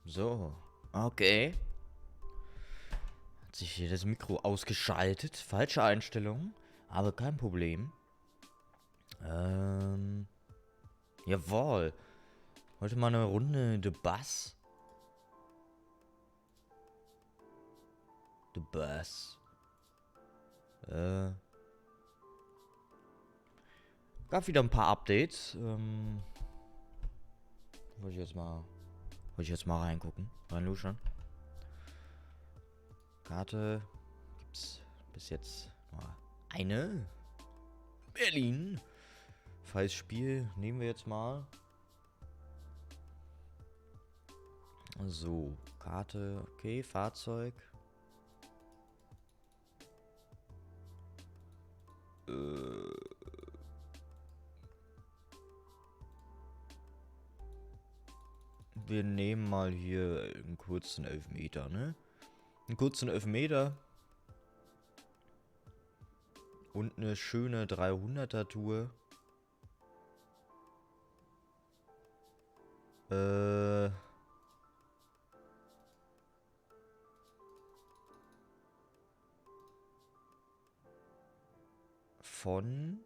So, okay. Hat sich hier das Mikro ausgeschaltet. Falsche Einstellung, aber kein Problem. Jawohl. Heute mal eine Runde The Bass. The Bass. Gab wieder ein paar Updates. Wollte ich jetzt mal reingucken. Reinluschern. Karte gibt's bis jetzt nur eine. Berlin. Freies Spiel nehmen wir jetzt mal. So, Karte, okay, Fahrzeug. Wir nehmen mal hier einen kurzen Elfmeter, ne? Einen kurzen Elfmeter. Und eine schöne 300er-Tour. Von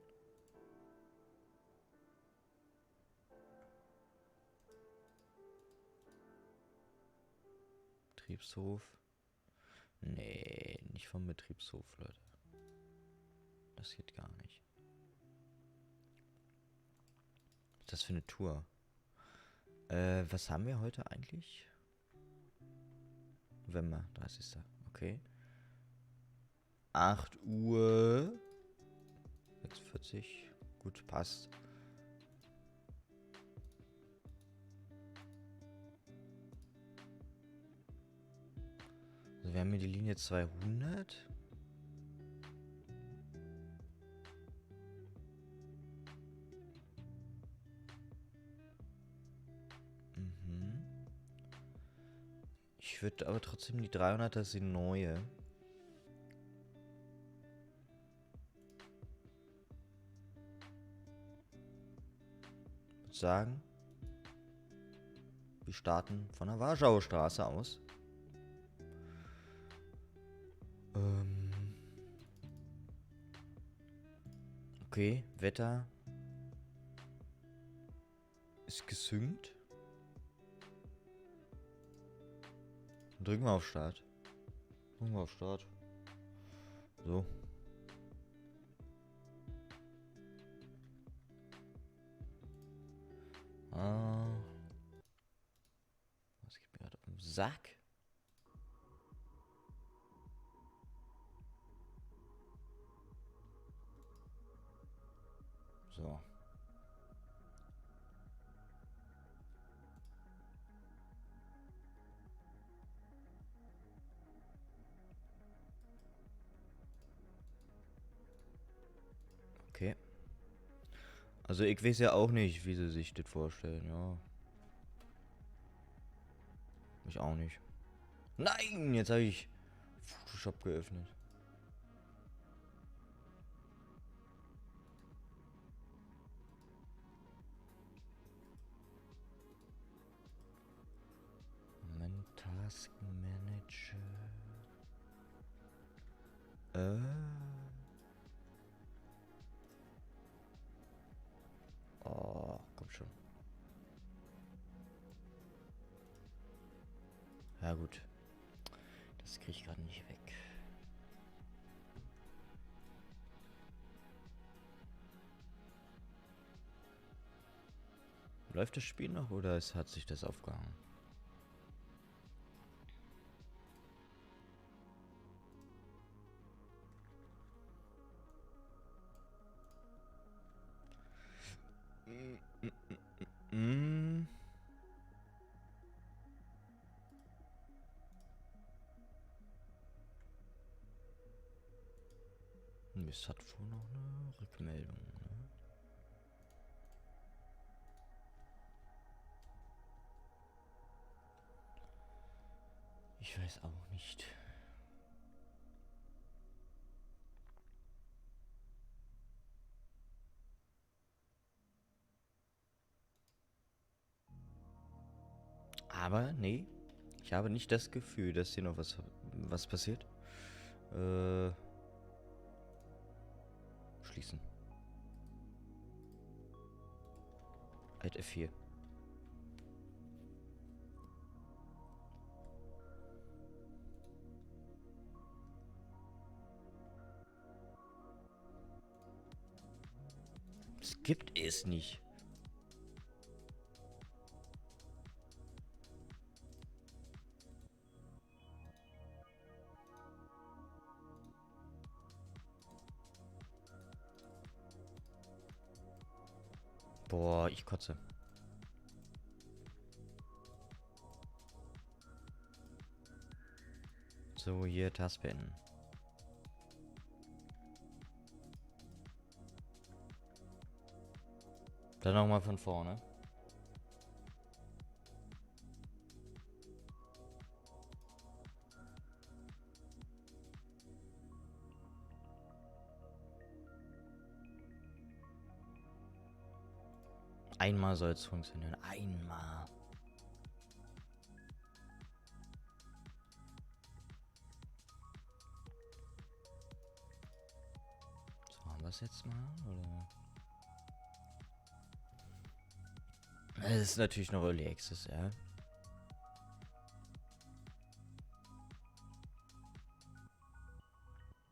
Betriebshof. Nee, nicht vom Betriebshof, Leute. Das geht gar nicht. Was ist das für eine Tour? Was haben wir heute eigentlich? November, 30. Okay. 8 Uhr. 46. Gut, passt. Also wir haben hier die Linie 200. Ich würde aber trotzdem die 300er, das ist die neue. Ich würde sagen, wir starten von der Warschauer Straße aus. Okay, Wetter ist gesynkt. Drücken wir auf Start. Drücken wir auf Start. So. Was geht mir gerade auf den Sack? So. Okay. Also ich weiß ja auch nicht, wie sie sich das vorstellen, ja. Ich auch nicht. Nein, jetzt habe ich Photoshop geöffnet. Moment, Task Manager. Oh, komm schon. Ja gut. Das kriege ich gerade nicht weg. Läuft das Spiel noch oder hat sich das aufgehangen? Es hat wohl noch eine Rückmeldung. Ne? Ich weiß auch nicht. Aber nee, Ich habe nicht das Gefühl, dass hier noch was passiert. Schließen. Alt F4. Das gibt es nicht. Boah, ich kotze. So, hier Task beenden. Dann nochmal von vorne. Einmal soll es funktionieren. Einmal. So, haben wir es jetzt mal? Oder? Es ist natürlich noch Early Access, ja.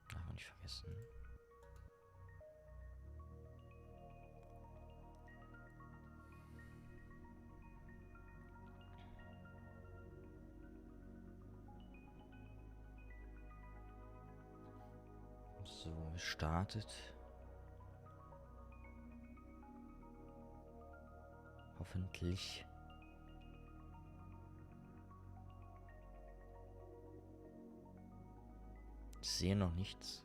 Darf man nicht vergessen. So, startet. Hoffentlich. Ich sehe noch nichts.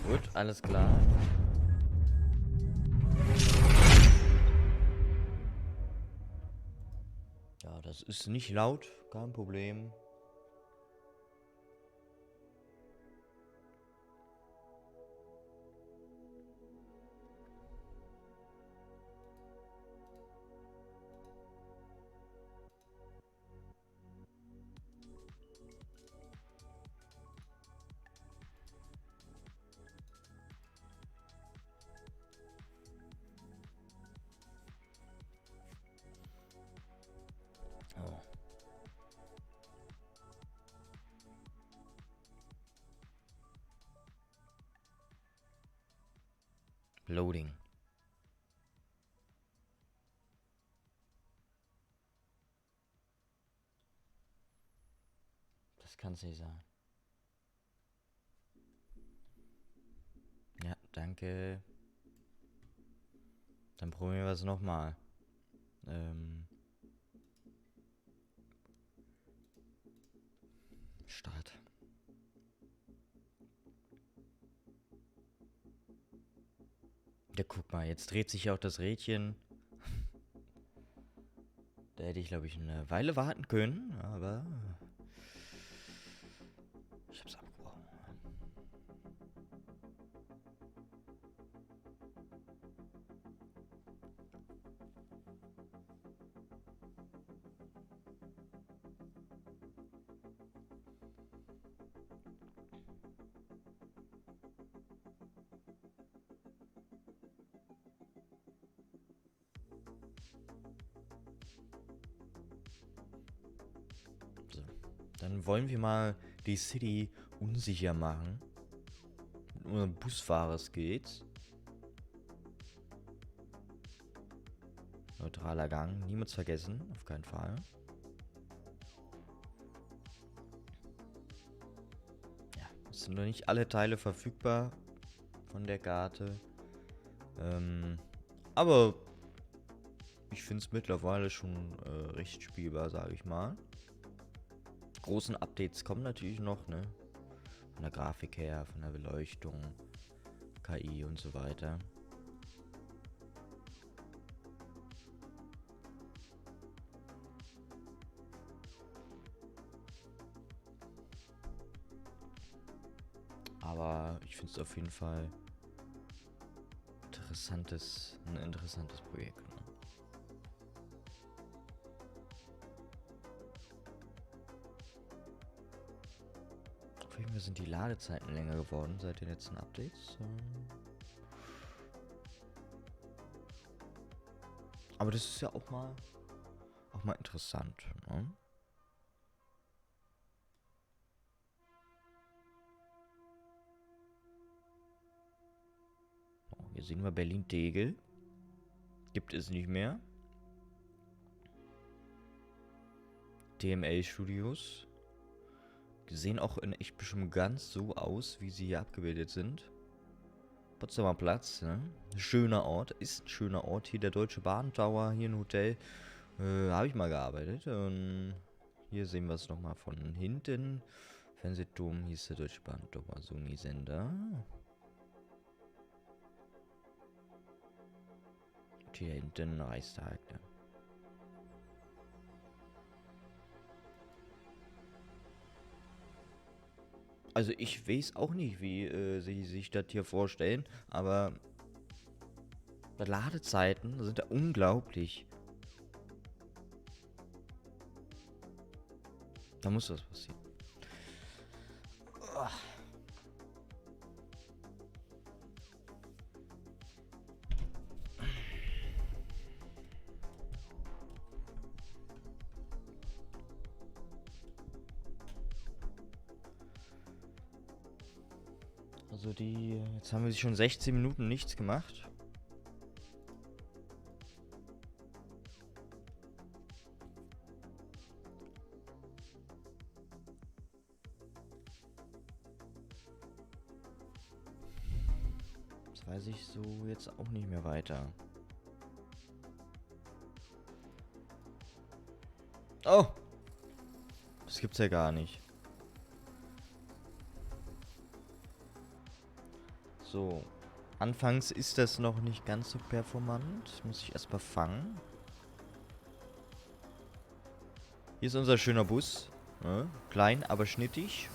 Gut, alles klar. Ja, das ist nicht laut, kein Problem. Oh. Loading. Das kann's nicht sein. Ja, danke. Dann probieren wir es nochmal. Start. Ja, guck mal, jetzt dreht sich auch das Rädchen. Da hätte ich, glaube ich, eine Weile warten können, aber ich hab's abgebrochen. So, dann wollen wir mal die City unsicher machen. Mit unserem Busfahrer-Skills. Neutraler Gang, niemals vergessen, auf keinen Fall. Ja, es sind noch nicht alle Teile verfügbar von der Karte. Aber ich finde es mittlerweile schon recht spielbar, sage ich mal. großen Updates kommen natürlich noch, ne? Von der Grafik her, von der Beleuchtung, KI und so weiter. Aber ich finde es auf jeden Fall ein interessantes Projekt. Ne? Auf jeden Fall sind die Ladezeiten länger geworden seit den letzten Updates. Aber das ist ja auch mal interessant. Ne? Hier sehen wir Berlin-Tegel. Gibt es nicht mehr. DML-Studios. Die sehen auch in echt bestimmt ganz so aus, wie sie hier abgebildet sind. Potsdamer Platz, ne? Schöner Ort. Ist ein schöner Ort. Hier der Deutsche Bahn Tower. Hier ein Hotel. Habe ich mal gearbeitet. Und hier sehen wir es nochmal von hinten. Fernsehturm. Hier ist der Deutsche Bahn Tower. Sony-Sender. Hier hinten Reichstag, ne? Also ich weiß auch nicht, wie sie sich das hier vorstellen, aber die Ladezeiten sind ja unglaublich. Da muss was passieren. Oh. Also jetzt haben wir schon 16 Minuten nichts gemacht. Das weiß ich so jetzt auch nicht mehr weiter. Oh! Das gibt's ja gar nicht. So, anfangs ist das noch nicht ganz so performant. Muss ich erstmal fangen. Hier ist unser schöner Bus. Ne? Klein, aber schnittig.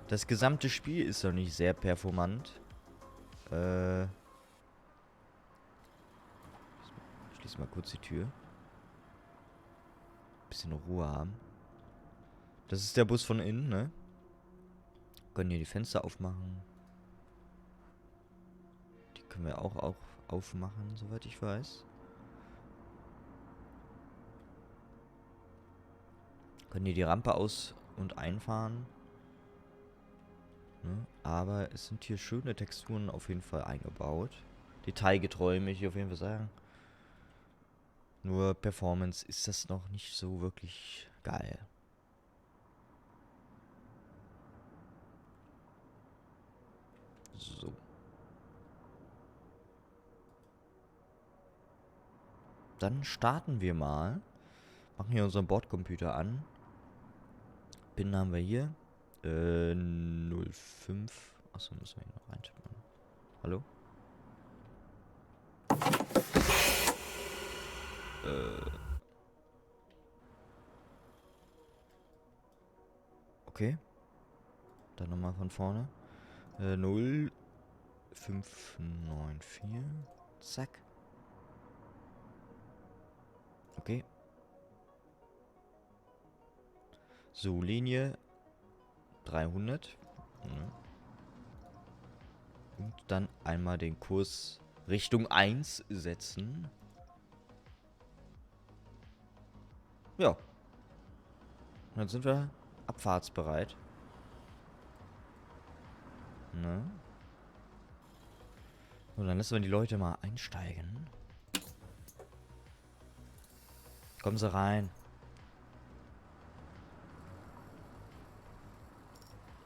Das gesamte Spiel ist noch nicht sehr performant. Ich schließe mal kurz die Tür. Bisschen Ruhe haben. Das ist der Bus von innen, ne? Können hier die Fenster aufmachen. Die können wir auch aufmachen, soweit ich weiß. Können hier die Rampe aus- und einfahren. Ne? Aber es sind hier schöne Texturen auf jeden Fall eingebaut. Detailgetreu, möchte ich auf jeden Fall sagen. Nur Performance ist das noch nicht so wirklich geil. So. Dann starten wir mal. Machen hier unseren Bordcomputer an. PIN haben wir hier. 05. Achso, müssen wir hier noch reintippen. Hallo? Okay. Dann nochmal von vorne. 0594. Zack. Okay. So, Linie 300. Ja. Und dann einmal den Kurs Richtung 1 setzen. Ja. Und dann sind wir abfahrtsbereit. Ne? Und dann lassen wir die Leute mal einsteigen. Kommen Sie rein.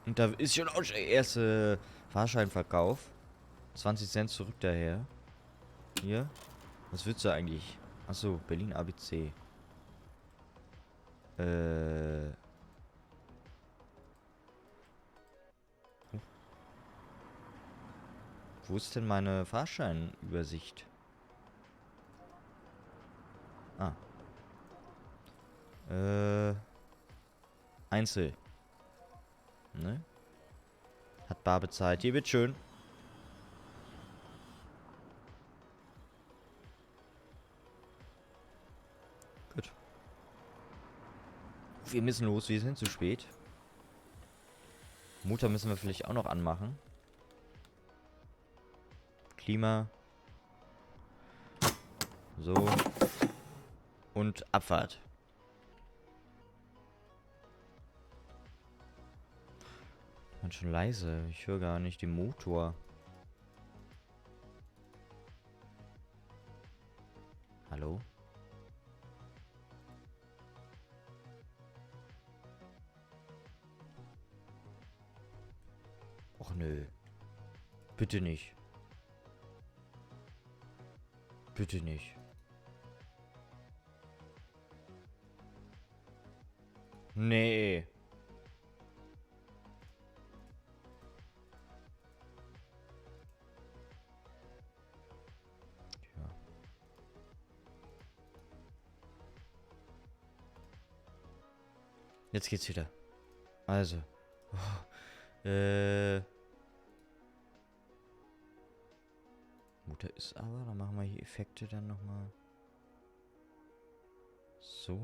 Und da ist schon auch der erste Fahrscheinverkauf. 20 Cent zurück daher. Hier. Was willst du eigentlich? Achso, Berlin ABC. Äh. Wo ist denn meine Fahrscheinübersicht? Ah. Einzel. Ne? Hat bar bezahlt. Hier, bitteschön. Gut. Wir müssen los, wir sind zu spät. Motor müssen wir vielleicht auch noch anmachen. Klima. So. Und Abfahrt. Man schon leise. Ich höre gar nicht den Motor. Hallo? Och nö. Bitte nicht. Bitte nicht. Nee. Tja. Jetzt geht's wieder. Also. Mutter ist aber, dann machen wir hier Effekte dann nochmal. So.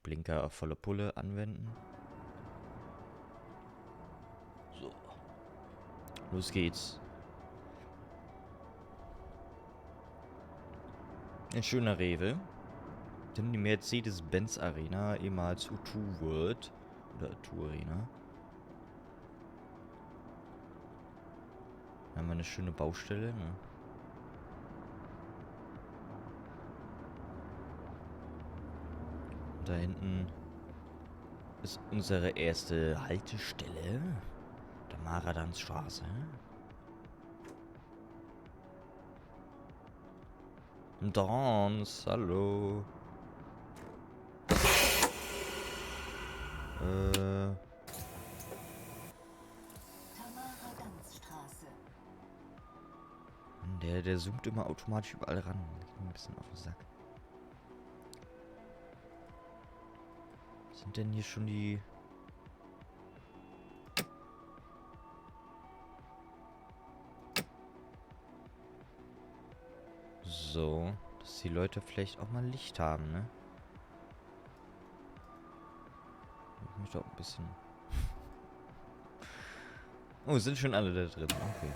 Blinker auf volle Pulle anwenden. So. Los geht's. Ein schöner Rewe. Dann die Mercedes-Benz Arena, ehemals U2 World. Oder U2 Arena. Da haben wir eine schöne Baustelle, ne? Und da hinten ist unsere erste Haltestelle. Der Marathonstraße. Dans, hallo. Der zoomt immer automatisch überall ran. Ich bin ein bisschen auf den Sack. Was sind denn hier schon die... So, dass die Leute vielleicht auch mal Licht haben, ne? Ich möchte auch ein bisschen... Oh, sind schon alle da drin. Okay.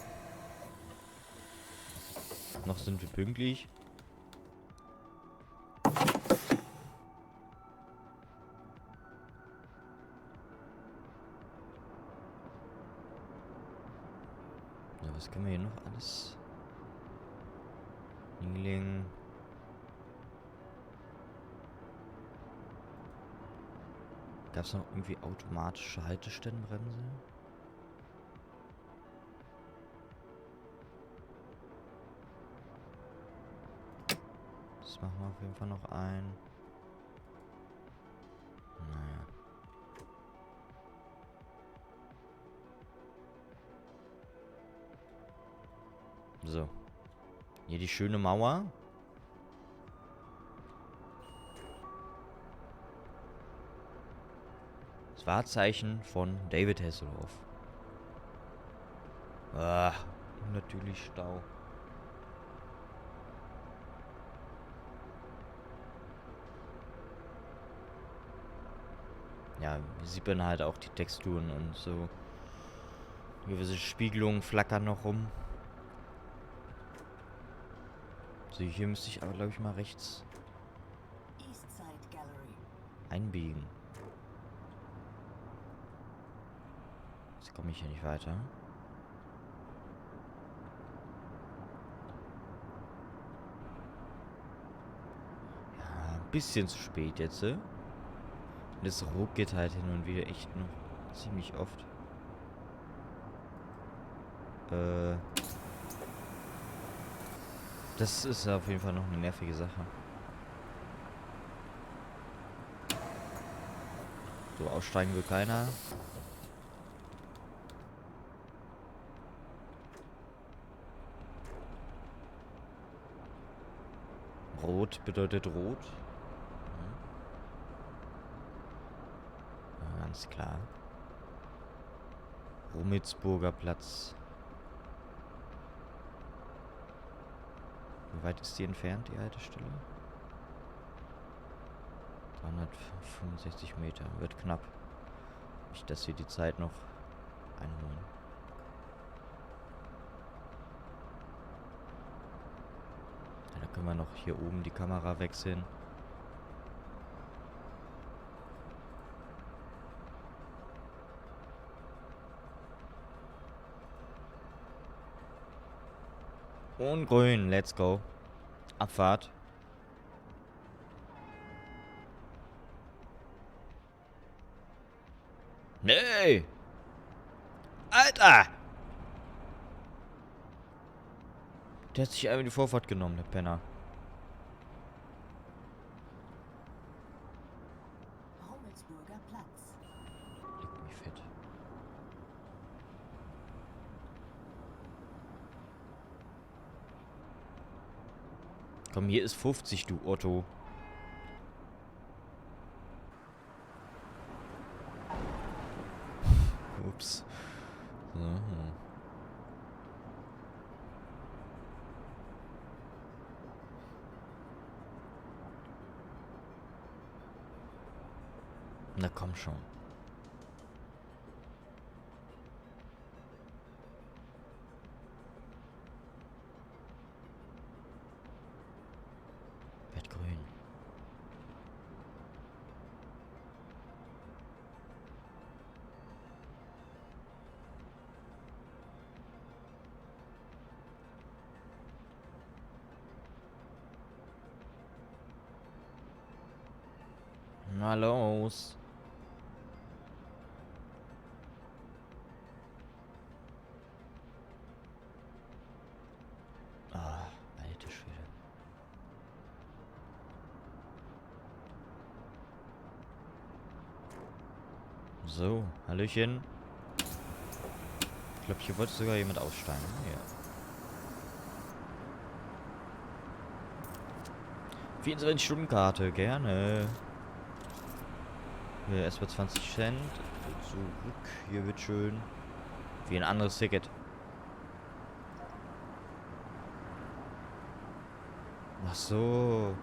Noch sind wir pünktlich. Ja, was können wir hier noch alles? Kneeling. Gab es noch irgendwie automatische Haltestellenbremse? Das machen wir auf jeden Fall noch ein. Naja. So. Hier die schöne Mauer. Das Wahrzeichen von David Hasselhoff. Ah, natürlich Stau. Ja, hier sieht man halt auch die Texturen und so. Gewisse Spiegelungen flackern noch rum. So, hier müsste ich aber, glaube ich, mal rechts einbiegen. Jetzt komme ich hier nicht weiter. Ja, ein bisschen zu spät jetzt. Das ruckelt halt hin und wieder echt noch ziemlich oft. Das ist auf jeden Fall noch eine nervige Sache. So, aussteigen will keiner. Rot bedeutet rot. Ja, ganz klar. Rummelsburger Platz. Wie weit ist die entfernt, die Haltestelle? 365 Meter. Wird knapp. Nicht, dass wir die Zeit noch einholen. Ja, da können wir noch hier oben die Kamera wechseln. Und grün, let's go. Abfahrt. Nee! Alter! Der hat sich einfach die Vorfahrt genommen, der Penner. Rummelsburger Platz. Leck mich fett. Komm, hier ist 50, du Otto. Ups. So. Na komm schon. Wird grün. Na los. Ah, alte Schwede. So, Hallöchen. Ich glaube, hier wollte sogar jemand aussteigen. Ja. 24-Stunden-Karte, gerne. Hier erstmal 20 Cent. Zurück, hier wird schön. Wie ein anderes Ticket. Ach so.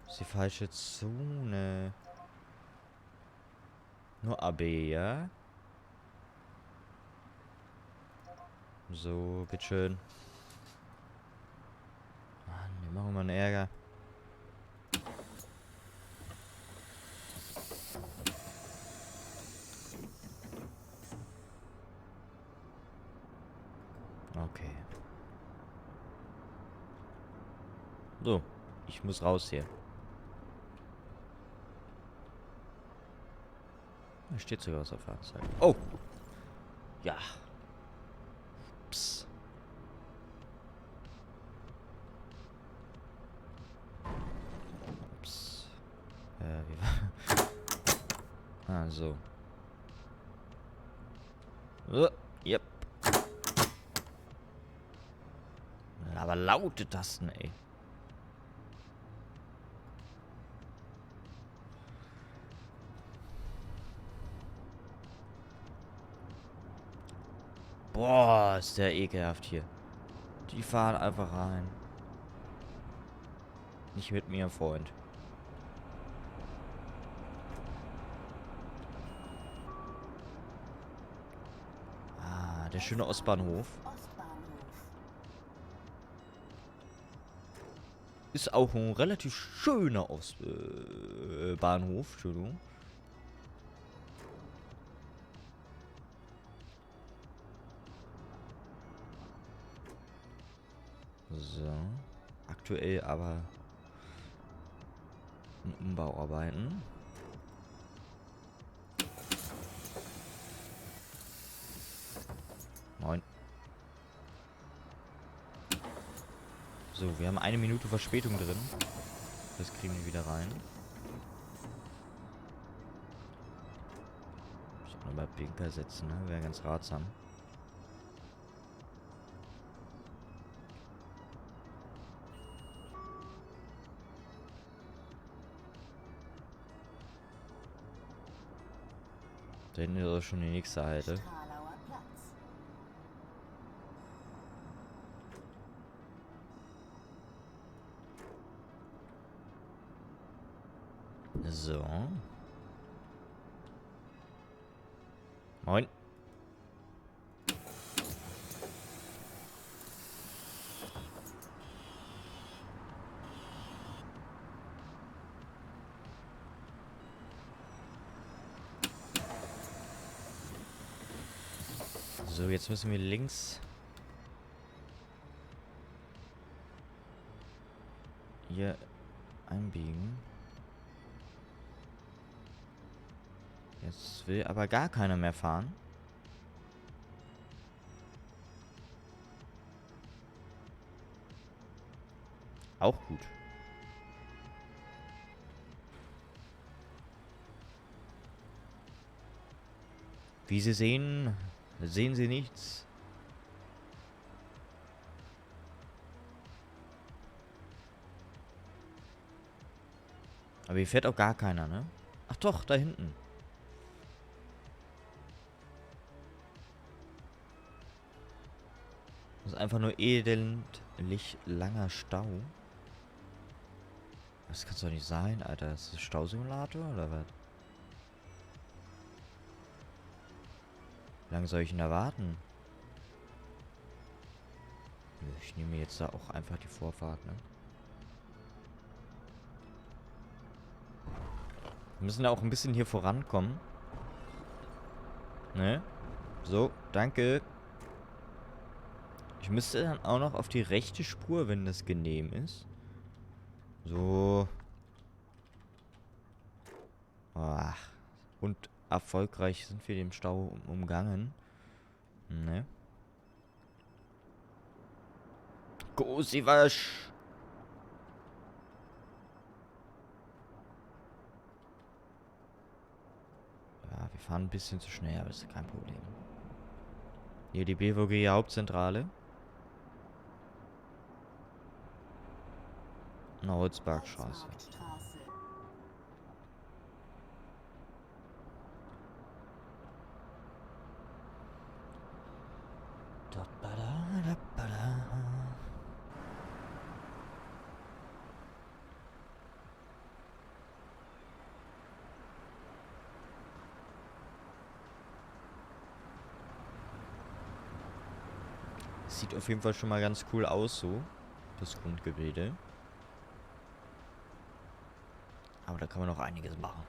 Ist die falsche Zone. Nur AB, ja? So, bitteschön. Mann, wir machen mal einen Ärger. Okay. So, ich muss raus hier. Da steht sogar was auf der Anzeige. Oh! Ja. Ups. Ups. Wie war... Ah, so. Yep. Aber laute Tasten, ey. Boah, ist der ekelhaft hier. Die fahren einfach rein. Nicht mit mir, Freund. Ah, der schöne Ostbahnhof. Ist auch ein relativ schöner Bahnhof, Entschuldigung. So. aktuell aber in Umbauarbeiten. Moin. So, wir haben 1 Minute Verspätung drin. Das kriegen wir wieder rein. Ich soll nochmal Blinker setzen, ne? Wäre ganz ratsam. Da hinten ist auch schon die nächste Halte. Stralauer Platz. So. Moin. So, jetzt müssen wir links hier einbiegen. Jetzt will aber gar keiner mehr fahren. Auch gut. Wie Sie sehen, sehen Sie nichts. Aber hier fährt auch gar keiner, ne? Ach doch, da hinten. Das ist einfach nur elendlich langer Stau. Das kann's doch nicht sein, Alter. Ist das Stausimulator oder was? Wie lange soll ich denn da warten? Ich nehme jetzt da auch einfach die Vorfahrt, ne? Wir müssen da auch ein bisschen hier vorankommen. Ne? So, danke. Ich müsste dann auch noch auf die rechte Spur, wenn das genehm ist. So. Ach. Und erfolgreich sind wir dem Stau umgangen. Ne? Gosiwasch! Ja, wir fahren ein bisschen zu schnell, aber das ist kein Problem. Hier die BVG Hauptzentrale. Holzbergstraße. Holzbergstraße. Sieht auf jeden Fall schon mal ganz cool aus, so. Das Grundgebilde. Aber da kann man noch einiges machen.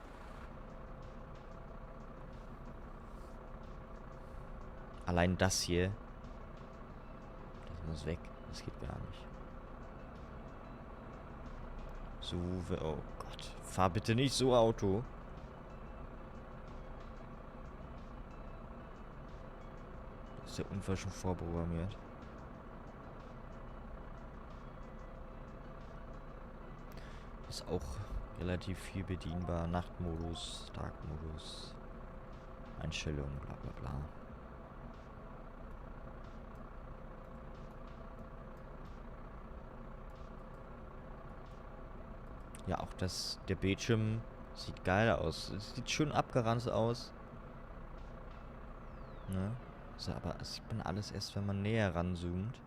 Allein das hier. Das muss weg. Das geht gar nicht. So, oh Gott. Fahr bitte nicht so Auto. Ist der Unfall schon vorprogrammiert? Ist auch relativ viel bedienbar. Nachtmodus, Tagmodus, Einstellungen, bla bla bla. Ja, auch der Bildschirm sieht geil aus. Es sieht schön abgeranzt aus. Ne? So, aber das sieht man alles erst, wenn man näher ranzoomt.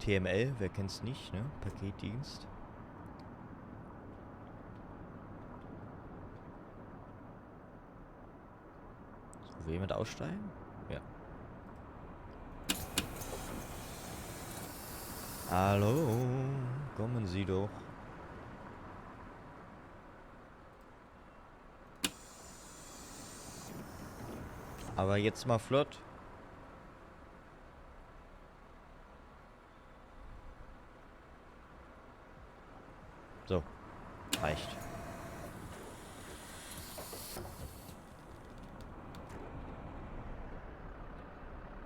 TML, wer kennt's nicht, ne? Paketdienst. So, will jemand aussteigen? Ja. Hallo, Kommen Sie doch. Aber jetzt mal flott. So. Reicht.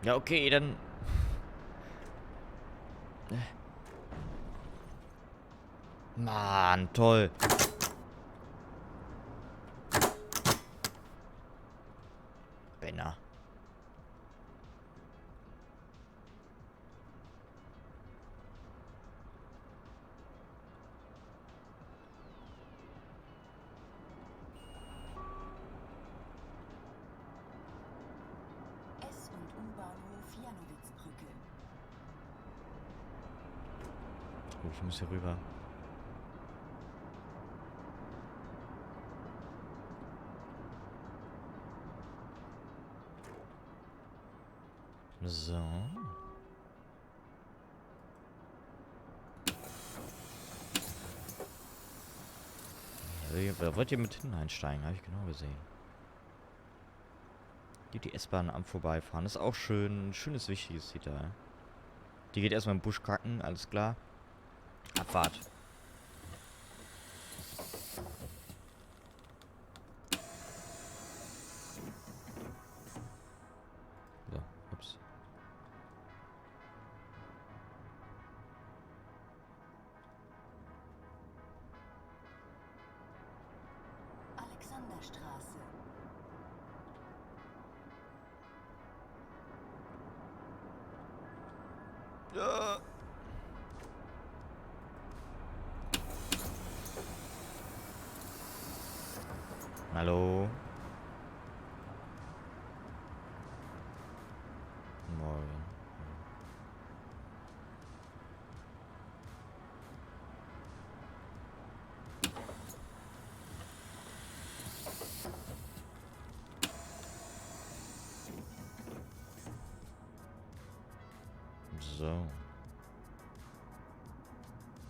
Ja, okay, dann... Mann, toll. Benner. S- und U-Bahnhof Janowitzbrücke. Oh, ich muss hier rüber. So. Ja, wer wollt ihr mit hineinsteigen? Habe ich genau gesehen. Die S-Bahn am Vorbeifahren. Ist auch schön. Schönes, wichtiges Detail. Die geht erstmal im Busch kacken, alles klar. Abfahrt. So, ups. Alexanderstraße. Ja. Hallo. Morgen. So.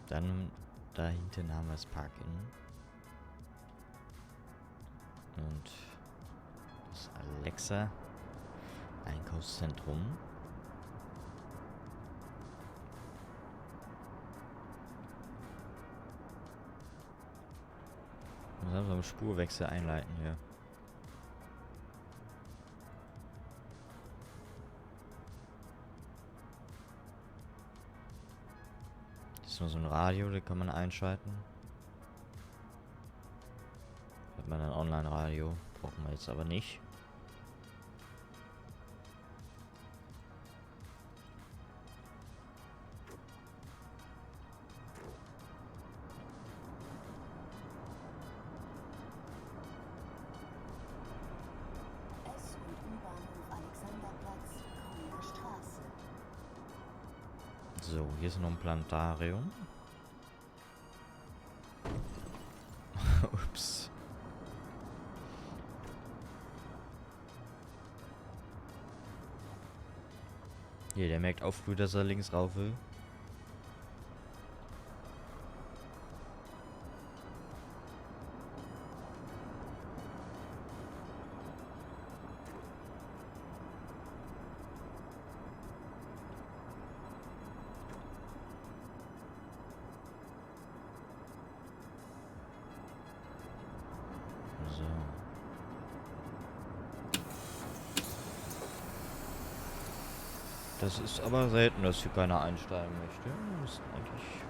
Dann da hinten haben wir das Parken. Und das Alexa Einkaufszentrum. Wir müssen so einen Spurwechsel einleiten hier. Das ist nur so ein Radio, da kann man einschalten. Hat man ein Online-Radio. Brauchen wir jetzt aber nicht. S- und U-Bahnhof Alexanderplatz, Grüner Straße. So, hier ist noch ein Planetarium. Ups. Hier, der merkt auch früh, dass er links rauf will. So. Das ist aber selten, dass hier keiner einsteigen möchte. Das ist eigentlich...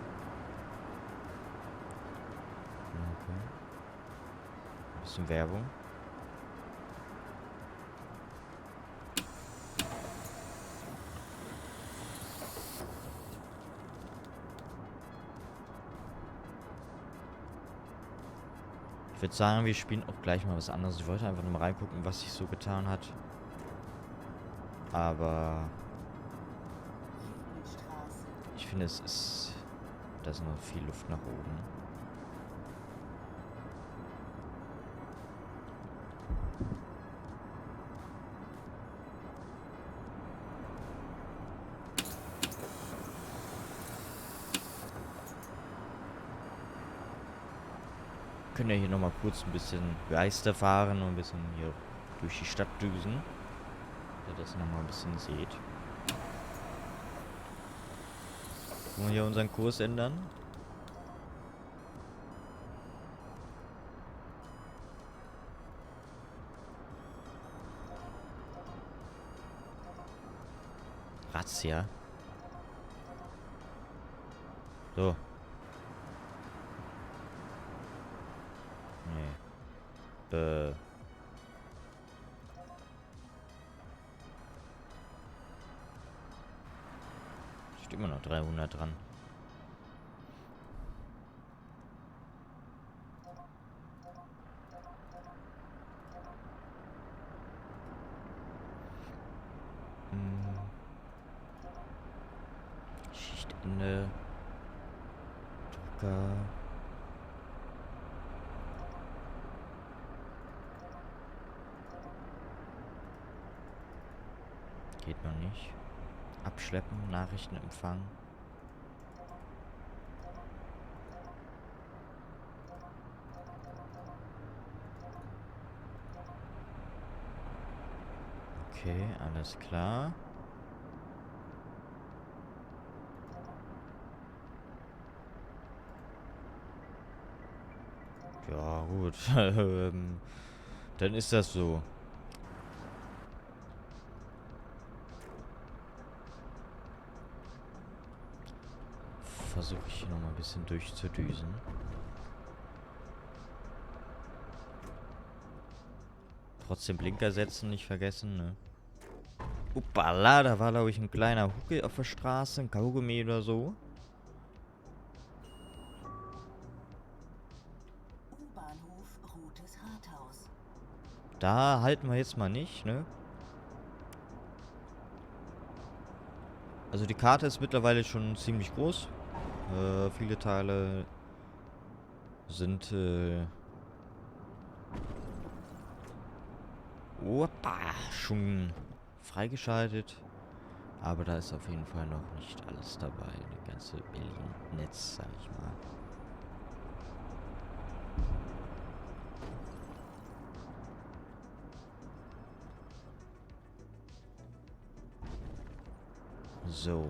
Okay. Bisschen Werbung. Ich würde sagen, wir spielen auch gleich mal was anderes. Ich wollte einfach nur mal reingucken, was sich so getan hat. Aber Jugendstraße. ich finde, da ist noch viel Luft nach oben. Können ja hier nochmal kurz ein bisschen Geister fahren und ein bisschen hier durch die Stadt düsen. Dass ihr das nochmal ein bisschen seht. Wollen wir hier unseren Kurs ändern? Razzia. So. Nee. Steht immer noch 300 dran. Schichtende. Drucker. Geht noch nicht. Abschleppen, Nachrichtenempfang. Okay, alles klar. Ja, gut. Dann ist das so. Versuche ich hier nochmal ein bisschen durchzudüsen. Trotzdem Blinker setzen, nicht vergessen, ne? Uppala, da war, glaube ich, ein kleiner Huckel auf der Straße, ein Kaugummi oder so. U-Bahnhof Rotes Rathaus. Da halten wir jetzt mal nicht, ne? Also die Karte ist mittlerweile schon ziemlich groß. Viele Teile sind schon freigeschaltet. Aber da ist auf jeden Fall noch nicht alles dabei. Das ganze Berlin-Netz, sag ich mal. So.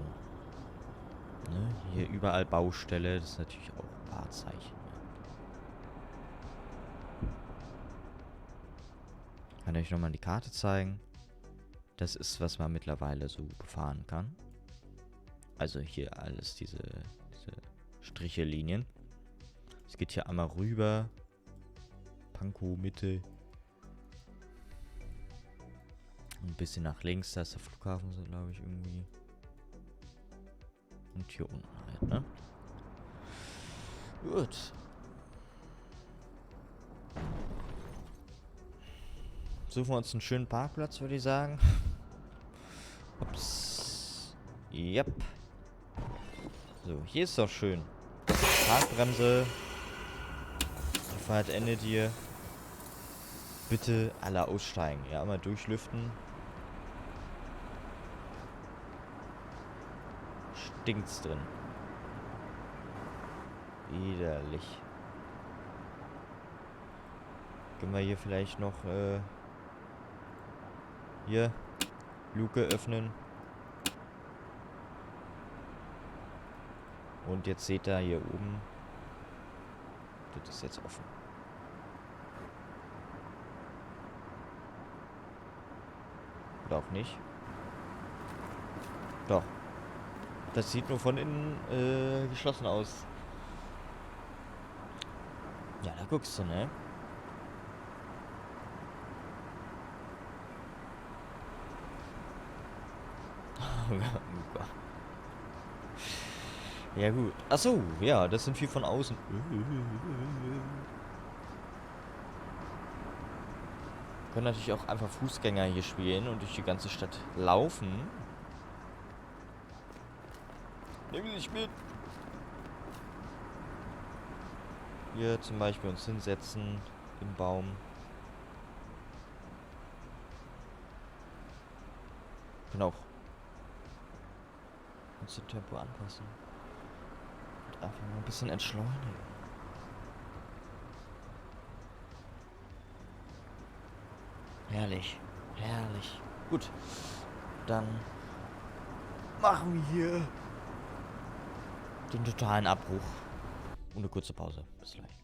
Ne? Hier überall Baustelle. Das ist natürlich auch ein Wahrzeichen. Kann ich euch nochmal die Karte zeigen. Das ist, was man mittlerweile so befahren kann. Also hier alles diese Striche-Linien. Es geht hier einmal rüber. Pankow, Mitte. Und ein bisschen nach links. Da ist der Flughafen, so glaube ich, irgendwie. Und hier unten halt, ne? Gut. Suchen wir uns einen schönen Parkplatz, würde ich sagen. Ups. Yep. So, hier ist doch schön. Parkbremse. Die Fahrt endet hier. Bitte alle aussteigen. Ja, einmal durchlüften. Stinkt's drin. Widerlich. Können wir hier vielleicht noch, hier, Luke öffnen. Und jetzt seht ihr hier oben, das ist jetzt offen. Oder auch nicht. Doch. Das sieht nur von innen geschlossen aus. Ja, da guckst du, ne? Ja gut. Achso, ja, das sind viel von außen. Können natürlich auch einfach Fußgänger hier spielen und durch die ganze Stadt laufen. Nehmen Sie sich mit. Hier zum Beispiel uns hinsetzen im Baum. Können auch uns das Tempo anpassen. Und einfach mal ein bisschen entschleunigen. Herrlich. Herrlich. Gut. Dann machen wir hier den totalen Abbruch. Und eine kurze Pause. Bis gleich.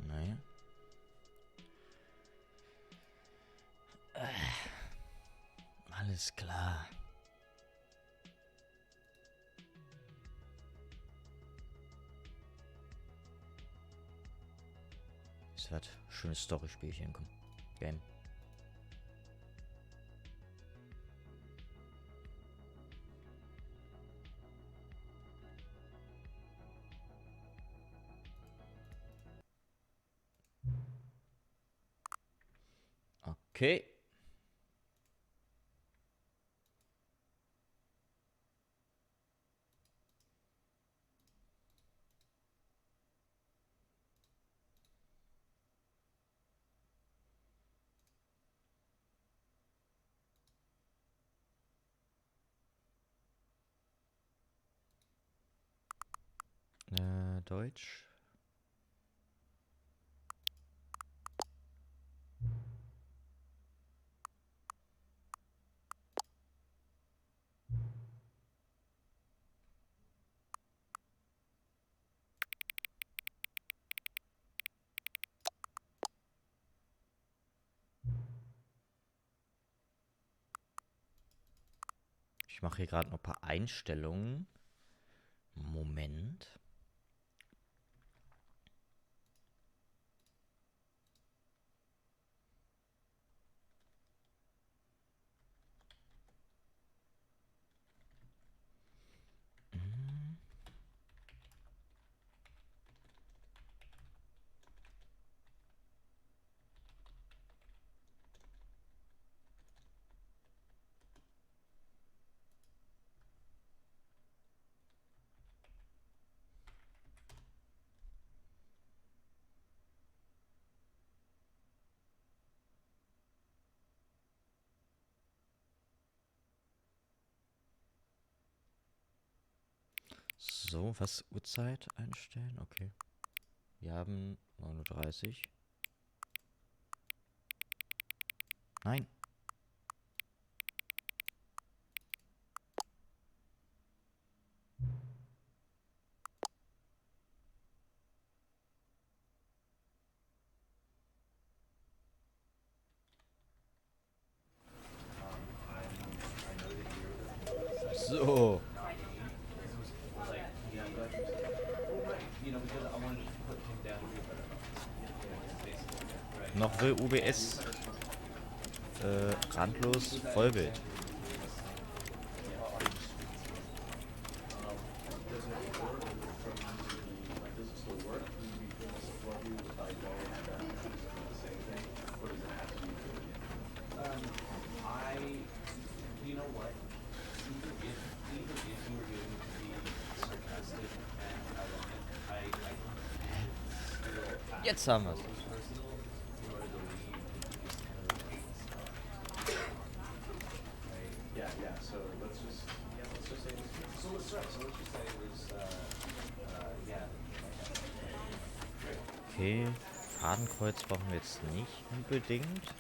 Naja. Alles klar. Es wird schönes Story-Spielchen, komm. Game. Okay. Deutsch. Ich mache hier gerade noch ein paar Einstellungen. Moment. So, was Uhrzeit einstellen? Okay. Wir haben 9:30 Uhr. Nein. So. Noch will UBS randlos Vollbild. Jetzt haben wir es. Okay, Fadenkreuz brauchen wir jetzt nicht unbedingt.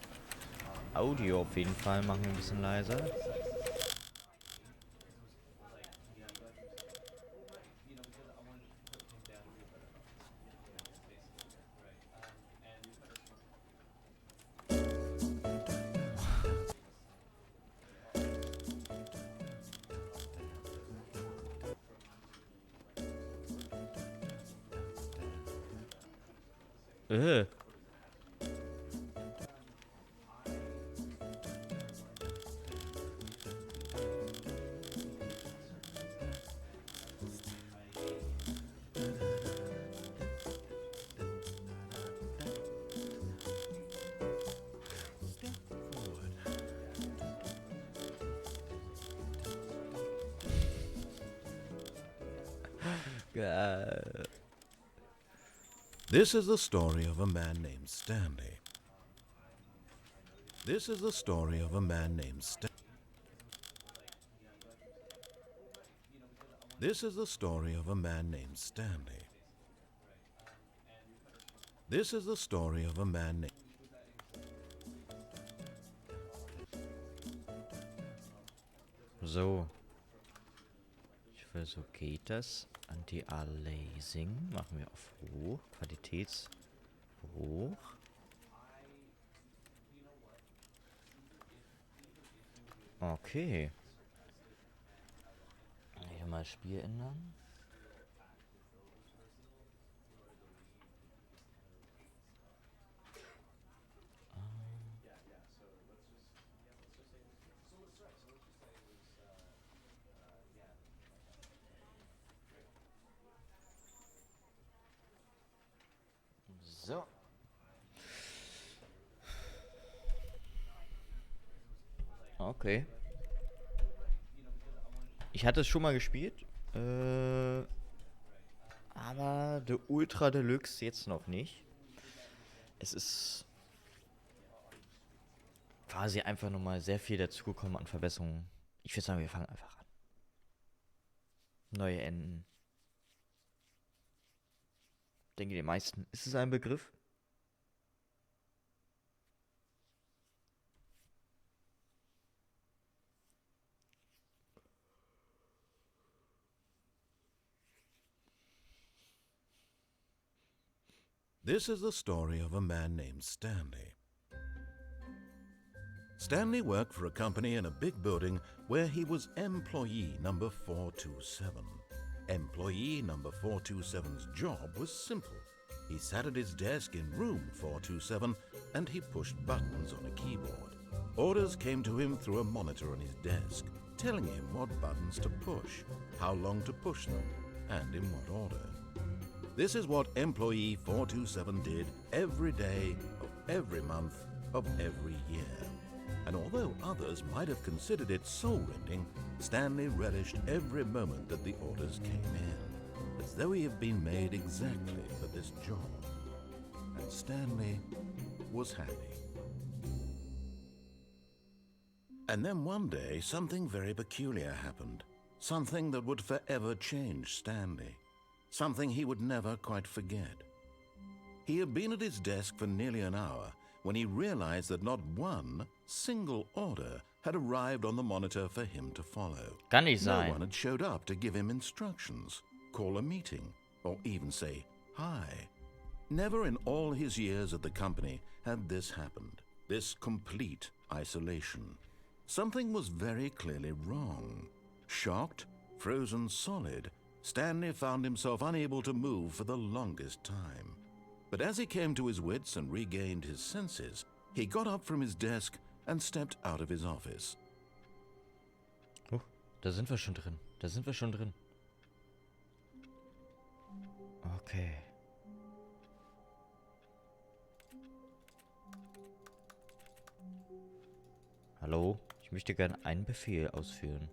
Audio auf jeden Fall machen wir ein bisschen leiser. Äh. Geil. This is the story of a man named Stanley. This is the story of a man named Stanley. This is the story of a man named Stanley. This is the story of a man named... So. Ich Also geht das. Anti-Aliasing machen wir auf hoch. Qualitäts hoch. Okay. Hier mal Spiel ändern. So. Okay. Ich hatte es schon mal gespielt. Aber der Ultra Deluxe jetzt noch nicht. Es ist quasi einfach nochmal sehr viel dazugekommen an Verbesserungen. Ich würde sagen, wir fangen einfach an. Neue Enden. Ich denke, den meisten ist es ein Begriff. This is the story of a man named Stanley. Stanley worked for a company in a big building where he was employee number 427. Employee number 427's job was simple. He sat at his desk in room 427 and he pushed buttons on a keyboard. Orders came to him through a monitor on his desk, telling him what buttons to push, how long to push them, and in what order. This is what employee 427 did every day of every month of every year. And although others might have considered it soul-rending, Stanley relished every moment that the orders came in, as though he had been made exactly for this job. And Stanley was happy. And then one day, something very peculiar happened. Something that would forever change Stanley. Something he would never quite forget. He had been at his desk for nearly an hour when he realized that not one single order had arrived on the monitor for him to follow. Kann nicht No sein. one had showed up to give him instructions, call a meeting, or even say hi. Never in all his years at the company had this happened, this complete isolation. Something was very clearly wrong. Shocked, frozen solid, Stanley found himself unable to move for the longest time. But as he came to his wits and regained his senses, he got up from his desk and stepped out of his office. Da sind wir schon drin. Da sind wir schon drin. Okay. Hallo? Ich möchte gerne einen Befehl ausführen.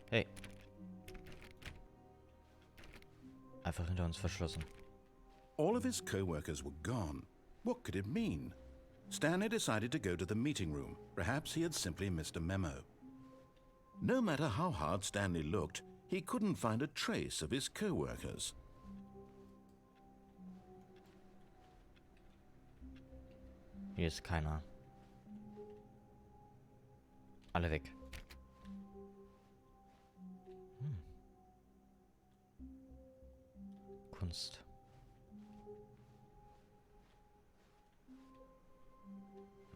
Hey. Einfach hinter uns verschlossen. All of his co-workers were gone. What could it mean? Stanley decided to go to the meeting room. Perhaps he had simply missed a memo. No matter how hard Stanley looked, he couldn't find a trace of his co-workers. Hier ist keiner. Alle weg. Kunst.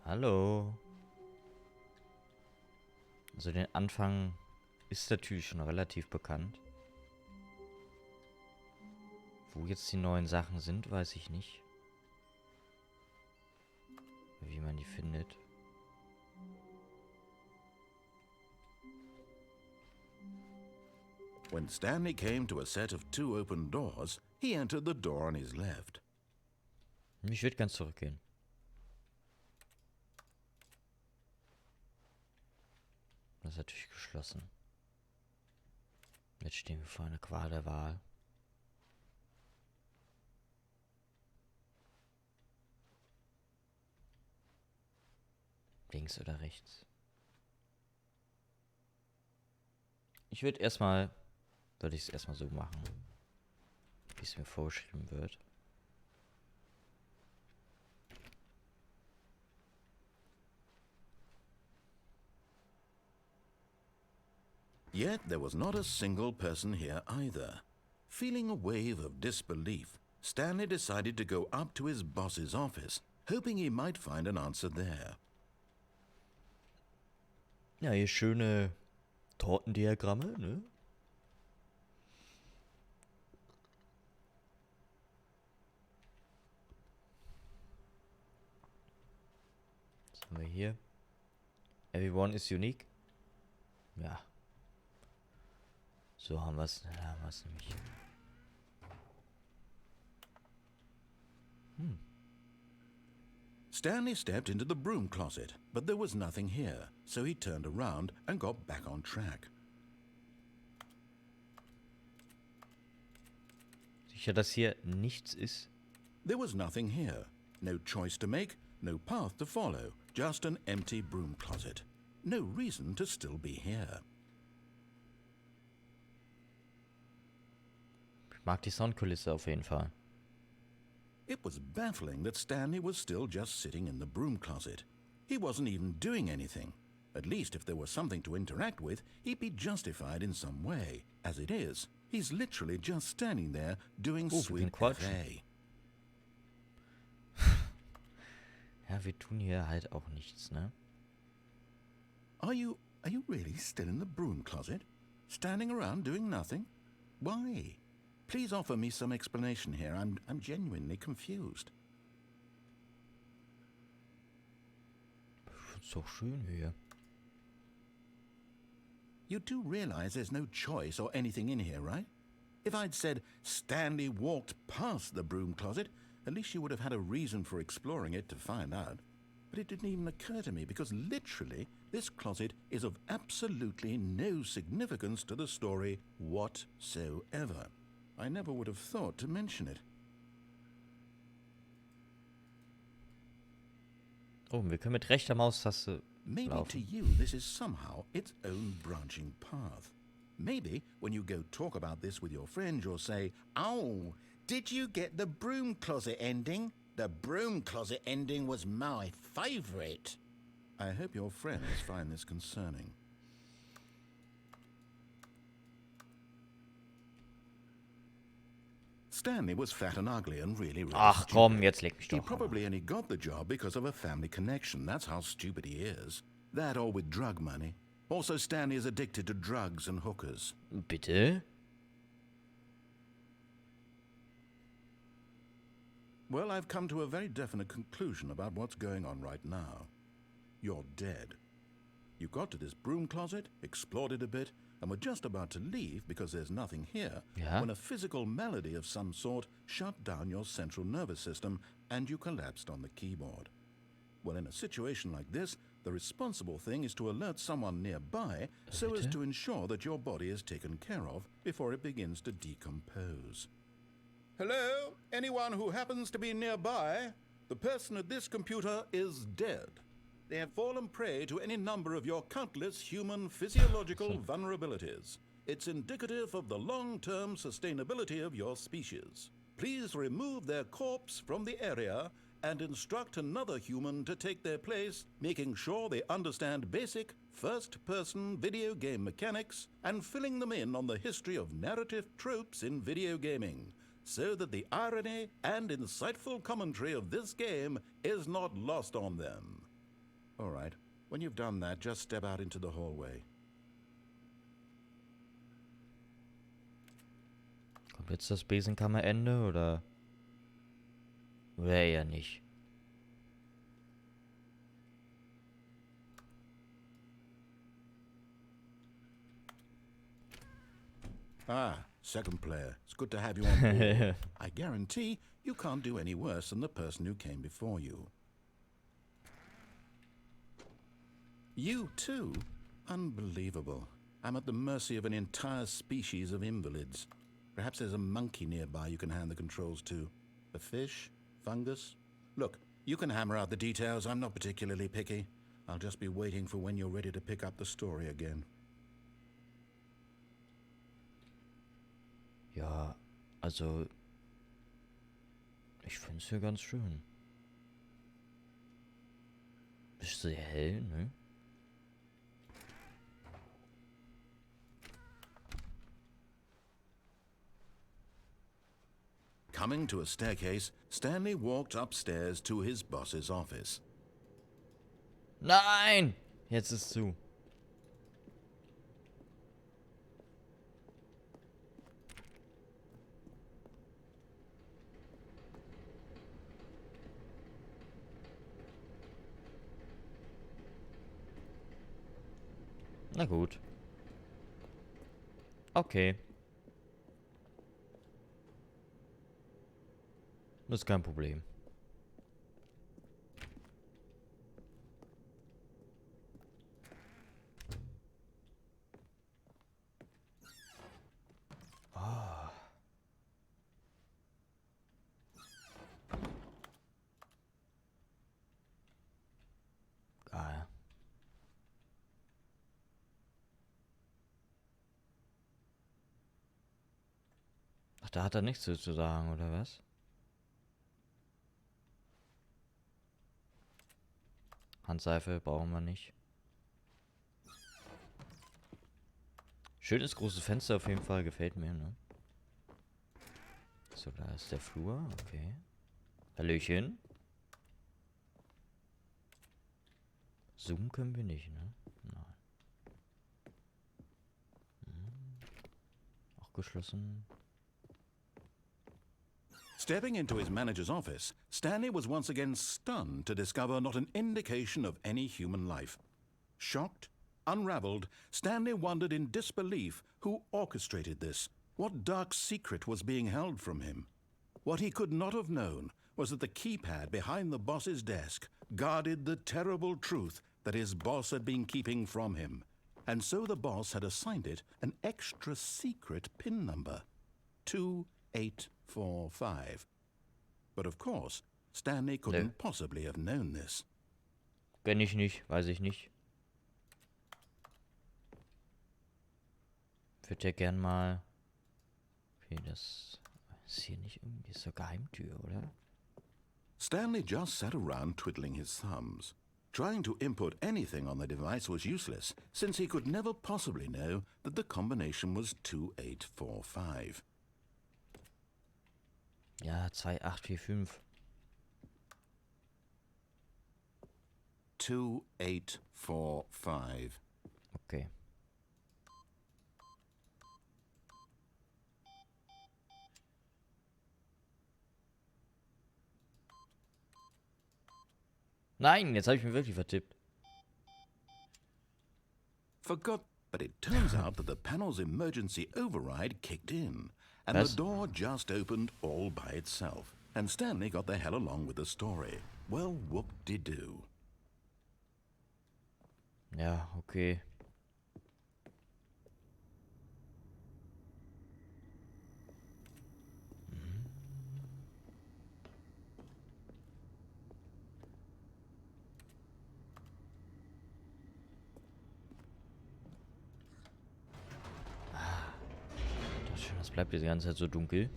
Hallo. Also den Anfang ist natürlich schon relativ bekannt. Wo jetzt die neuen Sachen sind, weiß ich nicht. Wie man die findet. When Stanley came to a set of 2 open doors, he entered the door on his left. Ich würde ganz zurückgehen. Das ist natürlich geschlossen. Jetzt stehen wir vor einer Qual der Wahl. Links oder rechts? Ich würde es erstmal so machen, wie es mir vorgeschrieben wird. Yet there was not a single person here either. Feeling a wave of disbelief, Stanley decided to go up to his boss's office, hoping he might find an answer there. Ja, hier schöne Tortendiagramme, ne? Was haben wir hier? Everyone is unique. Ja. So haben wir es nämlich. Stanley stepped into the broom closet, but there was nothing here, so he turned around and got back on track. Sicher, dass hier nichts ist? There was nothing here. No choice to make, no path to follow, just an empty broom closet. No reason to still be here. Ich mag die Soundkulisse auf jeden Fall. It was baffling that Stanley was still just sitting in the broom closet. He wasn't even doing anything. At least if there was something to interact with, he'd be justified in some way. As it is, he's literally just standing there doing sweet FA. Ja, wir tun hier halt auch nichts, ne? Are you really still in the broom closet? Standing around doing nothing? Why? Please offer me some explanation here. I'm genuinely confused. Ist doch schön hier. You do realize there's no choice or anything in here, right? If I'd said Stanley walked past the broom closet, at least you would have had a reason for exploring it to find out. But it didn't even occur to me because literally this closet is of absolutely no significance to the story whatsoever. I never would have thought to mention it. Oh, wir können mit rechter Maustaste Maybe laufen. to you this is somehow its own branching path. Maybe when you go talk about this with your friends, you'll say, "Oh, did you get the broom closet ending? The broom closet ending was my favorite." I hope your friends find this concerning. Stanley was fat and ugly and really Ach stupid. komm, jetzt leg mich He doch. probably only got the job because of a family connection. That's how stupid he is. That or with drug money. Also, Stanley is addicted to drugs and hookers. Bitte? Well, I've come to a very definite conclusion about what's going on right now. You're dead. You got to this broom closet, explored it a bit, and were just about to leave because there's nothing here Yeah. when a physical malady of some sort shut down your central nervous system and you collapsed on the keyboard. Well, in a situation like this, the responsible thing is to alert someone nearby so as Bitte? to ensure that your body is taken care of before it begins to decompose. Hello? Anyone who happens to be nearby? The person at this computer is dead. They have fallen prey to any number of your countless human physiological vulnerabilities. It's indicative of the long-term sustainability of your species. Please remove their corpse from the area and instruct another human to take their place, making sure they understand basic first-person video game mechanics and filling them in on the history of narrative tropes in video gaming, so that the irony and insightful commentary of this game is not lost on them. All right, when you've done that, just step out into the hallway. Kommt jetzt das Besenkammerende oder eher nicht? Ah, second player. It's good to have you on board. I guarantee you can't do any worse than the person who came before you. You too? Unbelievable. I'm at the mercy of an entire species of invalids. Perhaps there's a monkey nearby you can hand the controls to. A fish? Fungus? Look, you can hammer out the details. I'm not particularly picky. I'll just be waiting for when you're ready to pick up the story again. Ja, also ich finde es hier ganz schön. Ist sehr hell, ne? Coming to a staircase, Stanley walked upstairs to his boss's office. Nein! Jetzt ist zu. Na gut. Okay. Das ist kein Problem. Ah. Geil. Ach, da hat er nichts zu sagen, oder was? Handseife brauchen wir nicht. Schönes großes Fenster auf jeden Fall, gefällt mir, ne? So, da ist der Flur, okay. Hallöchen. Zoomen können wir nicht, ne? Nein. Auch geschlossen. Stepping into his manager's office, Stanley was once again stunned to discover not an indication of any human life. Shocked, unraveled, Stanley wondered in disbelief who orchestrated this, what dark secret was being held from him. What he could not have known was that the keypad behind the boss's desk guarded the terrible truth that his boss had been keeping from him. And so the boss had assigned it an extra secret PIN number. 2845. But of course, Stanley couldn't possibly have known this. Kenn ich nicht, weiß ich nicht. Würde ja gern mal... Okay, das ist hier nicht irgendwie so Geheimtür, oder? Stanley just sat around twiddling his thumbs. Trying to input anything on the device was useless, since he could never possibly know that the combination was 2845. Ja, 2845. 2845. Okay. Nein, jetzt habe ich mir wirklich vertippt. Forgot, but it turns out that the panel's emergency override kicked in, and Was? the door just opened all by itself. And Stanley got the hell along with the story. Well, whoop-de-doo. Ja, okay. Das bleibt die ganze Zeit so dunkel.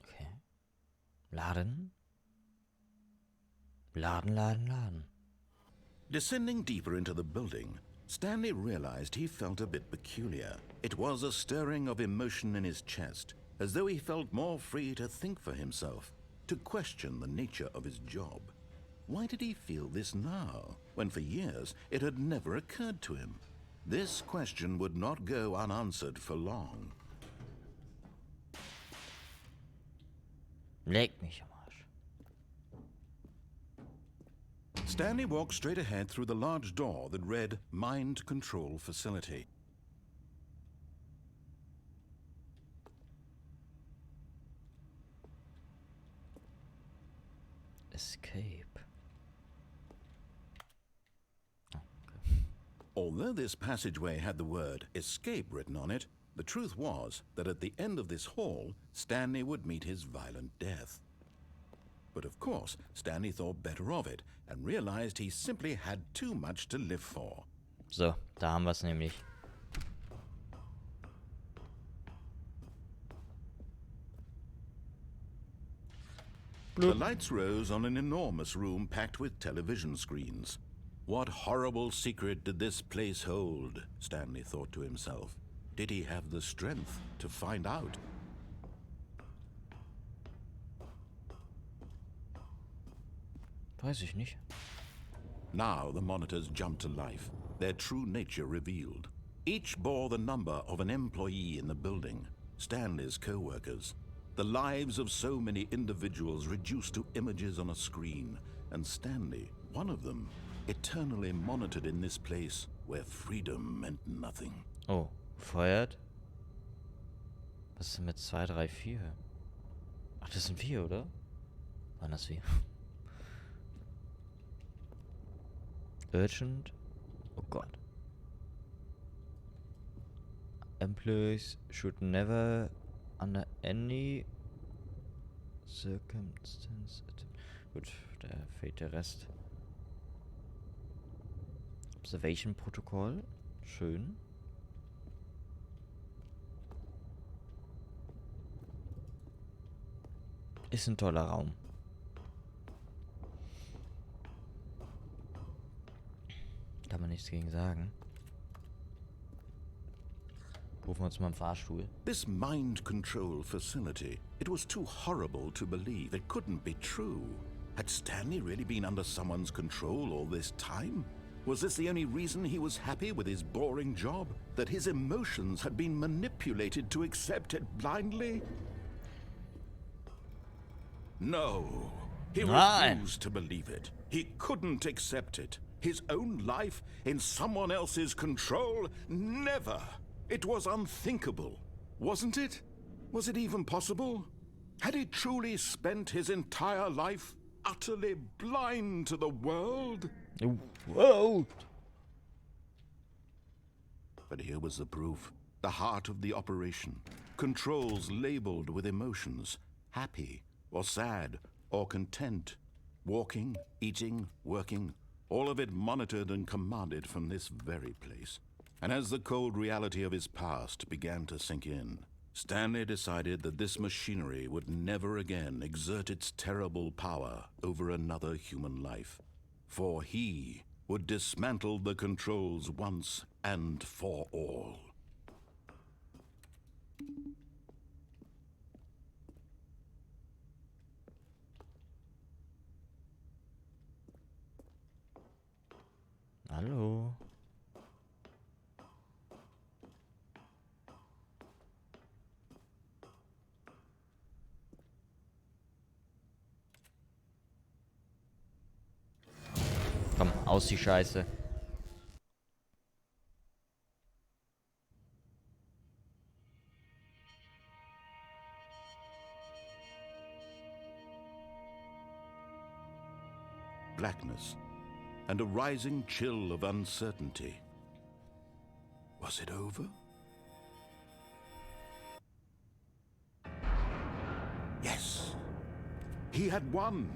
Okay. Laden. Laden. Descending deeper into the building, Stanley realized he felt a bit peculiar. It was a stirring of emotion in his chest, as though he felt more free to think for himself, to question the nature of his job. Why did he feel this now, when for years it had never occurred to him? This question would not go unanswered for long. Leck mich am Arsch. Stanley walked straight ahead through the large door that read Mind Control Facility. Escape. Although this passageway had the word escape written on it, the truth was that at the end of this hall, Stanley would meet his violent death. But of course, Stanley thought better of it and realized he simply had too much to live for. So, da haben wir es nämlich. The lights rose on an enormous room packed with television screens. What horrible secret did this place hold? Stanley thought to himself. Did he have the strength to find out? Weiß ich nicht. Now the monitors jumped to life, their true nature revealed. Each bore the number of an employee in the building, Stanley's co-workers. The lives of so many individuals reduced to images on a screen, and Stanley, one of them, eternally monitored in this place where freedom meant nothing. Oh, gefeuert? Was ist denn mit 2, 3, 4? Ach, das sind 4, oder? Waren das 4? Urgent? Oh Gott. Employees should never, under any circumstance... Gut, da fehlt der Rest. Observation-Protokoll. Schön. Ist ein toller Raum. Kann man nichts gegen sagen. Rufen wir uns mal im Fahrstuhl. This mind control facility, it was too horrible to believe. It couldn't be true. Had Stanley really been under someone's control all this time? Was this the only reason he was happy with his boring job? That his emotions had been manipulated to accept it blindly? No. He refused to believe it. He couldn't accept it. His own life in someone else's control? Never. It was unthinkable, wasn't it? Was it even possible? Had he truly spent his entire life utterly blind to the world? Whoa! But here was the proof. The heart of the operation. Controls labeled with emotions. Happy, or sad, or content. Walking, eating, working. All of it monitored and commanded from this very place. And as the cold reality of his past began to sink in, Stanley decided that this machinery would never again exert its terrible power over another human life. For he would dismantle the controls once and for all. Hallo. Komm, aus die Scheiße. Blackness and a rising chill of uncertainty. Was it over? Yes. He had won.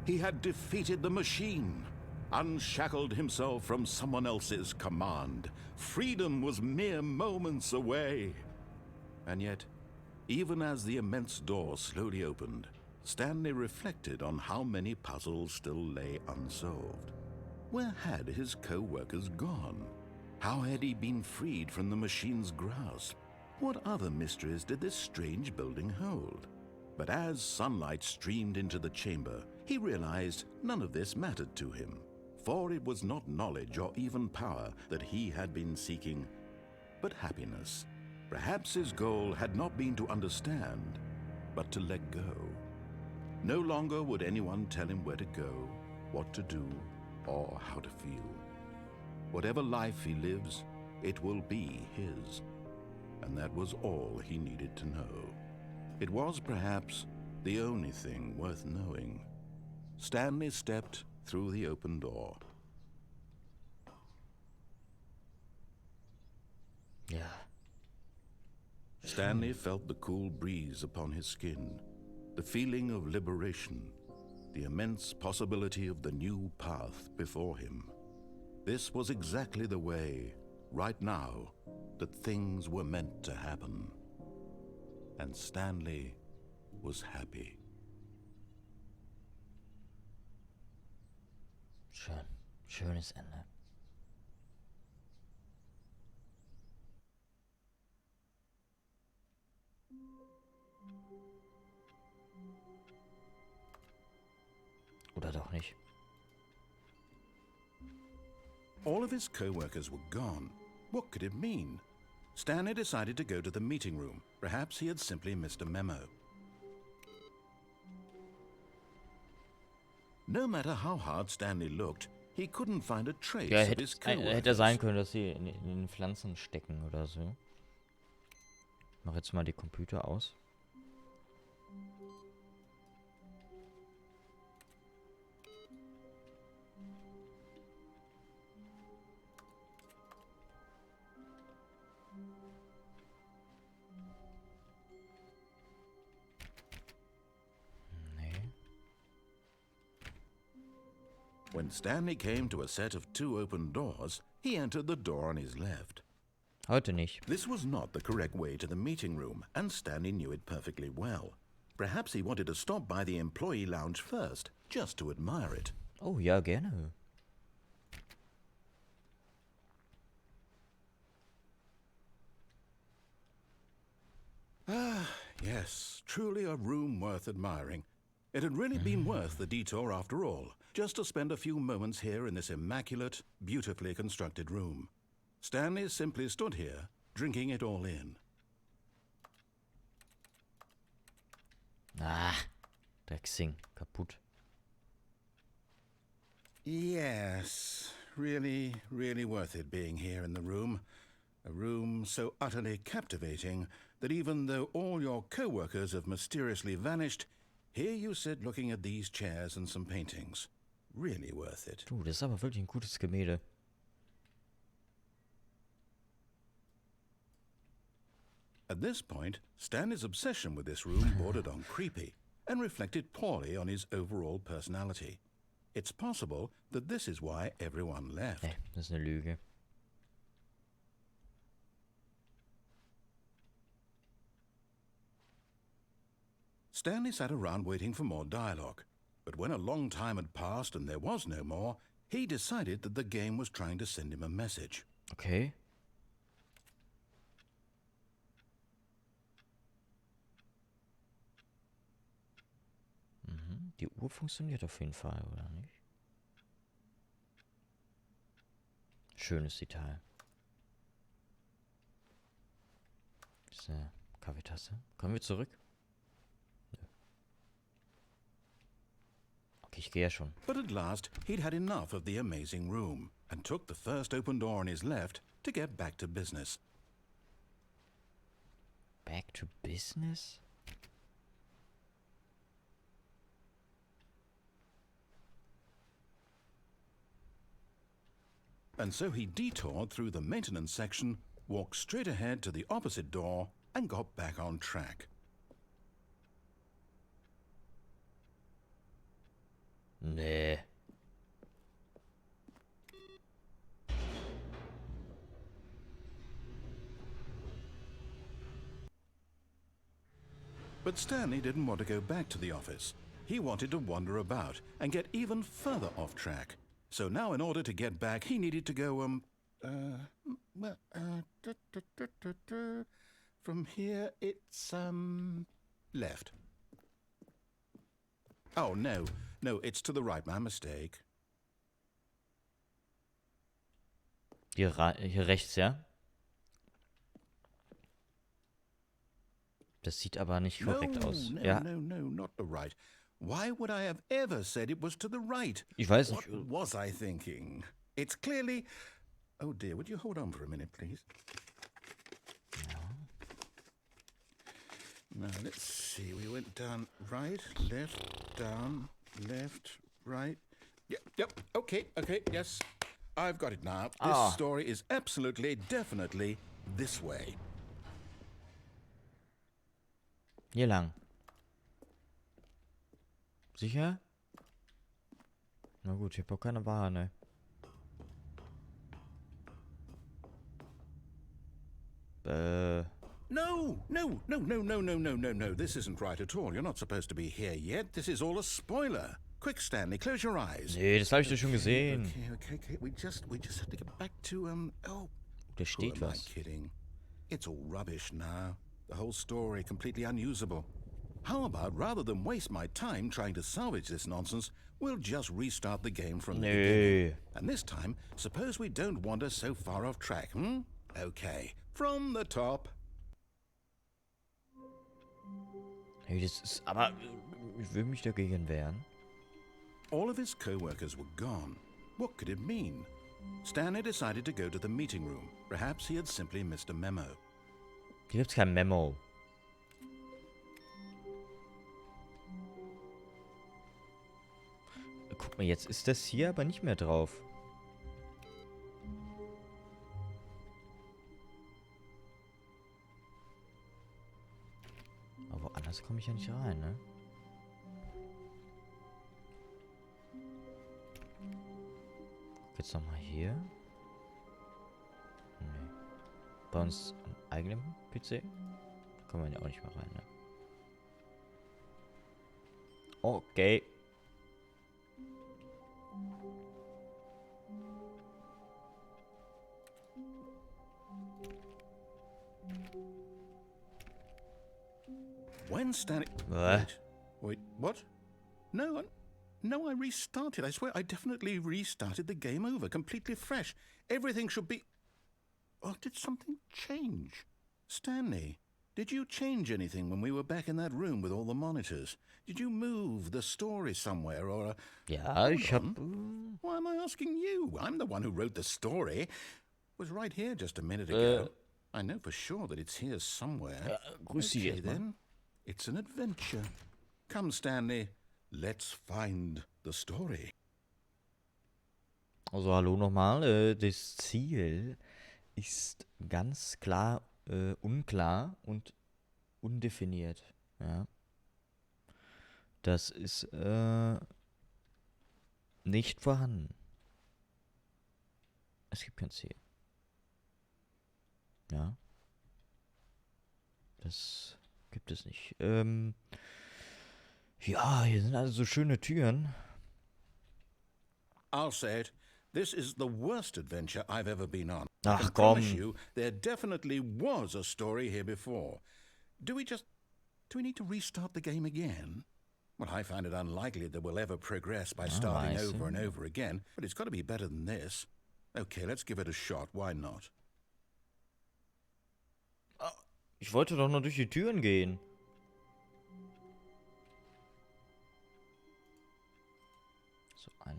He had defeated the machine, unshackled himself from someone else's command. Freedom was mere moments away. And yet, even as the immense door slowly opened, Stanley reflected on how many puzzles still lay unsolved. Where had his co-workers gone? How had he been freed from the machine's grasp? What other mysteries did this strange building hold? But as sunlight streamed into the chamber, he realized none of this mattered to him, for it was not knowledge or even power that he had been seeking, but happiness. Perhaps his goal had not been to understand, but to let go. No longer would anyone tell him where to go, what to do, or how to feel. Whatever life he lives, it will be his. And that was all he needed to know. It was perhaps the only thing worth knowing. Stanley stepped through the open door. Ja. Stanley felt the cool breeze upon his skin, the feeling of liberation, the immense possibility of the new path before him. This was exactly the way, right now, that things were meant to happen. And Stanley was happy. Schön. Schönes Ende. Oder doch nicht. All of his co-workers were gone. What could it mean? Stanley decided to go to the meeting room. Perhaps he had simply missed a memo. No matter how hard Stanley looked, he couldn't find a trace Ja, of his co-workers. hätte sein können, dass sie in den Pflanzen stecken oder so. Ich mach jetzt mal die Computer aus. When Stanley came to a set of 2 open doors, he entered the door on his left. Heute nicht. This was not the correct way to the meeting room, and Stanley knew it perfectly well. Perhaps he wanted to stop by the employee lounge first, just to admire it. Oh ja, gerne. Ah, yes, truly a room worth admiring. It had really been worth the detour after all, just to spend a few moments here in this immaculate, beautifully constructed room. Stanley simply stood here, drinking it all in. Ah, Drecksing. Kaputt. Yes, really, really worth it being here in the room. A room so utterly captivating that even though all your co-workers have mysteriously vanished, here you sit looking at these chairs and some paintings. Really worth it. Du, das ist aber wirklich ein gutes Gemälde. At this point, Stanley's obsession with this room bordered on creepy and reflected poorly on his overall personality. It's possible that this is why everyone left. Nee, das ist eine Lüge. Stanley sat around waiting for more dialogue, but when a long time had passed and there was no more, he decided that the game was trying to send him a message. Okay. Mhm. Die Uhr funktioniert auf jeden Fall, oder nicht? Schönes Detail. Diese Kaffeetasse. Kommen wir zurück? Nö. Okay, ich gehe ja schon. But at last, he'd had enough of the amazing room and took the first open door on his left to get back to business. Back to business? And so he detoured through the maintenance section, walked straight ahead to the opposite door, and got back on track. Nee. But Stanley didn't want to go back to the office. He wanted to wander about and get even further off track. So now in order to get back, he needed to go, from here it's, left. Oh, no, it's to the right, my mistake. Hier rechts, ja? Das sieht aber nicht korrekt aus. Ja. No, not the right. Why would I have ever said it was to the right? Ich weiß What nicht. was I thinking? It's clearly... Oh dear, would you hold on for a minute, please? Now, let's see. We went down right, left, down, left, right. Yep, okay, yes. I've got it now. This story is absolutely, definitely this way. Hier lang. Sicher? Na gut, ich hab auch keine Wahl, ne? No. This isn't right at all. You're not supposed to be here yet. This is all a spoiler. Quick, Stanley, close your eyes. Nee, das habe ich doch schon gesehen. Okay. We just have to get back to Da who steht am I was. kidding? It's all rubbish now. The whole story completely unusable. How about, rather than waste my time trying to salvage this nonsense, we'll just restart the game from the beginning. Nee. And this time, suppose we don't wander so far off track, hmm? Okay, from the top. Hey, das ist... Aber ich will mich dagegen wehren. All of his co-workers were gone. What could it mean? Stanley decided to go to the meeting room. Perhaps he had simply missed a memo. Hier gibt's kein Memo. Guck mal, jetzt ist das hier aber nicht mehr drauf. Aber woanders komme ich ja nicht rein, ne? Guck jetzt nochmal hier. Nee. Bei uns am eigenen PC? Da kommen wir ja auch nicht mehr rein, ne? Okay. When Stanley... What? Wait, what? No, I restarted. I swear I definitely restarted the game over, completely fresh. Everything should be... Oh, did something change? Stanley, did you change anything when we were back in that room with all the monitors? Did you move the story somewhere or... Ja, ich hab... Why am I asking you? I'm the one who wrote the story. It was right here just a minute ago. I know for sure that it's here somewhere. Grüß dich Okay, erstmal. then. It's an adventure. Come, Stanley. Let's find the story. Also hallo nochmal. Das Ziel ist ganz klar unklar und undefiniert. Ja. Das ist nicht vorhanden. Es gibt kein Ziel. Ja. Das gibt es nicht. Ja, hier sind also so schöne Türen. I'll say it. This is the worst adventure I've ever been on. Ach, I can komm. promise you, there definitely was a story here before. Do we need to restart the game again? Well, I find it unlikely that we'll ever progress by starting I over see. and over again, but it's got to be better than this. Okay, let's give it a shot. Why not? Ich wollte doch nur durch die Türen gehen. So ein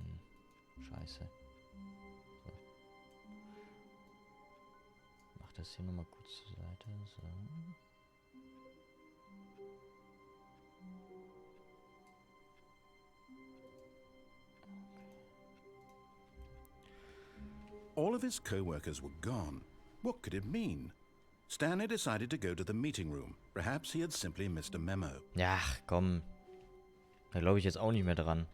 Scheiße. So. Mach das hier nochmal kurz zur Seite. So. All of his co-workers were gone. What could it mean? Stanley decided to go to the meeting room. Perhaps he had simply missed a memo. Ja, komm. Da glaube ich jetzt auch nicht mehr dran.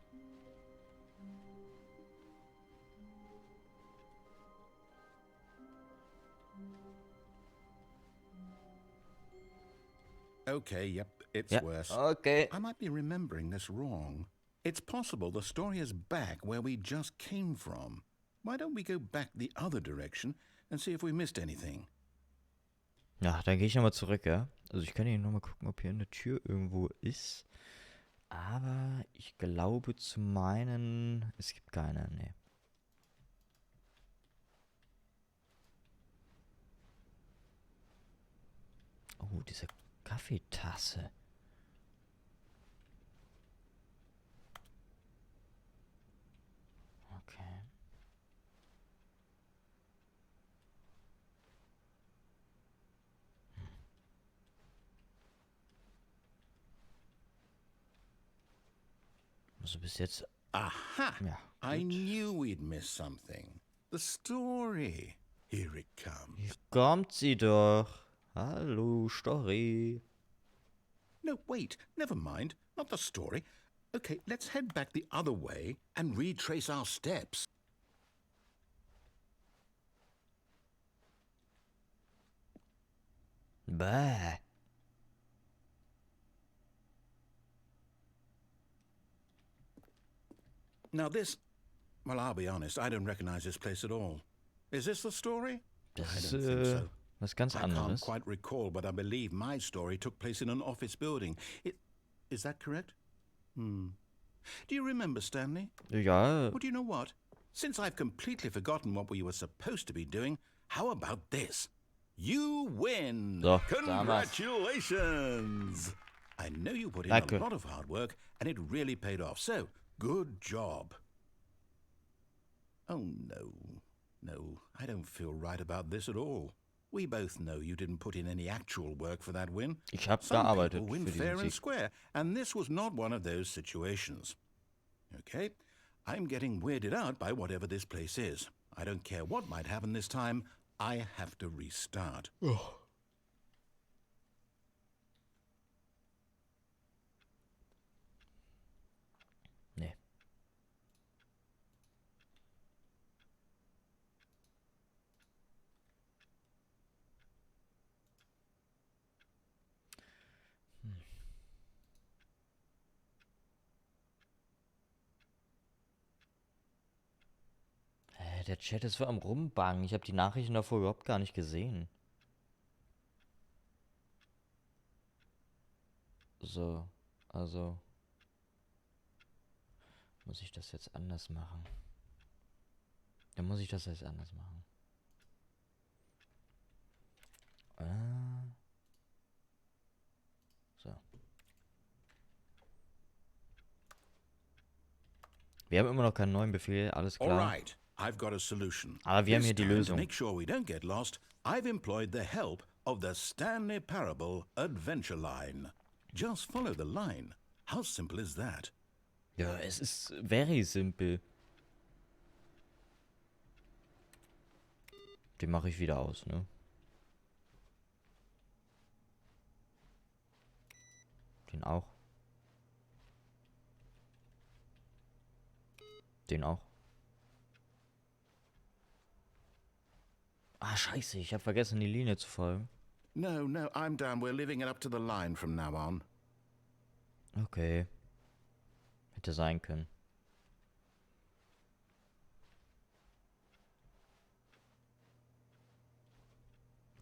Okay, yep, it's Ja, worse. okay. I might be remembering this wrong. It's possible the story is back where we just came from. Why don't we go back the other direction and see if we missed anything? Ja, dann gehe ich nochmal zurück, ja. Also ich kann hier nochmal gucken, ob hier eine Tür irgendwo ist. Aber ich glaube zu meinen... Es gibt keine, nee. Oh, diese Kaffeetasse. Okay. Also bis jetzt... Aha! Ja, I gut. knew we'd miss something. The story. Here it comes. Hier kommt sie doch. Hallo, Story. No, wait, never mind. Not the story. Okay, let's head back the other way and retrace our steps. Bäh. Now this, well, I'll be honest, I don't recognize this place at all. Is this the story? Das I ist don't think so. was ganz I can't anderes. quite recall, but I believe my story took place in an office building. Is that correct? Do you remember, Stanley? Ja, Well, do you know what? Since I've completely forgotten what we were supposed to be doing, how about this? You win! So, Congratulations! I know you put in Danke. a lot of hard work, and it really paid off. So, good job. Oh, no. No, I don't feel right about this at all. We both know you didn't put in any actual work for that win. ich habe Some gearbeitet people win für fair diesen and Sieg. square, and this was not one of those situations. Okay, I'm getting weirded out by whatever this place is. I don't care what might happen this time. I have to restart. Nee. Der Chat ist so am Rumbangen. Ich habe die Nachrichten davor überhaupt gar nicht gesehen. So, also muss ich das jetzt anders machen? Dann muss ich das jetzt anders machen. So. Wir haben immer noch keinen neuen Befehl, alles All klar. right, I've got a solution. Aber wir haben hier die This time, Lösung. To make sure we don't get lost, I've employed the help of the Stanley Parable Adventure Line. Just follow the line. How simple is that? Ja, es ist very simpel. Den mache ich wieder aus, ne? Den auch. Den auch. Ah, scheiße, ich habe vergessen, die Linie zu folgen. No, I'm down. We're living it up to the line from now on. Okay. Hätte sein können.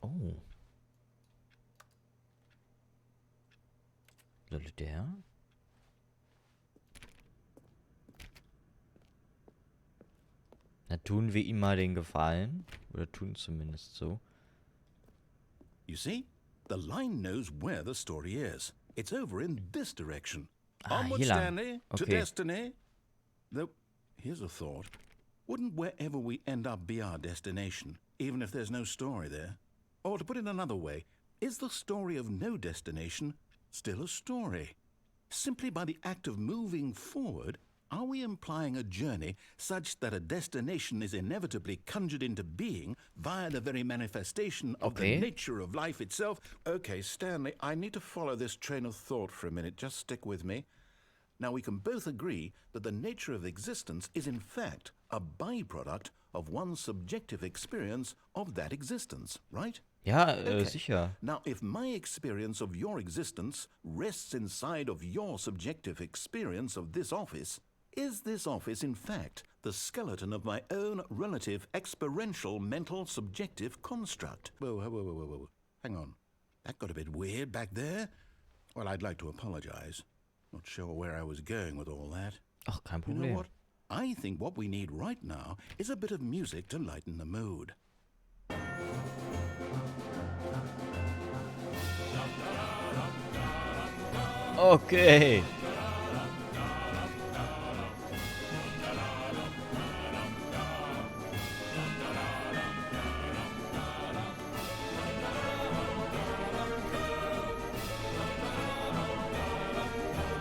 Oh. Soll der? Na, tun wir ihm mal den Gefallen. Oder tun zumindest so. You see? The line knows where the story is. It's over in this direction. Ah, Onward, hier lang. Stanley, to Okay. destiny. Though, here's a thought. Wouldn't wherever we end up be our destination, even if there's no story there? Or to put it another way, is the story of no destination still a story? Simply by the act of moving forward, are we implying a journey such that a destination is inevitably conjured into being via the very manifestation of Okay. the nature of life itself? Okay, Stanley, I need to follow this train of thought for a minute. Just stick with me. Now, we can both agree that the nature of existence is in fact a byproduct of one's subjective experience of that existence, right? Ja, Okay. sicher. Now, if my experience of your existence rests inside of your subjective experience of this office, is this office, in fact, the skeleton of my own relative experiential mental subjective construct? Whoa. Hang on. That got a bit weird back there. Well, I'd like to apologize. Not sure where I was going with all that. Ach, kein You know Problem. what? I think what we need right now is a bit of music to lighten the mood. Okay.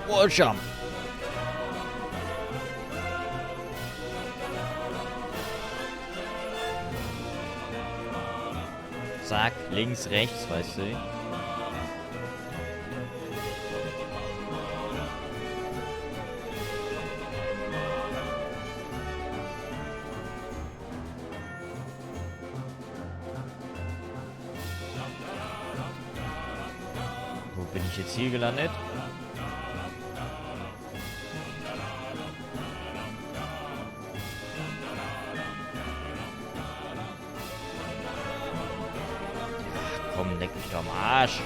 Wall jump. Zack, links, rechts, weißt du. Wo bin ich jetzt hier gelandet? komm, leck mich doch am Arsch.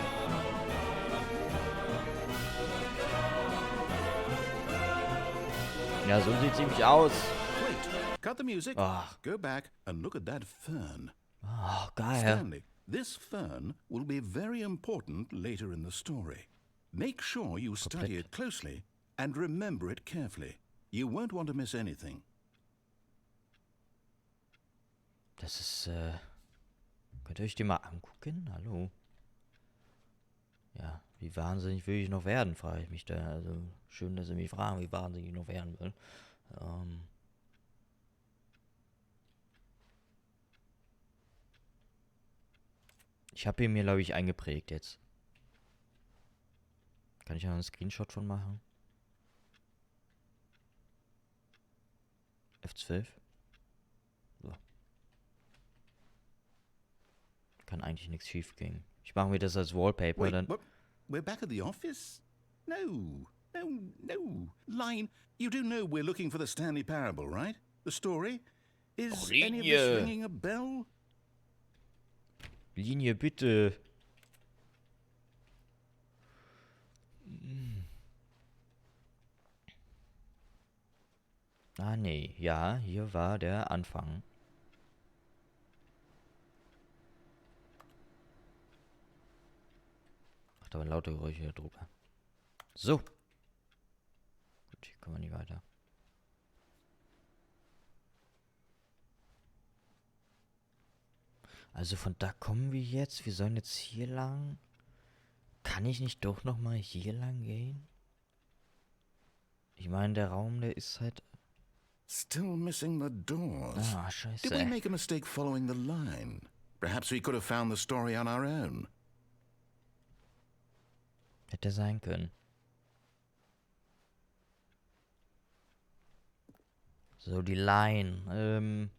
Ja, so sieht's nämlich aus. Wait, cut the music. Ach. Go back and look at that fern. Oh, geil. Stanley, this fern will be very important later in the story. Make sure you study it closely and remember it carefully. You won't want to miss anything. Das ist, könnt ihr euch den mal angucken? Hallo? Ja, wie wahnsinnig will ich noch werden, frage ich mich da. Also, schön, dass ihr mich fragen, wie wahnsinnig ich noch werden will. Ich habe ihn mir, glaube ich, eingeprägt jetzt. Kann ich noch einen Screenshot von machen? F12. So. Kann eigentlich nichts schief gehen. Ich mache mir das als Wallpaper. Wait, Dann what? We're back at the office? No. Line, you do know we're looking for the Stanley Parable, right? The story? Is any of this ringing a bell? Linie, bitte. Ah, nee. Ja, hier war der Anfang. Ach, da waren lauter Geräusche drüber. So. Gut, hier kommen wir nicht weiter. Also von da kommen wir jetzt. Wir sollen jetzt hier lang. Kann ich nicht doch noch mal hier lang gehen? Ich meine, der Raum, der ist halt... Still missing the doors. Ah, scheiße. Did we make a mistake following the line? Perhaps we could have found the story on our own. Hätte sein können. So, die Line.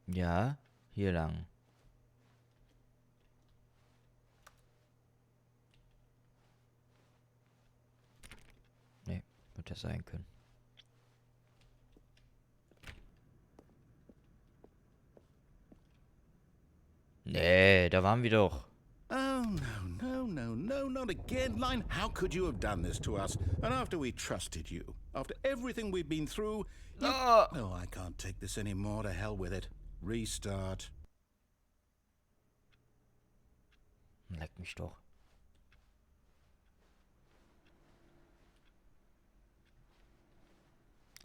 Ja, hier lang. Nee, wird das sein können. Nee, da waren wir doch. Oh, no, not again, Line. How could you have done this to us? And after we trusted you, after everything we've been through... Oh, I can't take this anymore. To hell with it. Restart. Leck mich doch.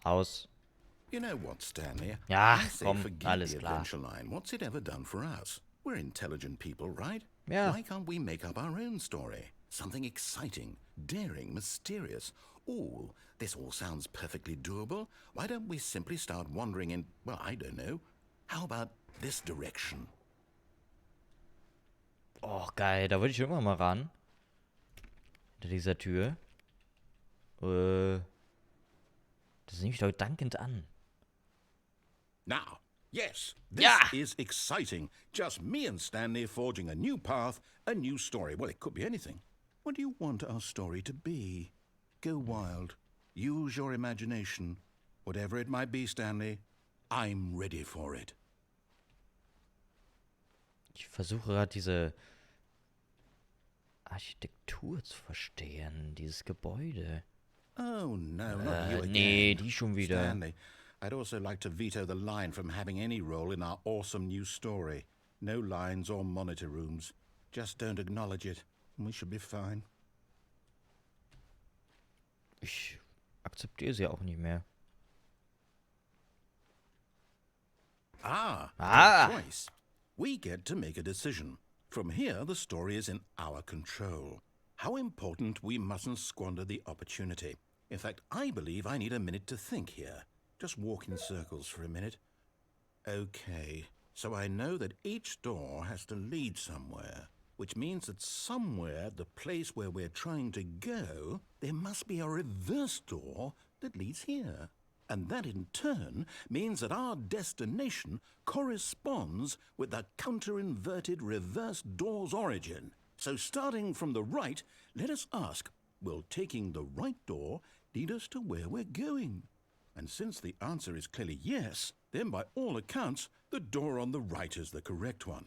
Aus. You know what, Stanley? Ja, I say komm, forget alles the klar. adventure line. What's it ever done for us? We're intelligent people, right? Ja. Why can't we make up our own story? Something exciting, daring, mysterious. Ooh, this all sounds perfectly doable. Why don't we simply start wandering in, well, I don't know. How about this direction? Oh, geil, da wollte ich immer mal ran. Hinter dieser Tür. Das nehme ich doch dankend an. Now, yes, this Yeah. is exciting. Just me and Stanley forging a new path, a new story. Well, it could be anything. What do you want our story to be? Go wild. Use your imagination. Whatever it might be, Stanley, I'm ready for it. Ich versuche gerade diese Architektur zu verstehen, dieses Gebäude. Oh, no, not you again. Nee, die schon wieder. Stanley, I'd also like to veto the line from having any role in our awesome new story. No lines or monitor rooms. Just don't acknowledge it, and we should be fine. Ich akzeptiere sie auch nicht mehr. Good choice. We get to make a decision. From here, the story is in our control. How important we mustn't squander the opportunity. In fact, I believe I need a minute to think here. Just walk in circles for a minute. Okay, so I know that each door has to lead somewhere, which means that somewhere, the place where we're trying to go, there must be a reverse door that leads here. And that in turn means that our destination corresponds with the counter-inverted reverse door's origin. So starting from the right, let us ask, will taking the right door lead us to where we're going? And since the answer is clearly yes, then by all accounts, the door on the right is the correct one.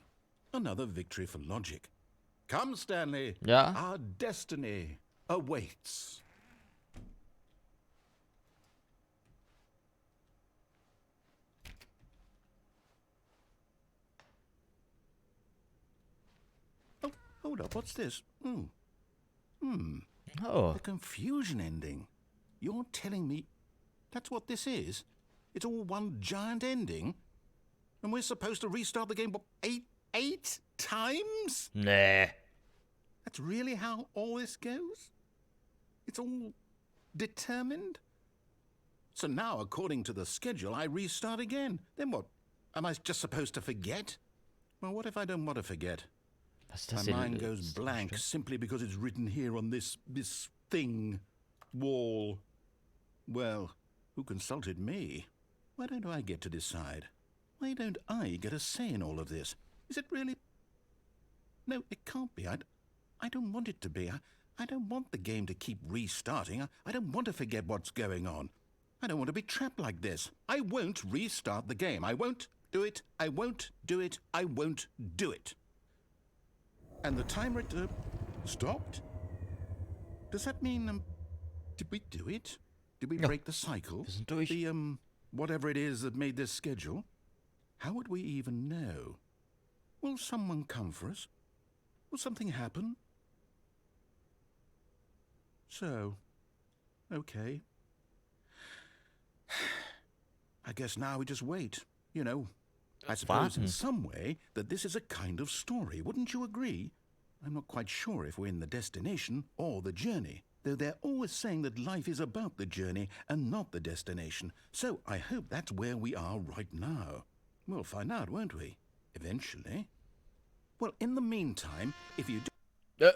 Another victory for logic. Come, Stanley. Ja? Our destiny awaits. Oh, hold up. What's this? Oh. The confusion ending. You're telling me that's what this is? It's all one giant ending? And we're supposed to restart the game, what, eight times? Nee. That's really how all this goes? It's all determined? So now, according to the schedule, I restart again. Then what? Am I just supposed to forget? Well, what if I don't want to forget? Was ist das My denn? mind goes blank simply because it's written here on this thing, wall. Well, who consulted me? Why don't I get to decide? Why don't I get a say in all of this? Is it really? No, it can't be. I don't want it to be. I don't want the game to keep restarting. I don't want to forget what's going on. I don't want to be trapped like this. I won't restart the game. I won't do it. I won't do it. I won't do it. And the timer stopped? Does that mean, did we do it? Did we break the cycle? Wir sind durch. The, whatever it is that made this schedule? How would we even know? Will someone come for us? Will something happen? So, okay. I guess now we just wait, you know. I suppose in some way that this is a kind of story, wouldn't you agree? I'm not quite sure if we're in the destination or the journey, though they're always saying that life is about the journey and not the destination. So I hope that's where we are right now. We'll find out, won't we? Eventually. Well, in the meantime, if you do...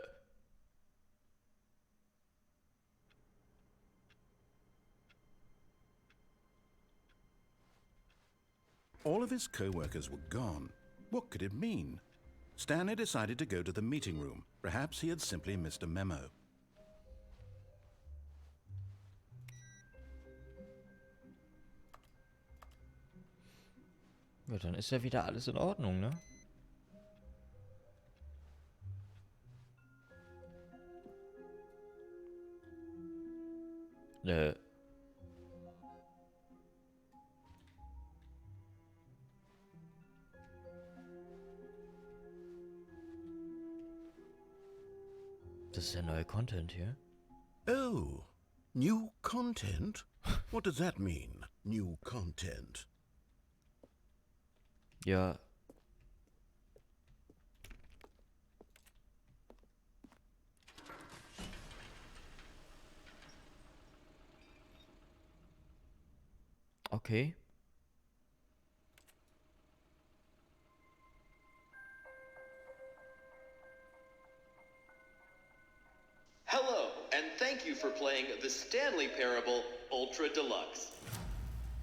All of his co-workers were gone. What could it mean? Stanley decided to go to the meeting room. Perhaps he had simply missed a memo. Ja, dann ist ja wieder alles in Ordnung, ne? Das ist ja neuer Content hier. Oh, new content? What does that mean, new content? Ja. Okay. Hello, and thank you for playing the Stanley Parable Ultra Deluxe.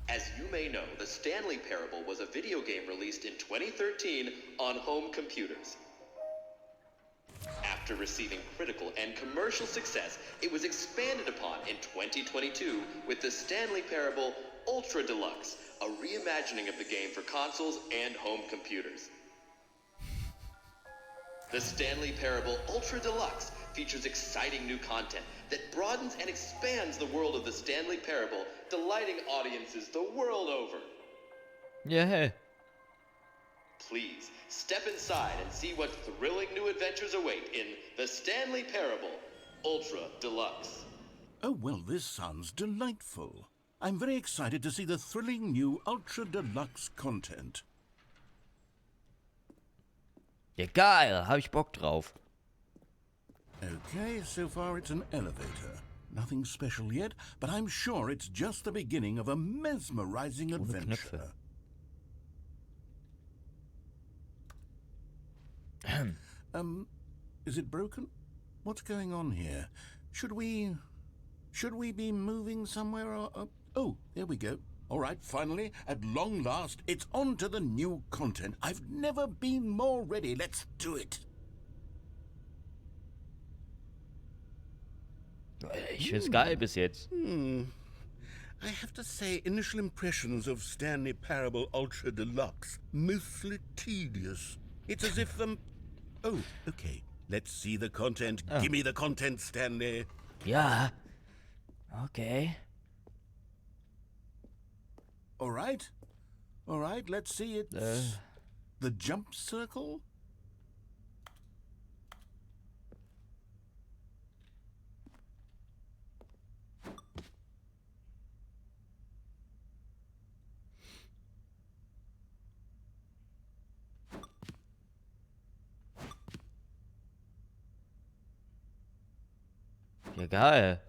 As you may know, the Stanley Parable was a video game released in 2013 on home computers. After receiving critical and commercial success, it was expanded upon in 2022 with the Stanley Parable Ultra Deluxe, a reimagining of the game for consoles and home computers. The Stanley Parable Ultra Deluxe features exciting new content that broadens and expands the world of the Stanley Parable, delighting audiences the world over. Yeah. Please, step inside and see what thrilling new adventures await in the Stanley Parable Ultra Deluxe. Oh, well, this sounds delightful. I'm very excited to see the thrilling new Ultra Deluxe content. Ja, geil. Hab ich Bock drauf. Okay, so far it's an elevator. Nothing special yet, but I'm sure it's just the beginning of a mesmerizing adventure. Is it broken? What's going on here? Should we be moving somewhere or... Oh, there we go. All right, finally, at long last, it's on to the new content. I've never been more ready. Let's do it. Ich find's geil bis jetzt. I have to say, initial impressions of Stanley Parable Ultra Deluxe, mostly tedious. It's as if, Oh, okay. Let's see the content. Oh. Give me the content, Stanley. Ja. Okay. All right. All right, let's see it. The jump circle? Ja, geil.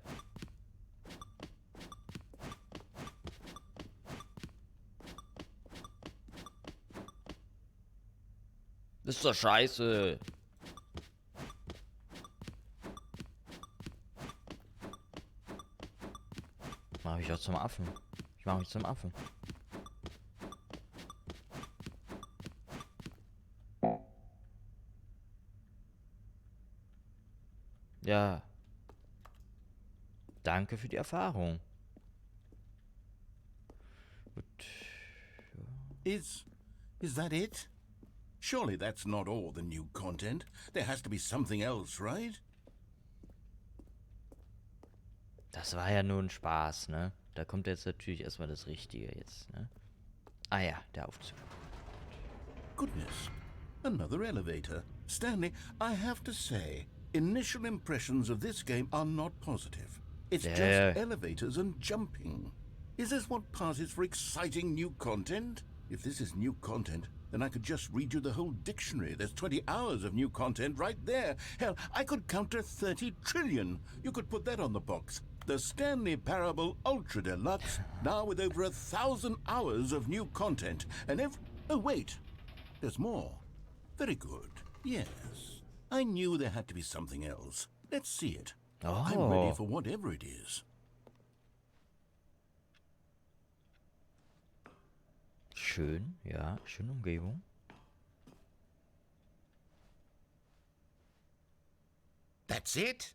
Das ist doch scheiße. Mach mich auch zum Affen. Ich mach mich zum Affen. Ja. Danke für die Erfahrung. Gut. Is that it? Surely that's not all the new content. There has to be something else, right? Das war ja nur ein Spaß, ne? Da kommt jetzt natürlich erstmal das Richtige jetzt, ne? Ah ja, der Aufzug. Goodness. Another elevator. Stanley, I have to say, initial impressions of this game are not positive. It's just elevators and jumping. Is this what passes for exciting new content? If this is new content, then I could just read you the whole dictionary. There's 20 hours of new content right there. Hell, I could count to 30 trillion. You could put that on the box. The Stanley Parable Ultra Deluxe, now with over 1,000 hours of new content. And oh, wait. There's more. Very good. Yes. I knew there had to be something else. Let's see it. Oh. I'm ready for whatever it is. Schön, ja, schöne Umgebung. That's it?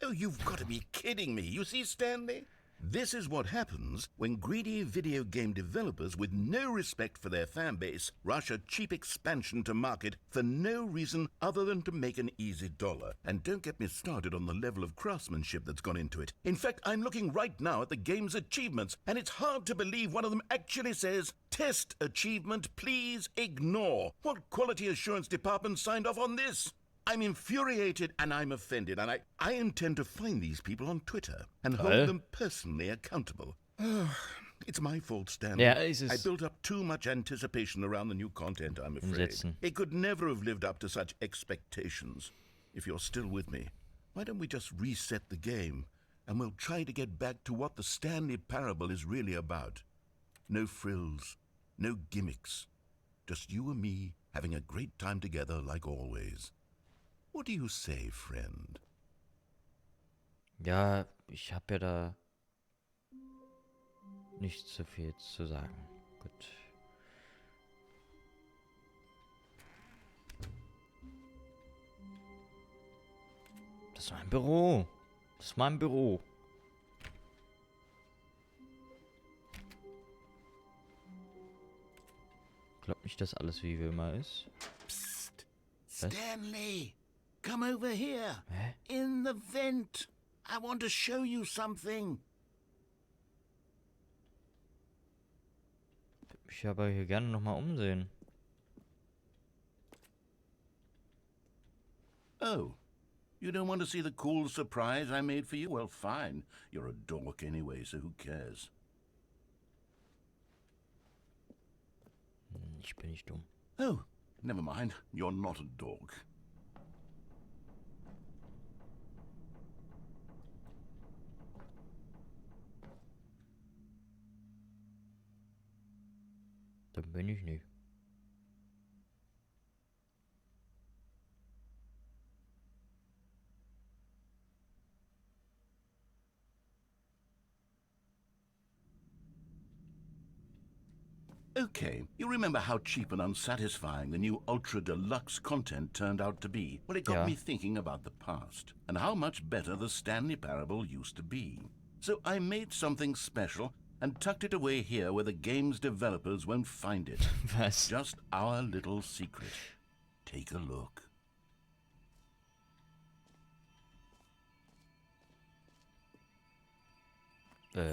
Oh, you've got to be kidding me. You see, Stanley? This is what happens when greedy video game developers with no respect for their fan base rush a cheap expansion to market for no reason other than to make an easy dollar. And don't get me started on the level of craftsmanship that's gone into it. In fact, I'm looking right now at the game's achievements, and it's hard to believe one of them actually says, "Test achievement, please ignore." What quality assurance department signed off on this? I'm infuriated and I'm offended, and I intend to find these people on Twitter and hold them personally accountable. It's my fault, Stanley. Ja, ist es. I built up too much anticipation around the new content, I'm afraid. Umsetzen. It could never have lived up to such expectations. If you're still with me, why don't we just reset the game, and we'll try to get back to what the Stanley Parable is really about. No frills, no gimmicks. Just you and me having a great time together like always. What do you say, friend? Ja, ich habe ja da nicht so viel zu sagen. Gut. Das ist mein Büro. Das ist mein Büro. Glaub nicht, dass alles wie immer ist. Psst! Stanley! Come over here! Hä? In the vent! I want to show you something! Ich würde mich aber hier gerne nochmal umsehen. Oh, you don't want to see the cool surprise I made for you? Well, fine. You're a dork anyway, so who cares? Ich bin nicht dumm. Oh, never mind. You're not a dork. Dann bin ich nicht. Okay, you remember how cheap and unsatisfying the new Ultra Deluxe content turned out to be? Well, it got me thinking about the past, and how much better the Stanley Parable used to be. So I made something special and tucked it away here where the game's developers won't find it. Was? Just our little secret. Take a look.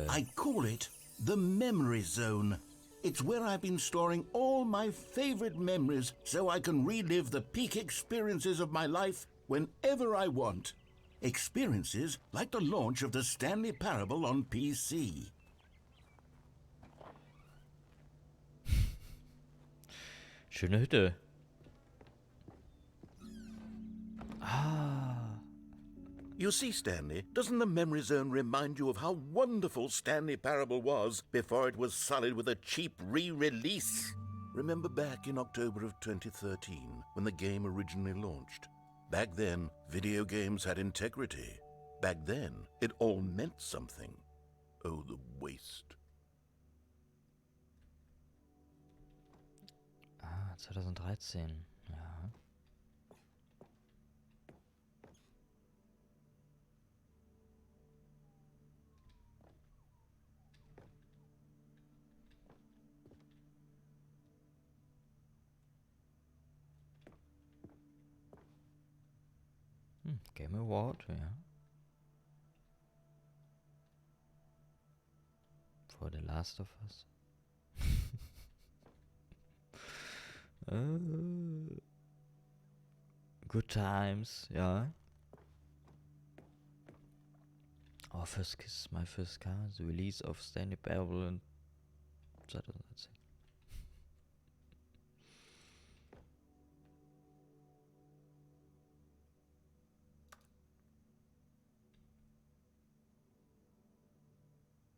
I call it the memory zone. It's where I've been storing all my favorite memories so I can relive the peak experiences of my life whenever I want. Experiences like the launch of the Stanley Parable on PC. Schöne Hütte. You see, Stanley, doesn't the memory zone remind you of how wonderful Stanley Parable was before it was sullied with a cheap re-release? Remember back in October of 2013, when the game originally launched? Back then, video games had integrity. Back then, it all meant something. Oh, the waste. 2013. Ja. Game Award, ja. For The Last of Us. Good Times, ja. Our First Kiss, My First Car, the release of Stanley Parable in 2013.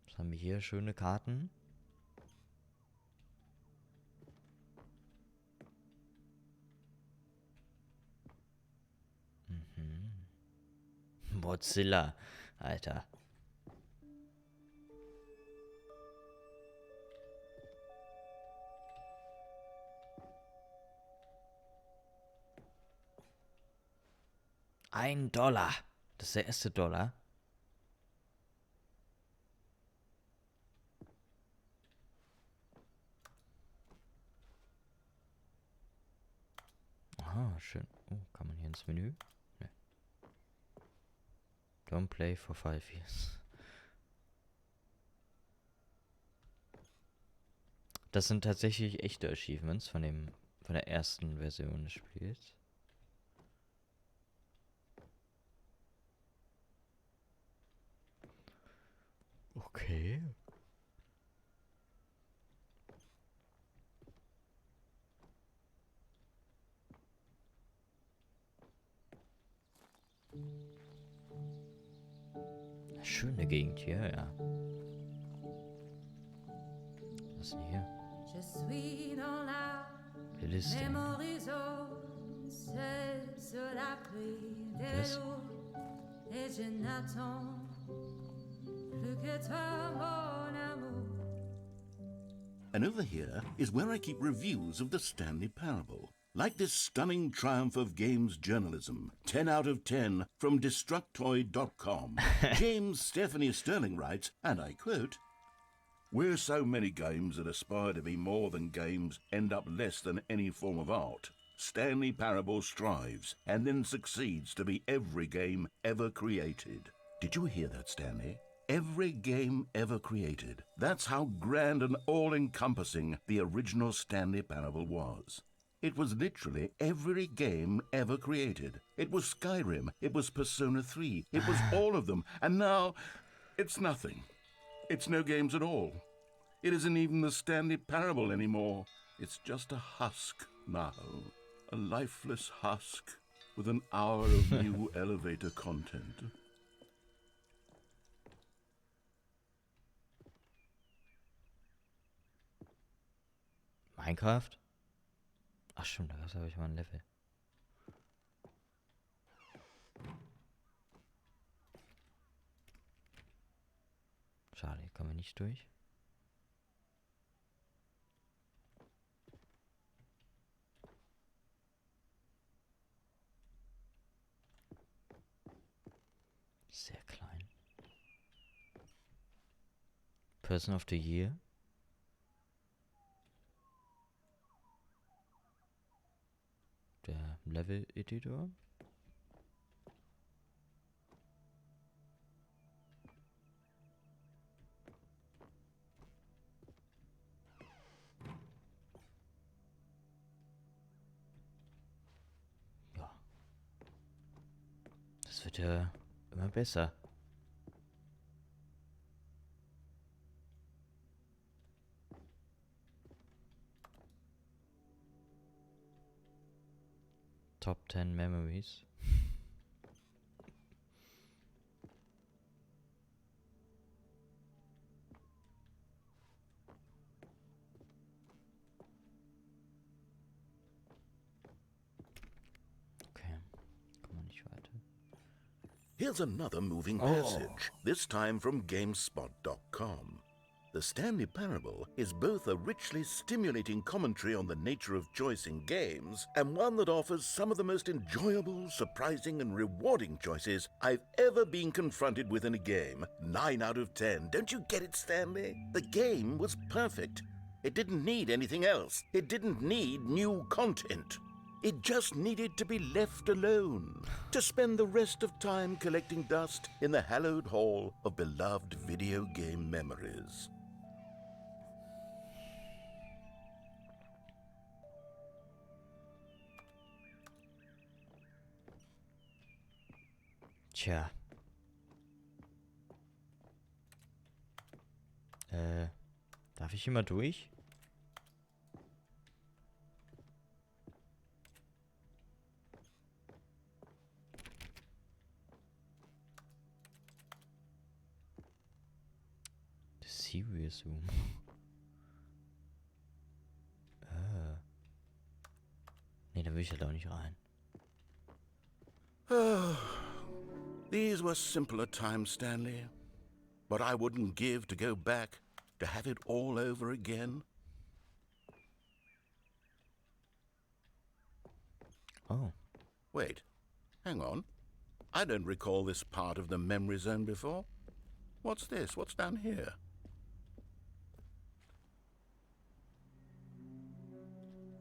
Was haben wir hier? Schöne Karten. Mozilla, Alter. $1. Das ist der erste Dollar. Aha, schön. Oh, kann man hier ins Menü? Ne. Don't play for 5 years. Das sind tatsächlich echte Achievements von der ersten Version des Spiels. Okay. Schöne Gegend hier, ja. Was ist denn hier? Die Liste. Das? And over here is where I keep reviews of the Stanley Parable. Like this stunning triumph of games journalism, 10 out of 10 from Destructoid.com. James Stephanie Sterling writes, and I quote, "Where so many games that aspire to be more than games end up less than any form of art, Stanley Parable strives and then succeeds to be every game ever created." Did you hear that, Stanley? Every game ever created. That's how grand and all-encompassing the original Stanley Parable was. It was literally every game ever created. It was Skyrim, it was Persona 3, it was all of them, and now it's nothing. It's no games at all. It isn't even the Stanley Parable anymore. It's just a husk now. A lifeless husk with an hour of new elevator content. Minecraft? Ach stimmt, da habe ich mal ein Level. Schade, hier kommen wir nicht durch. Sehr klein. Person of the Year. Der Level-Editor. Ja. Das wird ja immer besser. Top 10 Memories. Okay, kommen wir nicht weiter. Here's another moving passage, this time from GameSpot.com. The Stanley Parable is both a richly stimulating commentary on the nature of choice in games and one that offers some of the most enjoyable, surprising, and rewarding choices I've ever been confronted with in a game. 9 out of 10. Don't you get it, Stanley? The game was perfect. It didn't need anything else. It didn't need new content. It just needed to be left alone, to spend the rest of time collecting dust in the hallowed hall of beloved video game memories. Tja. Darf ich hier mal durch? The Serious Room. Nee, da will ich halt auch nicht rein. These were simpler times, Stanley. But I wouldn't give to go back, to have it all over again. Oh. Wait, hang on. I don't recall this part of the memory zone before. What's this? What's down here?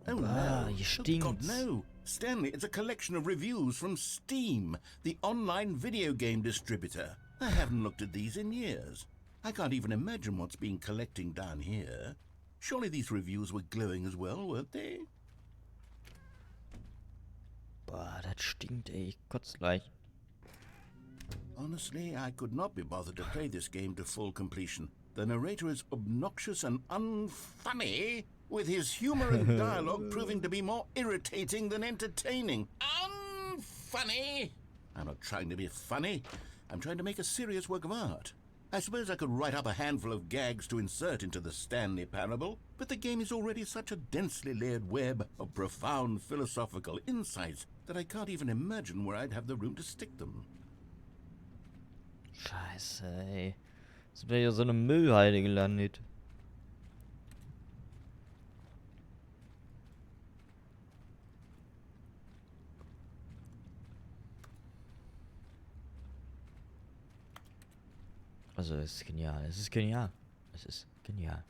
Oh no, hier oh, God, stinkt's. no. Stanley, it's a collection of reviews from Steam, the online video game distributor. I haven't looked at these in years. I can't even imagine what's been collecting down here. Surely these reviews were glowing as well, weren't they? Boah, das stinkt, ey. Ich kotze gleich. Honestly, I could not be bothered to play this game to full completion. The narrator is obnoxious and unfunny, with his humor and dialogue proving to be more irritating than entertaining. Unfunny! I'm not trying to be funny. I'm trying to make a serious work of art. I suppose I could write up a handful of gags to insert into the Stanley Parable, but the game is already such a densely layered web of profound philosophical insights that I can't even imagine where I'd have the room to stick them. Scheiße, ey. Jetzt wäre ja so eine Müllhalde gelandet. Also, es ist genial. Es ist genial. Es ist genial.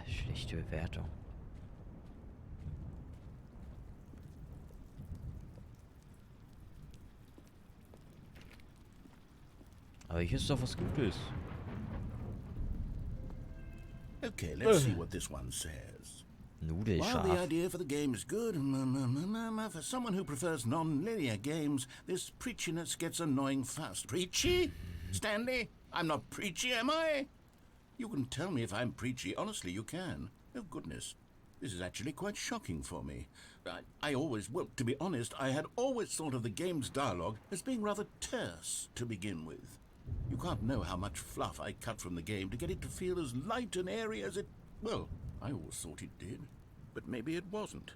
Schlechte Bewertung. Aber hier ist doch was Gutes. Okay, let's see what this one says. While the Nudelscharf. idea for the game is good, for someone who prefers non-linear games, this preachiness gets annoying fast. Preachy? Stanley? I'm not preachy, am I? You can tell me if I'm preachy. Honestly, you can. Oh, goodness. This is actually quite shocking for me. Well, to be honest, I had always thought of the game's dialogue as being rather terse to begin with. You can't know how much fluff I cut from the game to get it to feel as light and airy as it... Well, I always thought it did. But maybe it wasn't.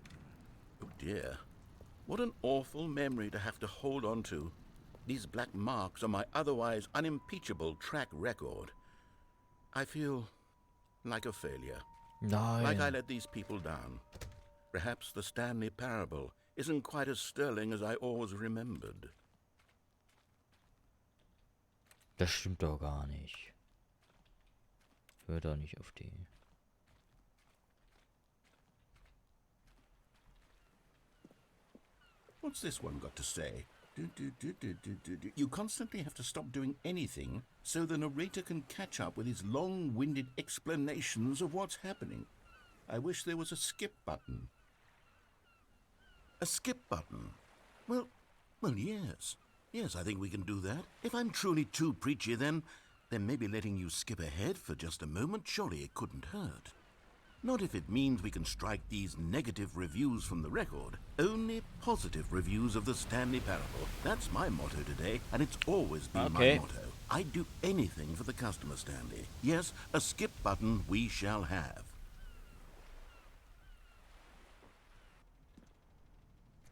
Oh dear. What an awful memory to have to hold on to. These black marks on my otherwise unimpeachable track record. I feel like a failure. Like I let these people down. Perhaps the Stanley Parable isn't quite as sterling as I always remembered. Das stimmt doch gar nicht. Ich würde auch nicht auf die... What's this one got to say? You constantly have to stop doing anything so the narrator can catch up with his long-winded explanations of what's happening. I wish there was a skip button. A skip button? Well, yes. Yes, I think we can do that. If I'm truly too preachy, then maybe letting you skip ahead for just a moment, surely it couldn't hurt. Not if it means we can strike these negative reviews from the record. Only positive reviews of the Stanley Parable. That's my motto today, and it's always been my motto. I'd do anything for the customer, Stanley. Yes, a skip button we shall have.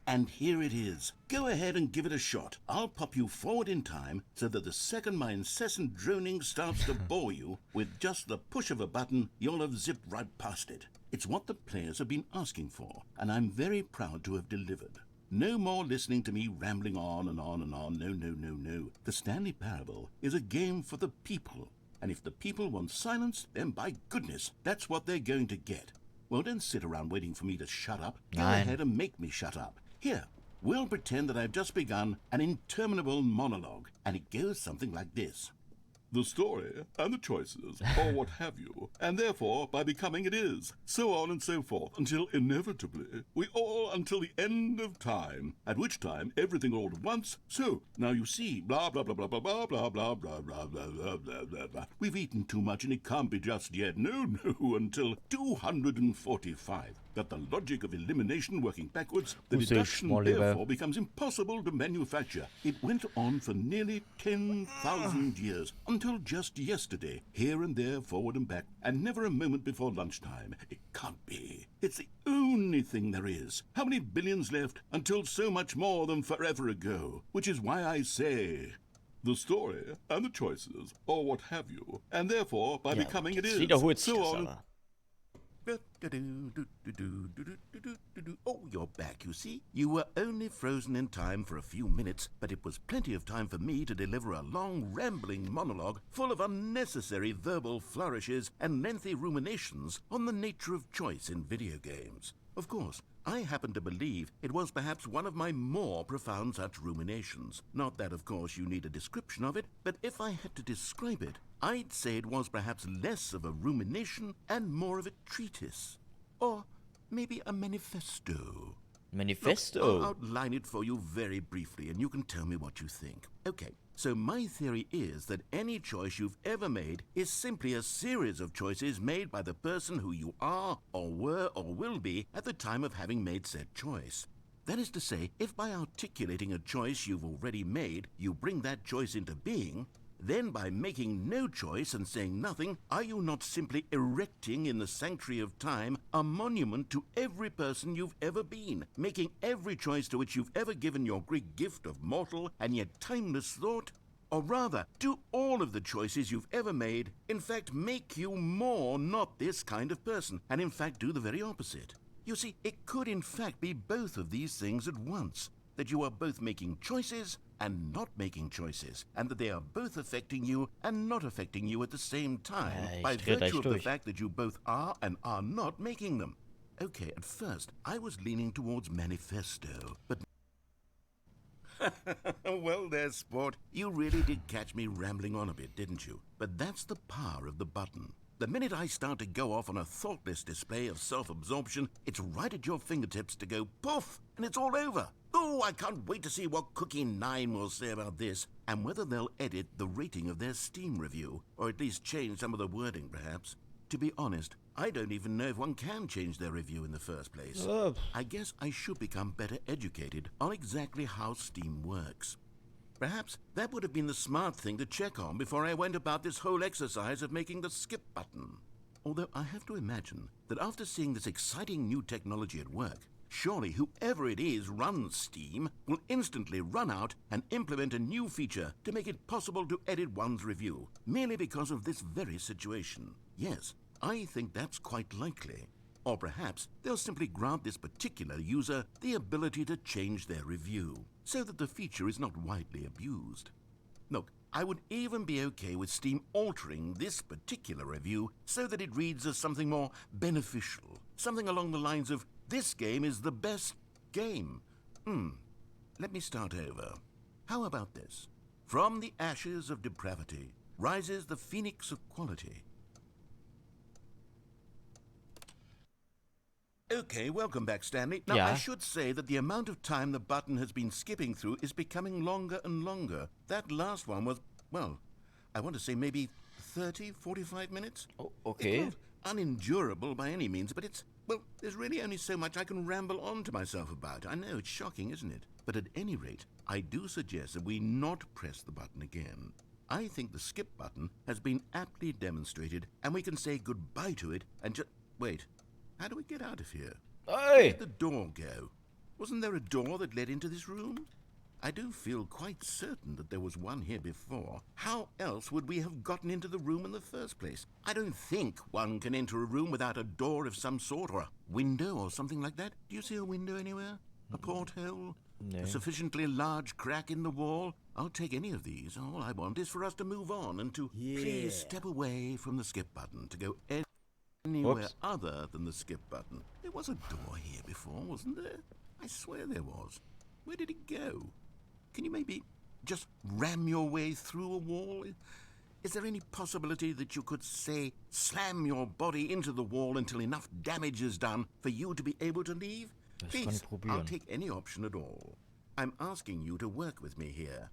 And here it is. Go ahead and give it a shot. I'll pop you forward in time so that the second my incessant droning starts to bore you, with just the push of a button, you'll have zipped right past it. It's what the players have been asking for, and I'm very proud to have delivered. No more listening to me rambling on and on and on. No. The Stanley Parable is a game for the people. And if the people want silence, then by goodness, that's what they're going to get. Well, don't sit around waiting for me to shut up. Go ahead and make me shut up. Here, we'll pretend that I've just begun an interminable monologue, and it goes something like this. The story and the choices, or what have you, and therefore by becoming it is, so on and so forth, until inevitably we all until the end of time, at which time everything all at once. So now you see, blah blah blah blah blah blah blah blah blah blah blah blah blah blah blah. We've eaten too much and it can't be just yet. No, until 245. That the logic of elimination working backwards, the deduction therefore becomes impossible to manufacture. It went on for nearly 10,000 years, until just yesterday, here and there, forward and back, and never a moment before lunchtime. It can't be. It's the only thing there is. How many billions left until so much more than forever ago? Which is why I say... The story and the choices, or what have you, and therefore by becoming it is, so on... Oh, you're back, you see. You were only frozen in time for a few minutes, but it was plenty of time for me to deliver a long, rambling monologue full of unnecessary verbal flourishes and lengthy ruminations on the nature of choice in video games. Of course, I happen to believe it was perhaps one of my more profound such ruminations. Not that, of course, you need a description of it, but if I had to describe it, I'd say it was perhaps less of a rumination and more of a treatise. Or maybe a manifesto. Manifesto? Look, I'll outline it for you very briefly, and you can tell me what you think. Okay, so my theory is that any choice you've ever made is simply a series of choices made by the person who you are, or were, or will be at the time of having made said choice. That is to say, if by articulating a choice you've already made, you bring that choice into being, then by making no choice and saying nothing, are you not simply erecting in the sanctuary of time a monument to every person you've ever been, making every choice to which you've ever given your great gift of mortal and yet timeless thought? Or rather, do all of the choices you've ever made, in fact, make you more not this kind of person, and in fact do the very opposite? You see, it could in fact be both of these things at once, that you are both making choices and not making choices, and that they are both affecting you and not affecting you at the same time, by virtue of the fact that you both are and are not making them. Okay, at first, I was leaning towards manifesto, but... Well there, sport. You really did catch me rambling on a bit, didn't you? But that's the power of the button. The minute I start to go off on a thoughtless display of self-absorption, it's right at your fingertips to go poof, and it's all over. Oh, I can't wait to see what Cookie 9 will say about this, and whether they'll edit the rating of their Steam review, or at least change some of the wording, perhaps. To be honest, I don't even know if one can change their review in the first place. I guess I should become better educated on exactly how Steam works. Perhaps that would have been the smart thing to check on before I went about this whole exercise of making the skip button. Although I have to imagine that after seeing this exciting new technology at work, surely whoever it is runs Steam will instantly run out and implement a new feature to make it possible to edit one's review, merely because of this very situation. Yes, I think that's quite likely. Or perhaps they'll simply grant this particular user the ability to change their review, so that the feature is not widely abused. Look, I would even be okay with Steam altering this particular review so that it reads as something more beneficial. Something along the lines of, this game is the best game. Let me start over. How about this? From the ashes of depravity rises the phoenix of quality. Okay, welcome back, Stanley. Now, I should say that the amount of time the button has been skipping through is becoming longer and longer. That last one was, well, I want to say maybe 30, 45 minutes. Oh, okay. It's not unendurable by any means, but it's, well, there's really only so much I can ramble on to myself about. I know, it's shocking, isn't it? But at any rate, I do suggest that we not press the button again. I think the skip button has been aptly demonstrated, and we can say goodbye to it and just... Wait. How do we get out of here? Hey! Where did the door go? Wasn't there a door that led into this room? I do feel quite certain that there was one here before. How else would we have gotten into the room in the first place? I don't think one can enter a room without a door of some sort, or a window or something like that. Do you see a window anywhere? A porthole? No. A sufficiently large crack in the wall? I'll take any of these. All I want is for us to move on and to please step away from the skip button to go anywhere other than the skip button. There was a door here before, wasn't there? I swear there was. Where did it go? Can you maybe just ram your way through a wall? Is there any possibility that you could, say, slam your body into the wall until enough damage is done for you to be able to leave? Please, I'll take any option at all. I'm asking you to work with me here.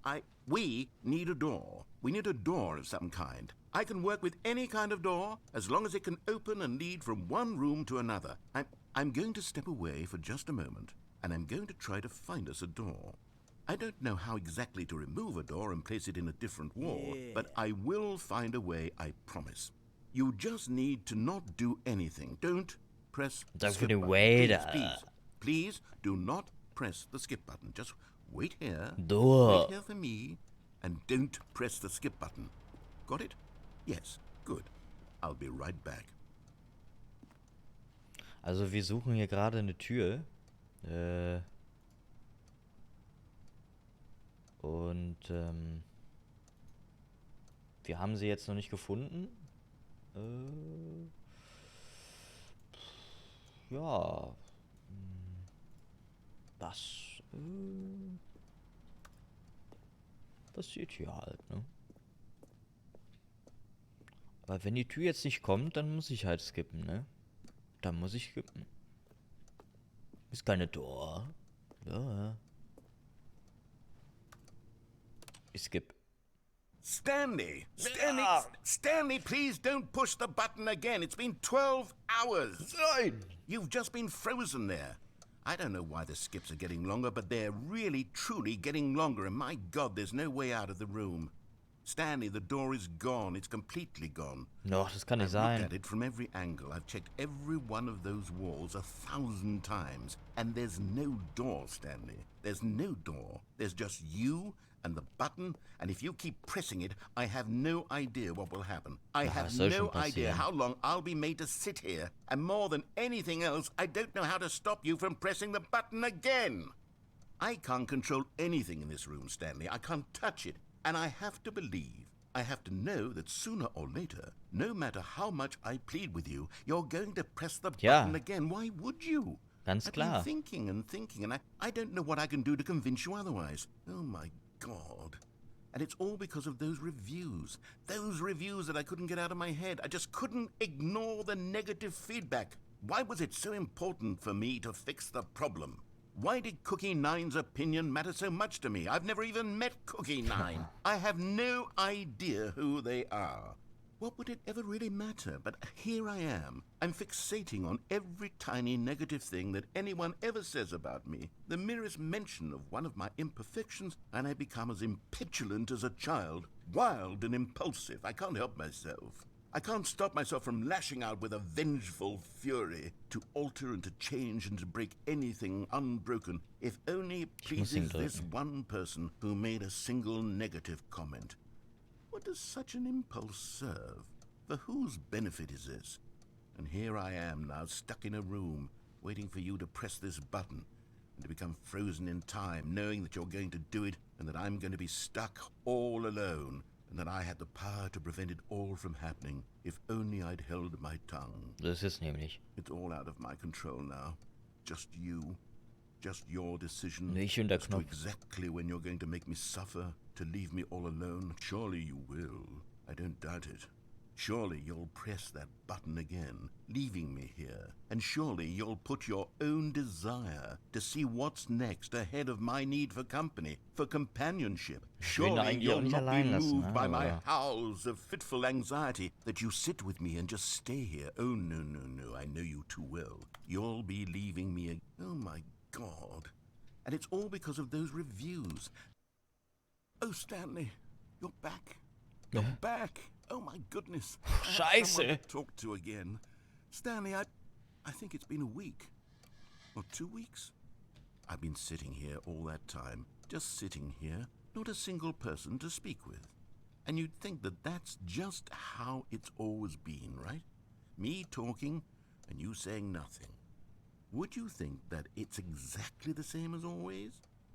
We need a door. We need a door of some kind. I can work with any kind of door as long as it can open and lead from one room to another. I'm going to step away for just a moment, and I'm going to try to find us a door. I don't know how exactly to remove a door and place it in a different wall, but I will find a way, I promise. You just need to not do anything. Don't press the skip button. Please do not press the skip button. Just wait here. Wait here for me, and don't press the skip button. Got it? Yes, good. I'll be right back. Also wir suchen hier gerade eine Tür. Und wir haben sie jetzt noch nicht gefunden. Ja. Das passiert hier halt, ne? Aber wenn die Tür jetzt nicht kommt, dann muss ich halt skippen, ne? Dann muss ich skippen. Ist keine Tor. Ja. Ich skip. Stanley! Stanley, please don't push the button again. It's been 12 hours. Nein! You've just been frozen there. I don't know why the skips are getting longer, but they're really, truly getting longer, and my God, there's no way out of the room. Stanley, the door is gone. It's completely gone. No, das kann nicht I've sein. looked at it from every angle. I've checked every one of those walls 1,000 times, and there's no door, Stanley. There's no door. There's just you and the button, and if you keep pressing it, I have no idea what will happen. I have no idea how long I'll be made to sit here, and more than anything else, I don't know how to stop you from pressing the button again. I can't control anything in this room, Stanley. I can't touch it, and I have to believe, I have to know that sooner or later, no matter how much I plead with you, you're going to press the button again. Why would you? Ganz klar. I've been thinking and thinking, and I don't know what I can do to convince you otherwise. Oh, my God. And it's all because of those reviews. Those reviews that I couldn't get out of my head. I just couldn't ignore the negative feedback. Why was it so important for me to fix the problem? Why did Cookie Nine's opinion matter so much to me? I've never even met Cookie Nine. I have no idea who they are. What would it ever really matter? But here I am. I'm fixating on every tiny negative thing that anyone ever says about me. The merest mention of one of my imperfections, and I become as impetulant as a child. Wild and impulsive. I can't help myself. I can't stop myself from lashing out with a vengeful fury to alter and to change and to break anything unbroken, if only it pleases this one person who made a single negative comment. What does such an impulse serve? For whose benefit is this? And here I am now, stuck in a room, waiting for you to press this button, and to become frozen in time, knowing that you're going to do it, and that I'm going to be stuck all alone, and that I had the power to prevent it all from happening if only I'd held my tongue. Das ist nämlich. It's all out of my control now. Just you. Just your decision Ich und der as to Knopf. exactly when you're going to make me suffer, to leave me all alone. Surely you will. I don't doubt it. Surely you'll press that button again, leaving me here. And surely you'll put your own desire to see what's next ahead of my need for company, for companionship. Surely eigentlich you'll auch nicht not be allein lassen, moved ne? by my Aber- howls of fitful anxiety that you sit with me and just stay here. Oh, no, no, no, I know you too well. You'll be leaving me again. Oh, my God. And it's all because of those reviews. Oh, Stanley, you're back. You're back. Oh, my goodness. I have Scheiße. someone to talk to again. Stanley, I think it's been a week. Or 2 weeks. I've been sitting here all that time. Just sitting here. Not a single person to speak with. And you'd think that that's just how it's always been, right? Me talking and you saying nothing. Would you think that it's exactly the same as always?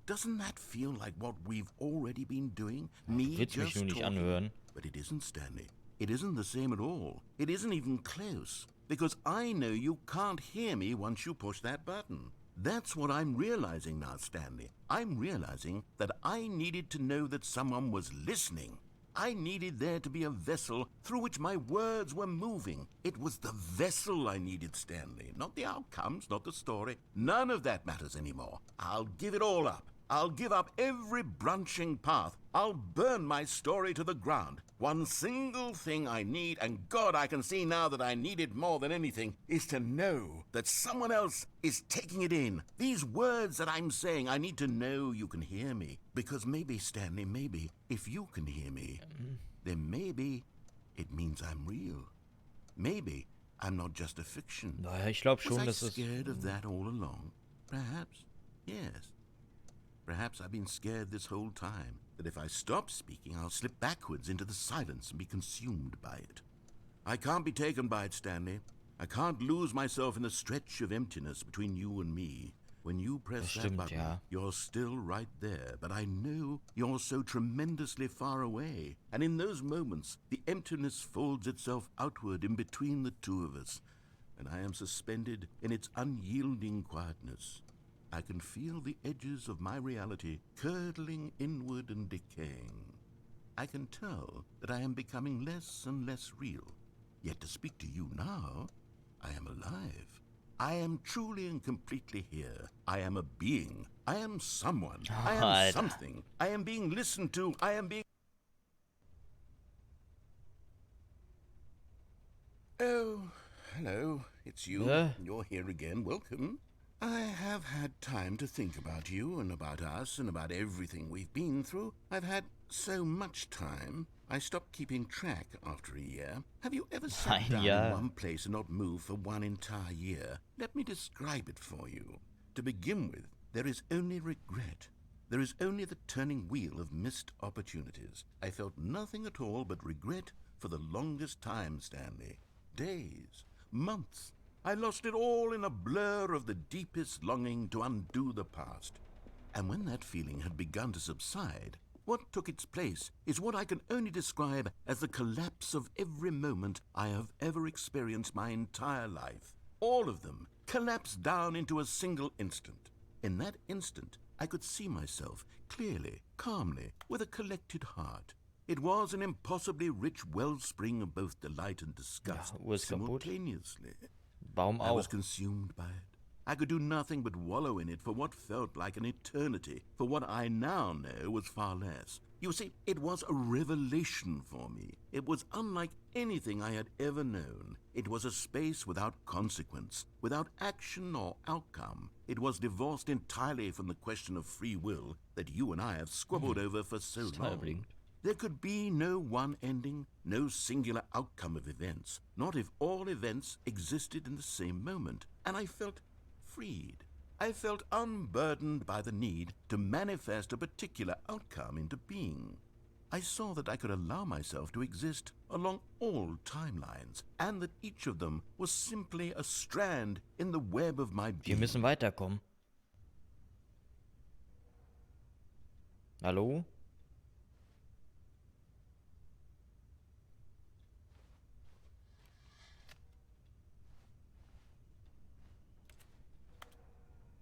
Doesn't that feel like what we've already been doing? Me Willst mich just nur nicht talking? anhören. But it isn't, Stanley. It isn't the same at all. It isn't even close. Because I know you can't hear me once you push that button. That's what I'm realizing now, Stanley. I'm realizing that I needed to know that someone was listening. I needed there to be a vessel through which my words were moving. It was the vessel I needed, Stanley. Not the outcomes, not the story. None of that matters anymore. I'll give it all up. I'll give up every branching path. I'll burn my story to the ground. One single thing I need, and God, I can see now that I need it more than anything, is to know that someone else is taking it in. These words that I'm saying, I need to know you can hear me. Because maybe, Stanley, maybe, if you can hear me, then maybe it means I'm real. Maybe I'm not just a fiction. Naja, ich glaube Was schon, I dass es... scared of that all along? Perhaps, yes. Perhaps I've been scared this whole time, that if I stop speaking, I'll slip backwards into the silence and be consumed by it. I can't be taken by it, Stanley. I can't lose myself in the stretch of emptiness between you and me. When you press Das that stimmt, button, ja. you're still right there, but I know you're so tremendously far away. And in those moments, the emptiness folds itself outward in between the two of us, and I am suspended in its unyielding quietness. I can feel the edges of my reality curdling inward and decaying. I can tell that I am becoming less and less real. Yet to speak to you now, I am alive. I am truly and completely here. I am a being. I am someone. I am Alter. something. I am being listened to. I am being... Oh, hello. It's you. Yeah. You're here again. Welcome. I have had time to think about you and about us and about everything we've been through. I've had so much time. I stopped keeping track after a year. Have you ever sat Ein down Jahr. in one place and not moved for one entire year? Let me describe it for you. To begin with, there is only regret. There is only the turning wheel of missed opportunities. I felt nothing at all but regret for the longest time, Stanley. Days, months. I lost it all in a blur of the deepest longing to undo the past. And when that feeling had begun to subside, what took its place is what I can only describe as the collapse of every moment I have ever experienced my entire life. All of them collapsed down into a single instant. In that instant, I could see myself clearly, calmly, with a collected heart. It was an impossibly rich wellspring of both delight and disgust Ja, Uhr ist kaputt. simultaneously. Baum I was auch. consumed by it. I could do nothing but wallow in it for what felt like an eternity, for what I now know was far less. You see, it was a revelation for me. It was unlike anything I had ever known. It was a space without consequence, without action or outcome. It was divorced entirely from the question of free will that you and I have squabbled over for so long. Teilbringend. There could be no one ending, no singular outcome of events, not if all events existed in the same moment. And I felt freed. I felt unburdened by the need to manifest a particular outcome into being. I saw that I could allow myself to exist along all timelines, and that each of them was simply a strand in the web of my Wir being. müssen weiterkommen. Hallo?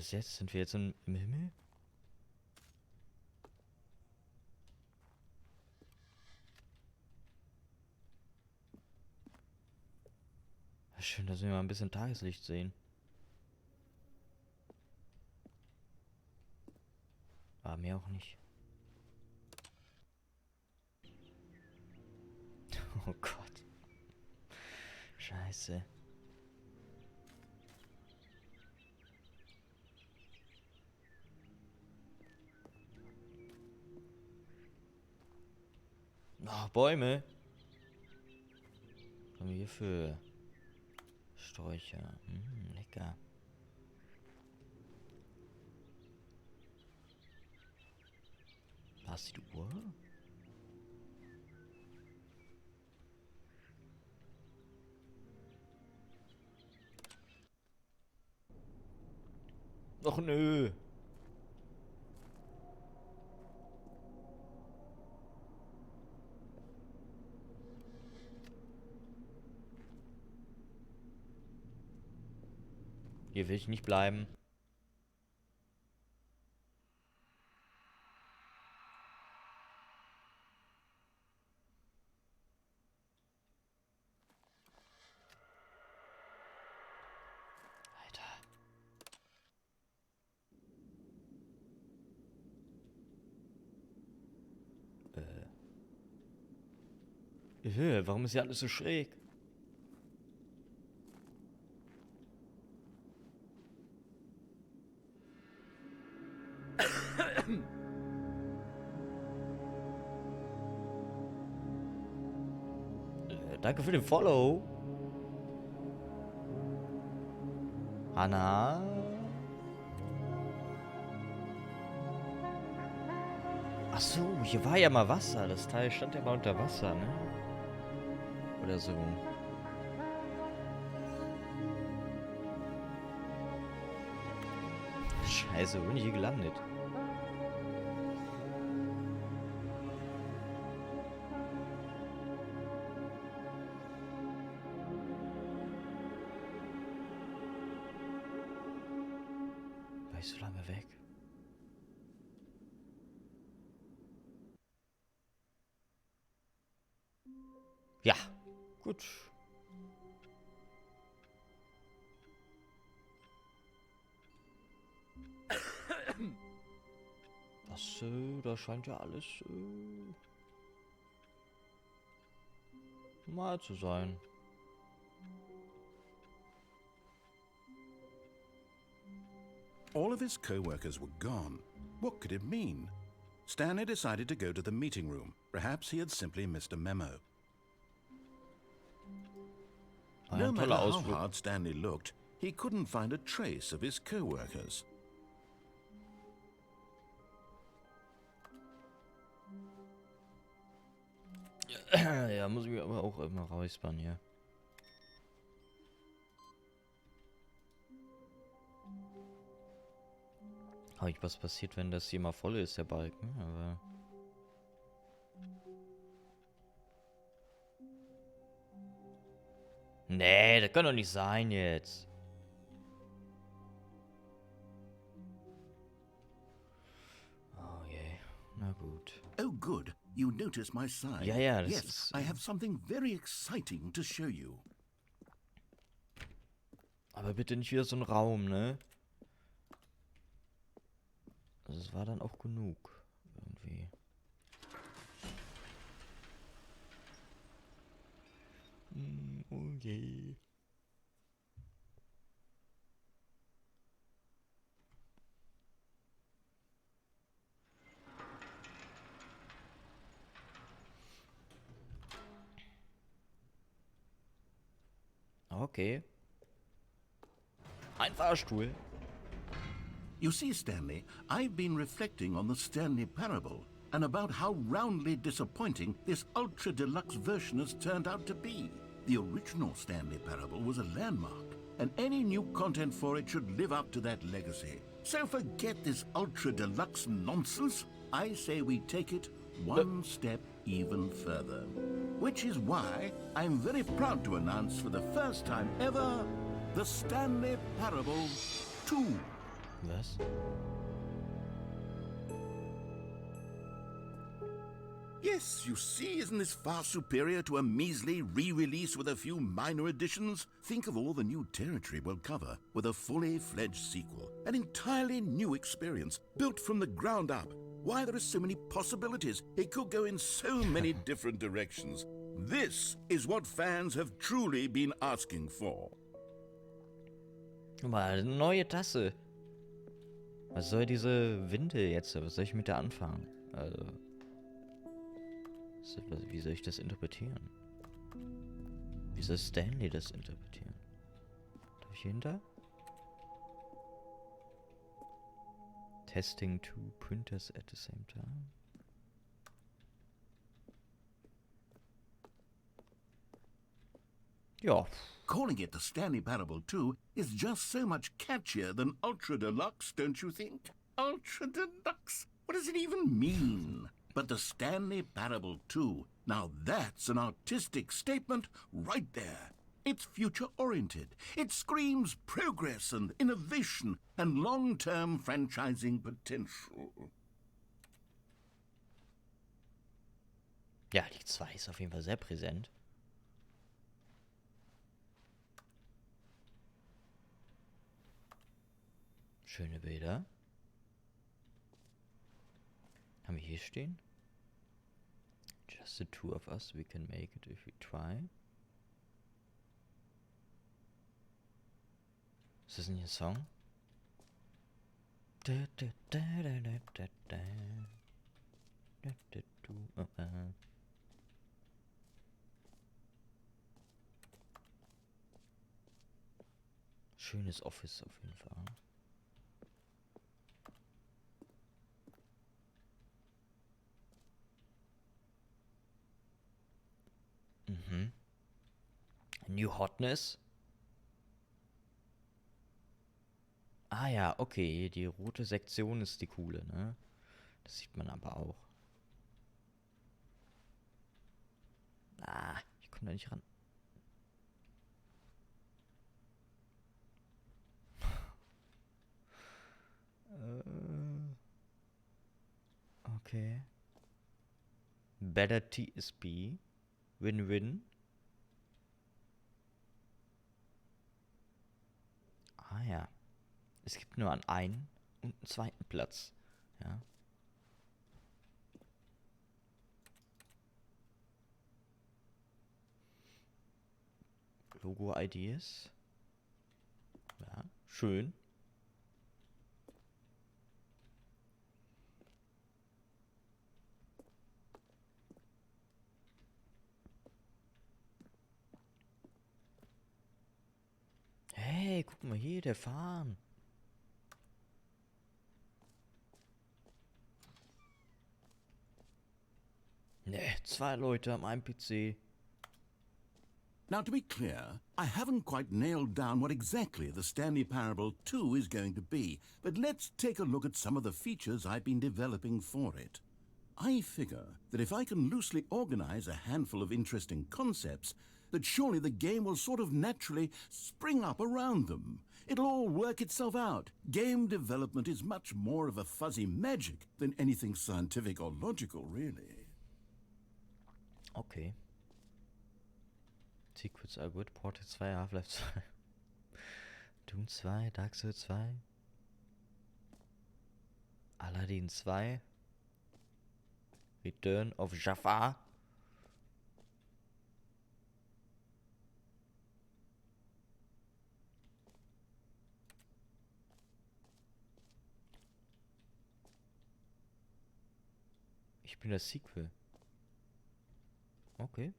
das jetzt? Sind wir jetzt im Himmel? Schön, dass wir mal ein bisschen Tageslicht sehen. Aber mehr auch nicht. Oh Gott. Scheiße. Oh, Bäume. Was haben wir hier für Sträucher? Lecker. Was die Uhr? Ach nö. Hier will ich nicht bleiben. Alter. Warum ist hier alles so schräg? Danke für den Follow. Hanna. Ach so, hier war ja mal Wasser. Das Teil stand ja mal unter Wasser, ne? Oder so. Scheiße, wo bin ich hier gelandet? War ich so lange weg? Ja, gut. Das, da scheint ja alles normal zu sein. All of his co-workers were gone. What could it mean? Stanley decided to go to the meeting room. Perhaps he had simply missed a memo. No matter how hard Stanley looked, he couldn't find a trace of his co-workers. Ja, muss ich aber auch immer räuspern hier. Habe ich was passiert, wenn das hier mal voll ist, der Balken, aber... Nee, das kann doch nicht sein jetzt. Oh je, na gut. Oh good, you notice my sign. Ja, ja, das yes, ist... I have something very exciting to show you. Aber bitte nicht wieder so ein Raum, ne? Also es war dann auch genug. Irgendwie. Oh je. Okay. Ein Fahrstuhl. You see, Stanley, I've been reflecting on the Stanley parable and about how roundly disappointing this ultra-deluxe version has turned out to be. The original Stanley parable was a landmark, and any new content for it should live up to that legacy. So forget this ultra-deluxe nonsense. I say we take it one step even further. Which is why I'm very proud to announce for the first time ever, the Stanley Parable 2. Was? Yes, you see, isn't this far superior to a measly re-release with a few minor additions? Think of all the new territory we'll cover with a fully fledged sequel. An entirely new experience, built from the ground up. Why, there are so many possibilities. It could go in so many different directions. This is what fans have truly been asking for. Mal eine neue Tasse. Was soll diese Winde jetzt? Was soll ich mit der anfangen? Also. Wie soll ich das interpretieren? Wie soll Stanley das interpretieren? Darf ich hier hinter? Testing two printers at the same time. Ja. Calling it the Stanley Parable 2 is just so much catchier than Ultra Deluxe, don't you think? Ultra Deluxe? What does it even mean? But the Stanley Parable 2, now that's an artistic statement right there. It's future-oriented. It screams progress and innovation and long-term franchising potential. Ja, die 2 ist auf jeden Fall sehr präsent. Schöne Bilder. Haben wir hier stehen? Just the two of us, we can make it if we try. Ist das nicht ein Song? Schönes Office auf jeden Fall. Mhm. New Hotness. Ah ja, okay. Die rote Sektion ist die coole, ne? Das sieht man aber auch. Ah, ich komme da nicht ran. Okay. Better TSP. Win-win. Ah ja. Es gibt nur einen und einen zweiten Platz. Ja. Logo-Ideas. Ja, schön. Hey, guck mal hier, der Farm. Ne, 2 Leute am einen PC. Now, to be clear, I haven't quite nailed down what exactly the Stanley Parable 2 is going to be, but let's take a look at some of the features I've been developing for it. I figure that if I can loosely organize a handful of interesting concepts, that surely the game will sort of naturally spring up around them. It'll all work itself out. Game development is much more of a fuzzy magic than anything scientific or logical, really. Okay. Secrets are good. Portal 2, Half-Life 2. Doom 2, Dark Souls 2. Aladdin 2. Return of Jafar. Ich bin das Sequel. Okay.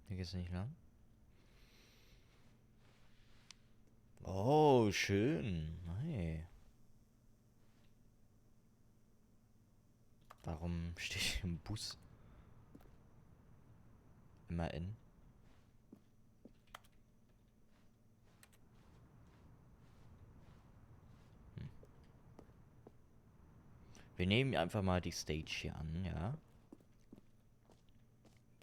Hier geht's nicht lang. Oh, schön. Hey. Warum stehe ich im Bus? Immer in. Wir nehmen einfach mal die Stage hier an, ja.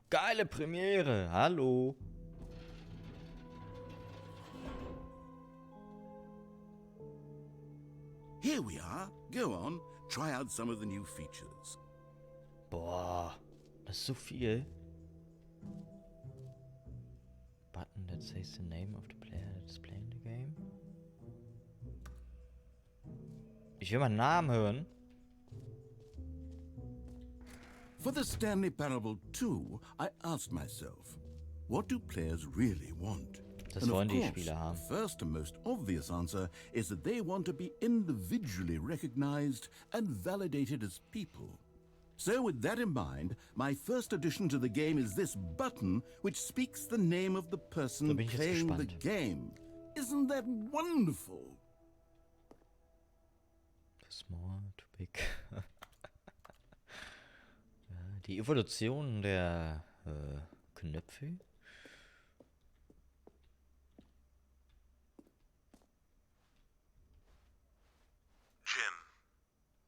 Geile Premiere, hallo. Here we are. Go on, try out some of the new features. Boah, das ist so viel. Button that says the name of the player that's playing the game. Ich will meinen Namen hören. For the Stanley Parable 2, I asked myself, what do players really want? Das And wollen of die course, Spieler haben. the first and most obvious answer is that they want to be individually recognized and validated as people. So with that in mind, my first addition to the game is this button which speaks the name of the person Da bin ich jetzt playing the gespannt. game. Isn't that wonderful? Too small, too big. Ja, die Evolution der Knöpfe.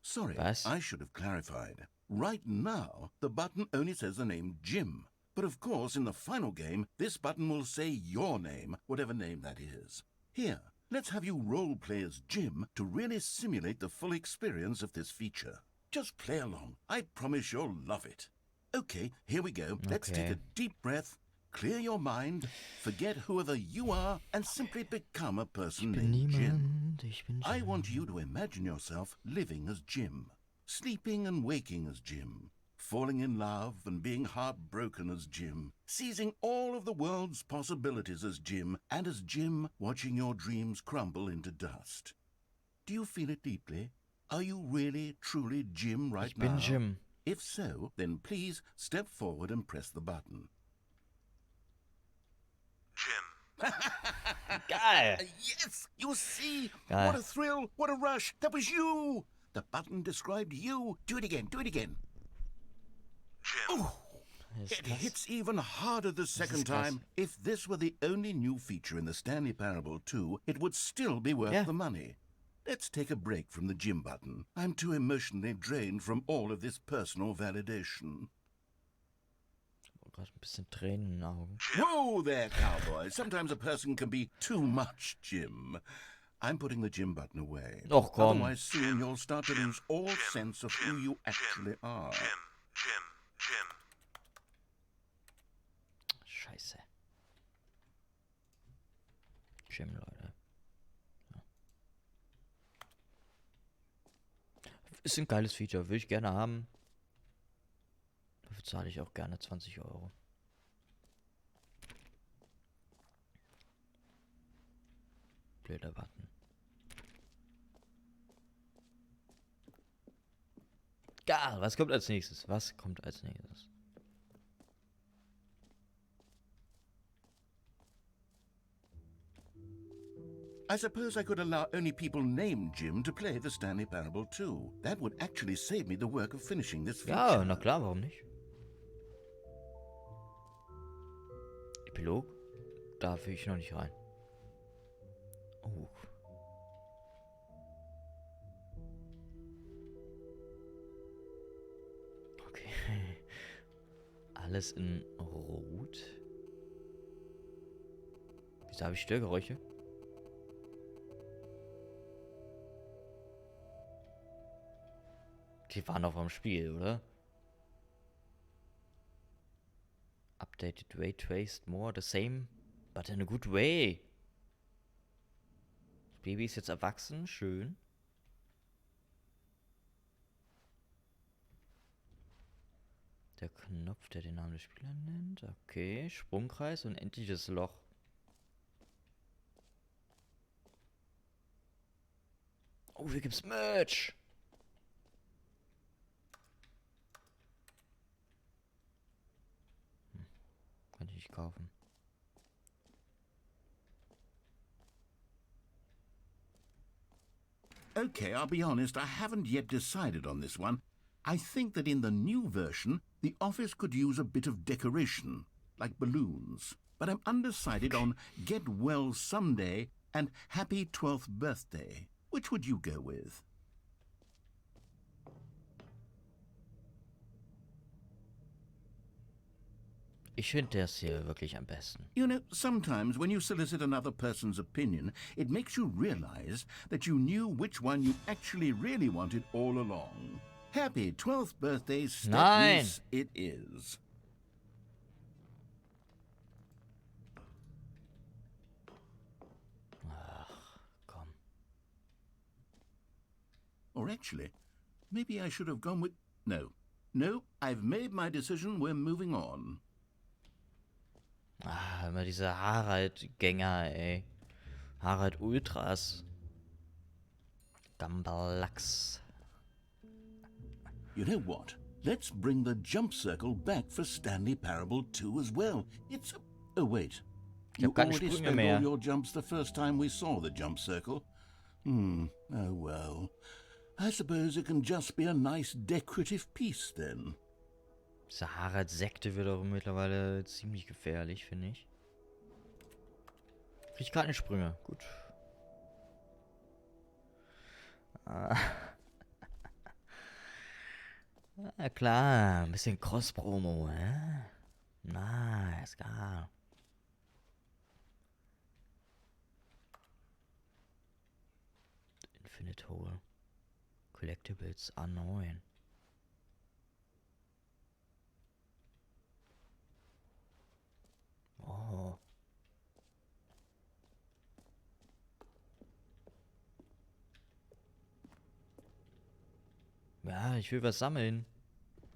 Sorry, Was? I should have clarified. Right now, the button only says the name Jim. But of course, in the final game, this button will say your name, whatever name that is. Here, let's have you role-play as Jim to really simulate the full experience of this feature. Just play along. I promise you'll love it. Okay, here we go. Let's take Okay. a deep breath, clear your mind, forget whoever you are, and simply become a person named Jim. Ich bin I want you to imagine yourself living as Jim, sleeping and waking as Jim, falling in love and being heartbroken as Jim, seizing all of the world's possibilities as Jim, and as Jim watching your dreams crumble into dust. Do you feel it deeply? Are you really, truly Jim right Ich bin now? Jim. If so, then please step forward and press the button. Geil! Yes, you see? Geil. What a thrill, what a rush. That was you. The button described you. Do it again, do it again. Oh, Das ist it krass. hits even harder the second krass. time. If this were the only new feature in the Stanley Parable 2, it would still be worth Yeah. the money. Let's take a break from the gym button. I'm too emotionally drained from all of this personal validation. Gerade ein bisschen Tränen in den Augen. Whoa there, cowboy. Sometimes a person can be too much Jim. I'm putting the gym button away. Och, komm. Otherwise, soon you'll start to lose all sense of who you actually are. Scheiße. Jim, Leute. Ja. Ist ein geiles Feature, würde ich gerne haben. Dafür zahle ich auch gerne 20 Euro. Blöder Button. Ja, was kommt als nächstes? Was kommt als nächstes? I suppose I could allow only people named Jim to play the Stanley Parable 2. That would actually save me the work of finishing this feature. Ja, na klar, warum nicht? Epilog? Da will ich noch nicht rein. Oh. Okay. Alles in Rot. Wieso habe ich Störgeräusche? Die waren doch am Spiel, oder? Updated way, traced more, the same, but in a good way. Das Baby ist jetzt erwachsen, schön. Der Knopf, der den Namen des Spielers nennt. Okay, Sprungkreis und endliches Loch. Oh, hier gibt's Merch. Kann ich nicht kaufen. Okay, I'll be honest, I haven't yet decided on this one. I think that in the new version, the office could use a bit of decoration, like balloons. But I'm undecided on Get Well Someday and Happy 12th Birthday. Which would you go with? Ich finde das hier wirklich am besten. You know, sometimes when you solicit another person's opinion, it makes you realize that you knew which one you actually really wanted all along. Happy 12th birthday, Nein! Stepniece, it is. Komm. Or actually, maybe I should have gone with... No, I've made my decision, we're moving on. Ah, immer diese Harald-Gänger, ey. Harald-Ultras. Gambalax. You know what? Let's bring the jump circle back for Stanley Parable 2 as well. It's... Oh, wait. Ich hab keine already Sprünge spent mehr. all your jumps the first time we saw the jump circle. Oh well. I suppose it can just be a nice decorative piece then. Diese Harald-Sekte wird auch mittlerweile ziemlich gefährlich, finde ich. Krieg ich keine Sprünge. Gut. Ah, klar. Ein bisschen Cross-Promo, hä? Na, ist klar. Infinite Hole. Collectibles A9. Oh. Ja, ich will was sammeln.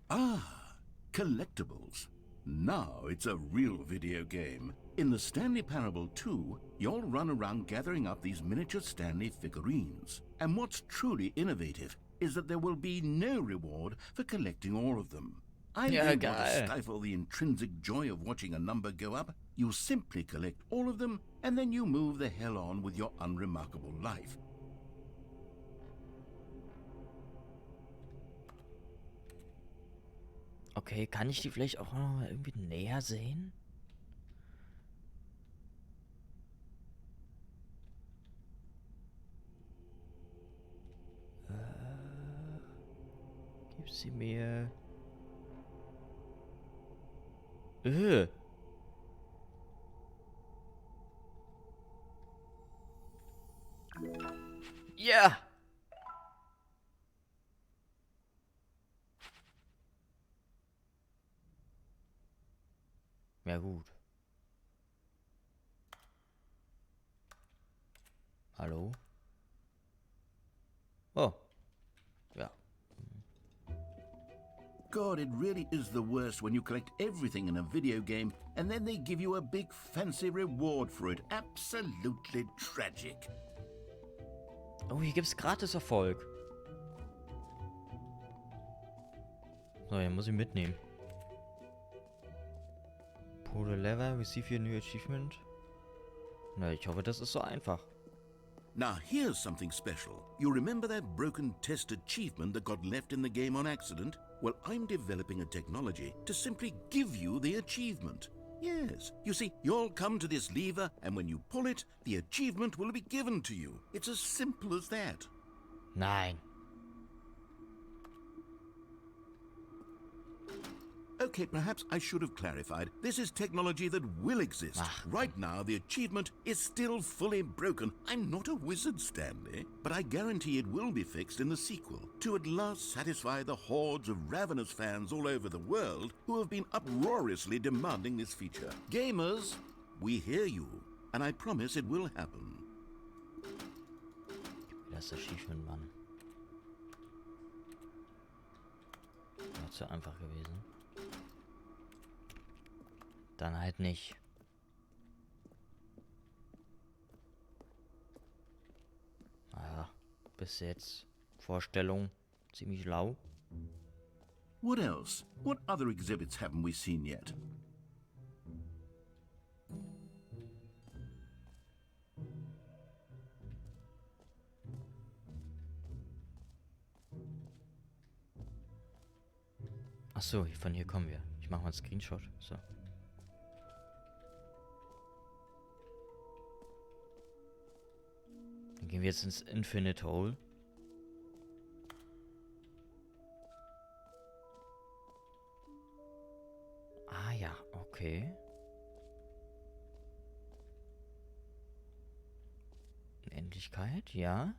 Ah, collectibles. Now it's a real video game. In the Stanley Parable 2, you'll run around gathering up these miniature Stanley figurines. And what's truly innovative is that there will be no reward for collecting all of them. I Ja, don't want to geil. stifle the intrinsic joy of watching a number go up. You simply collect all of them, and then you move the hell on with your unremarkable life. Okay, kann ich die vielleicht auch noch mal irgendwie näher sehen? Gib sie mir. Ja! Ja gut. Hallo? Oh. Ja. God, it really is the worst when you collect everything in a video game and then they give you a big fancy reward for it. Absolutely tragic. Oh, hier gibt's Gratis-Erfolg. So, hier muss ich mitnehmen. Pull the lever, receive your new achievement. Na, ich hoffe, das ist so einfach. Now here's something special. You remember that broken test achievement that got left in the game on accident? Well, I'm developing a technology to simply give you the achievement. Yes. You see, you'll come to this lever, and when you pull it, the achievement will be given to you. It's as simple as that. Nein. Okay, perhaps I should have clarified. This is technology that will exist. Right now, the achievement is still fully broken. I'm not a wizard, Stanley, but I guarantee it will be fixed in the sequel to at last satisfy the hordes of ravenous fans all over the world who have been uproariously demanding this feature. Gamers, we hear you, and I promise it will happen. Das Achievement, Mann. War zu einfach gewesen. Dann halt nicht. Naja, bis jetzt Vorstellung ziemlich lau. What else? What other exhibits haven't we seen yet? Ach so, von hier kommen wir. Ich mache mal einen Screenshot. So. Dann gehen wir jetzt ins Infinite Hole. Ah ja, okay. Okay. Unendlichkeit, ja.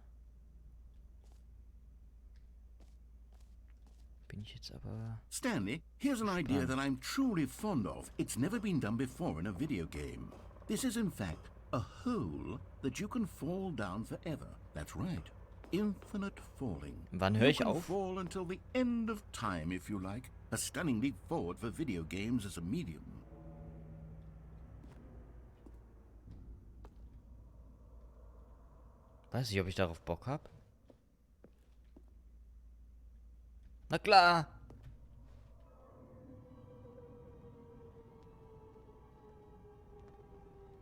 Bin ich jetzt aber... Stanley, here's an idea that I'm truly fond of. It's never been done before in a video game. This is in fact a hole that you can fall down forever. That's right. Infinite falling. Wann höre ich You can auf? fall until the end of time, if you like. A stunning leap forward for video games as a medium. Weiß nicht, ob ich darauf Bock habe. Na klar.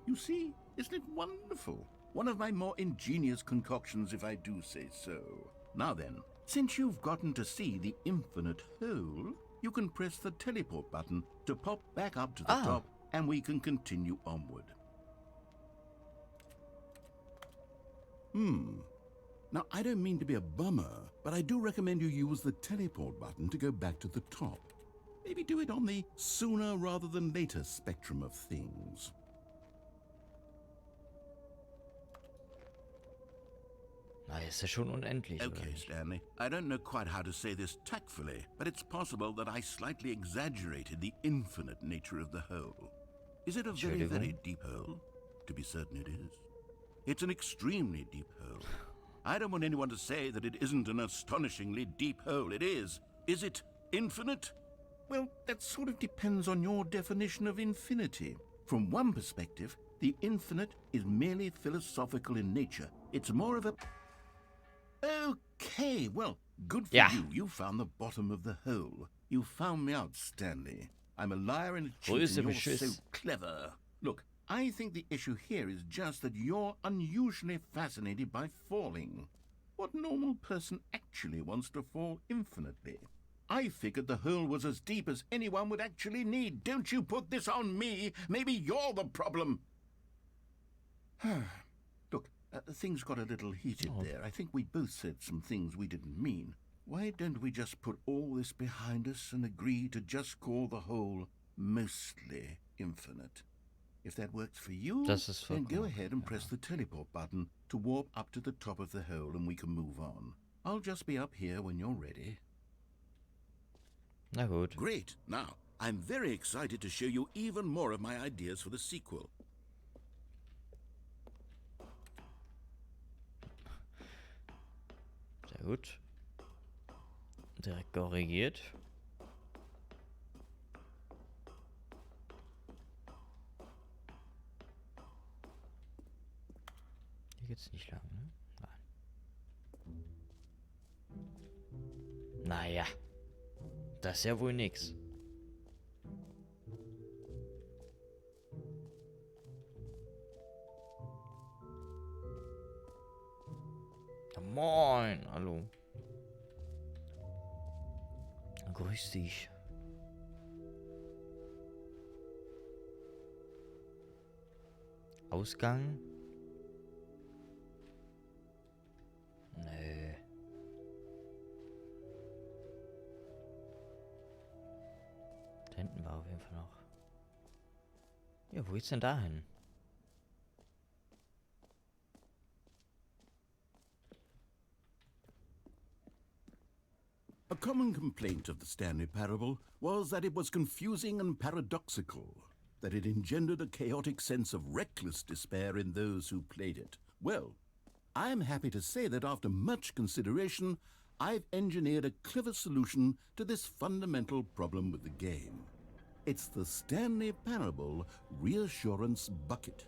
You see, isn't it wonderful? One of my more ingenious concoctions, if I do say so. Now then, since you've gotten to see the infinite hole, you can press the teleport button to pop back up to the top, and we can continue onward. Now, I don't mean to be a bummer, but I do recommend you use the teleport button to go back to the top. Maybe do it on the sooner rather than later spectrum of things. Na, ist ja schon unendlich, oder Okay, nicht? Stanley. I don't know quite how to say this tactfully, but it's possible that I slightly exaggerated the infinite nature of the hole. Is it a very, very deep hole? To be certain it is. It's an extremely deep hole. I don't want anyone to say that it isn't an astonishingly deep hole. It is. Is it infinite? Well, that sort of depends on your definition of infinity. From one perspective, the infinite is merely philosophical in nature. It's more of a... Okay, well, good for you. You found the bottom of the hole. You found me out, Stanley. I'm a liar and a cheat, and you're so clever. Look, I think the issue here is just that you're unusually fascinated by falling. What normal person actually wants to fall infinitely? I figured the hole was as deep as anyone would actually need. Don't you put this on me. Maybe you're the problem. Look, things got a little heated there. I think we both said some things we didn't mean. Why don't we just put all this behind us and agree to just call the hole mostly infinite? If that works for you, then go ahead and press the teleport button to warp up to the top of the hole and we can move on. I'll just be up here when you're ready. Na gut. Great. Now, I'm very excited to show you even more of my ideas for the sequel. Sehr gut. Direkt korrigiert. Hier geht's nicht lang, ne? Nein. Naja. Das ist ja wohl nix. Ja, moin, hallo. Grüß dich. Ausgang? Nö. Da hinten war auf jeden Fall noch. Ja, wo geht's denn da hin? A common complaint of the Stanley Parable was that it was confusing and paradoxical, that it engendered a chaotic sense of reckless despair in those who played it. Well, I'm happy to say that after much consideration, I've engineered a clever solution to this fundamental problem with the game. It's the Stanley Parable Reassurance Bucket.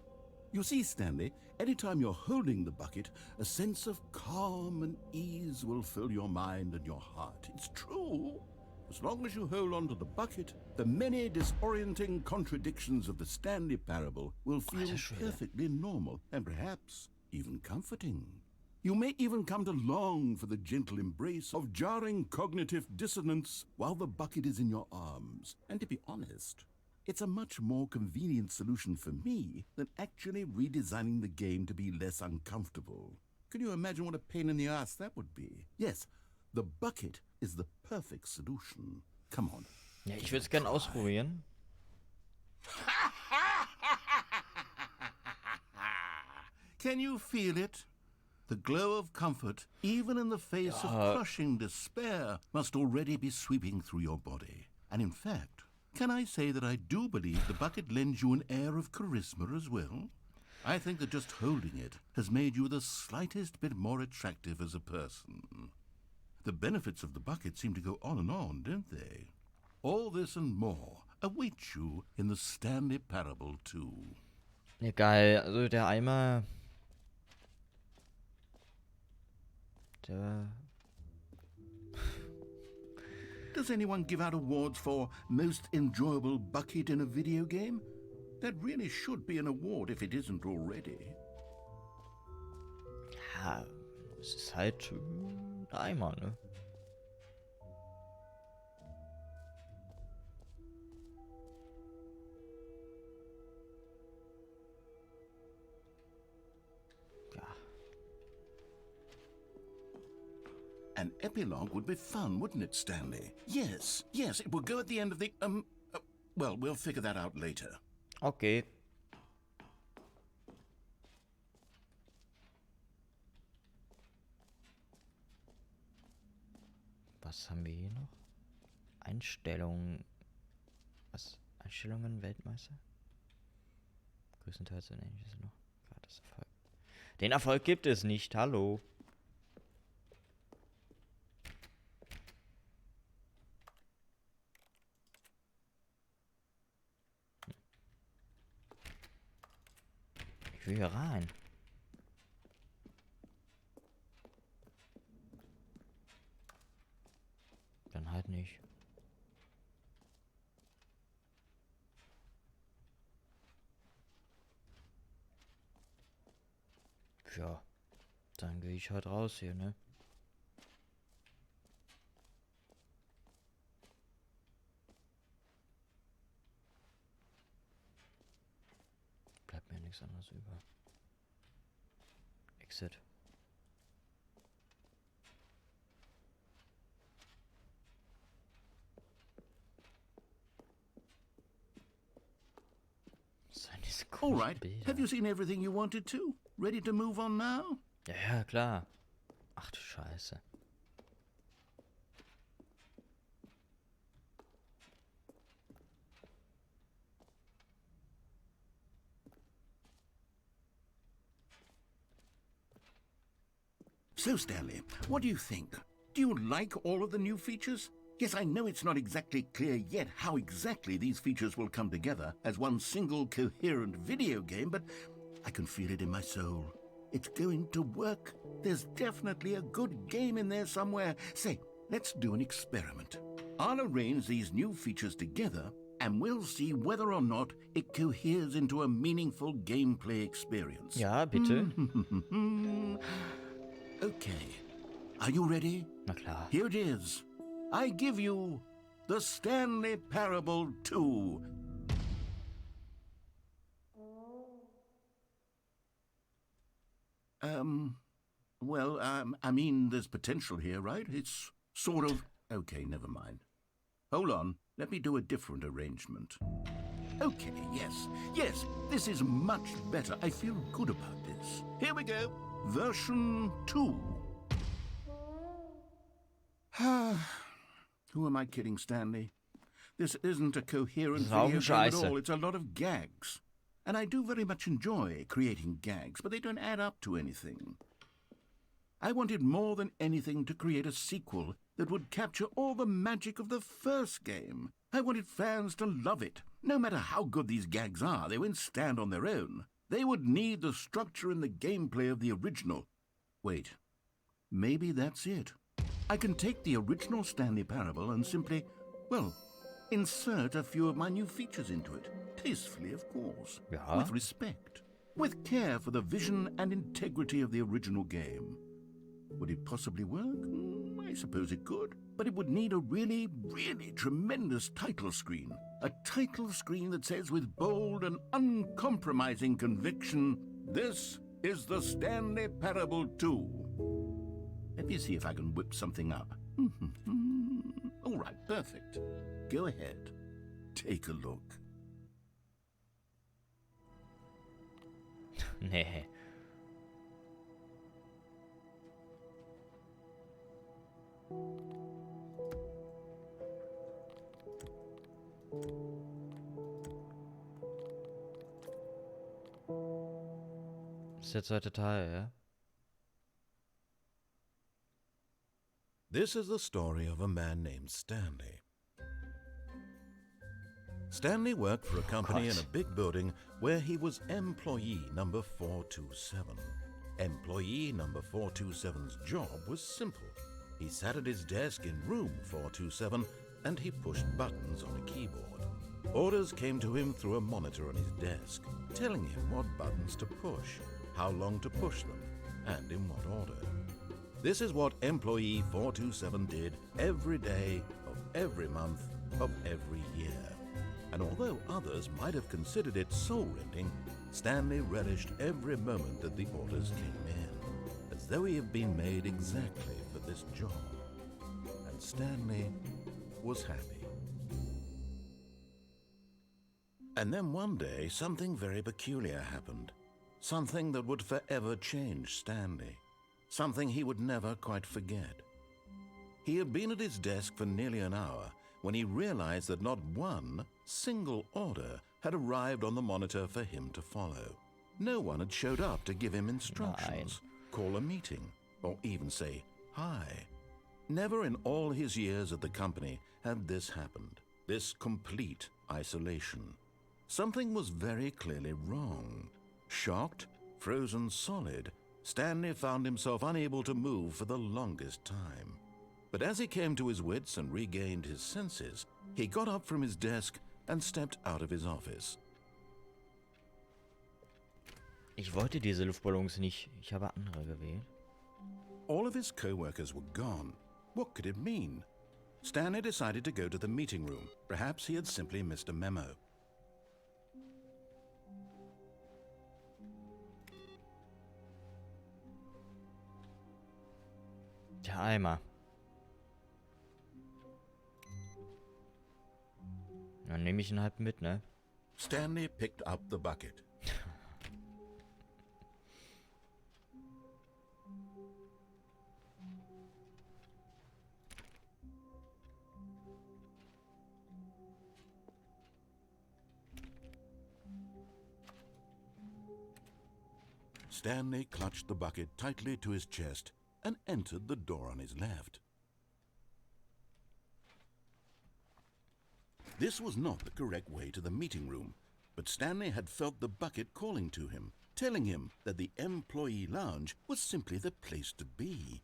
You see, Stanley, anytime you're holding the bucket, a sense of calm and ease will fill your mind and your heart. It's true. As long as you hold on to the bucket, the many disorienting contradictions of the Stanley Parable will feel perfectly normal and perhaps even comforting. You may even come to long for the gentle embrace of jarring cognitive dissonance while the bucket is in your arms. And to be honest, it's a much more convenient solution for me than actually redesigning the game to be less uncomfortable. Can you imagine what a pain in the ass that would be? Yes, the bucket is the perfect solution. Come on. Ja, ich würde es gerne ausprobieren. Can you feel it? The glow of comfort, even in the face of crushing despair, must already be sweeping through your body. And in fact, can I say that I do believe the bucket lends you an air of charisma as well? I think that just holding it has made you the slightest bit more attractive as a person. The benefits of the bucket seem to go on, don't they? All this and more await you in the Stanley Parable 2. Ja, geil. Also der Eimer... Der... Does anyone give out awards for most enjoyable bucket in a video game? That really should be an award if it isn't already. Ja, es ist halt ein Eimer, ne? An epilogue would be fun, wouldn't it, Stanley? Yes, it would go at the end of the, well, we'll figure that out later. Okay. Was haben wir hier noch? Einstellungen. Was? Einstellungen Weltmeister? Größtenteils ein ähnliches noch. Gratis Erfolg. Den Erfolg gibt es nicht, hallo. Ich will hier rein. Dann halt nicht. Ja, dann gehe ich halt raus hier, ne? Bleibt mir nichts anderes über. Exit. All right. Have you seen everything you wanted to? Ready to move on now? Ja, klar. Ach du Scheiße. So, Stanley, what do you think? Do you like all of the new features? Yes, I know it's not exactly clear yet how exactly these features will come together as one single coherent video game, but I can feel it in my soul. It's going to work. There's definitely a good game in there somewhere. Say, let's do an experiment. I'll arrange these new features together, and we'll see whether or not it coheres into a meaningful gameplay experience. Ja, bitte. Okay. Are you ready? Na klar. Here it is. I give you the Stanley Parable 2. I mean, there's potential here, right? It's sort of... Okay, never mind. Hold on, let me do a different arrangement. Okay, yes, this is much better. I feel good about this. Here we go. Version 2. Who am I kidding, Stanley? This isn't a coherent video game at all. It's a lot of gags. And I do very much enjoy creating gags, but they don't add up to anything. I wanted more than anything to create a sequel that would capture all the magic of the first game. I wanted fans to love it. No matter how good these gags are, they won't stand on their own. They would need the structure and the gameplay of the original. Wait, maybe that's it. I can take the original Stanley Parable and simply, well, insert a few of my new features into it. Tastefully, of course. Ja. With respect. With care for the vision and integrity of the original game. Would it possibly work? I suppose it could. But it would need a really, really tremendous title screen. A title screen that says with bold and uncompromising conviction, "This is the Stanley Parable 2. Let me see if I can whip something up. All right, perfect. Go ahead. Take a look. Nee. Das ist der zweite Teil, ja? This is the story of a man named Stanley. Stanley worked for a company in a big building where he was employee number 427. Employee number 427's job was simple. He sat at his desk in room 427 and he pushed buttons on a keyboard. Orders came to him through a monitor on his desk, telling him what buttons to push, how long to push them, and in what order. This is what employee 427 did every day of every month of every year. And although others might have considered it soul-rending, Stanley relished every moment that the orders came in, as though he had been made exactly for this job. And Stanley was happy. And then one day, something very peculiar happened. Something that would forever change Stanley. Something he would never quite forget. He had been at his desk for nearly an hour when he realized that not one single order had arrived on the monitor for him to follow. No one had showed up to give him instructions, call a meeting, or even say hi. Never in all his years at the company had this happened, this complete isolation. Something was very clearly wrong. Shocked, frozen solid, Stanley found himself unable to move for the longest time. But as he came to his wits and regained his senses, he got up from his desk and stepped out of his office. Ich wollte diese Luftballons nicht. Ich habe andere gewählt. All of his co-workers were gone. What could it mean? Stanley decided to go to the meeting room. Perhaps he had simply missed a memo. Der Eimer. Dann nehme ich ihn halt mit, ne? Stanley picked up the bucket. Stanley clutched the bucket tightly to his chest and entered the door on his left. This was not the correct way to the meeting room, but Stanley had felt the bucket calling to him, telling him that the employee lounge was simply the place to be.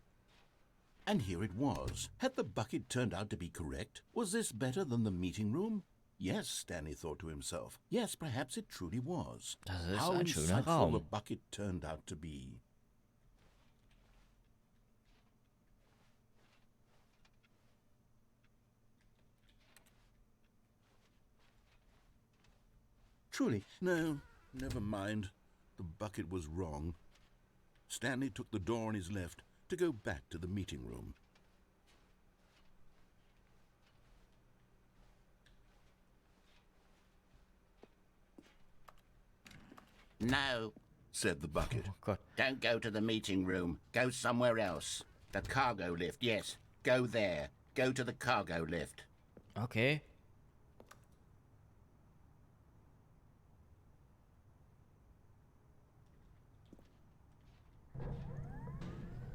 And here it was. Had the bucket turned out to be correct? Was this better than the meeting room? Yes, Stanley thought to himself. Yes, perhaps it truly was. Das ist How ein schöner insightful Raum. the bucket turned out to be. Truly, no, never mind. The bucket was wrong. Stanley took the door on his left to go back to the meeting room. No, Said the bucket. Oh Gott. don't go to the meeting room. Go somewhere else. The cargo lift, yes. Go there. Go to the cargo lift. Okay.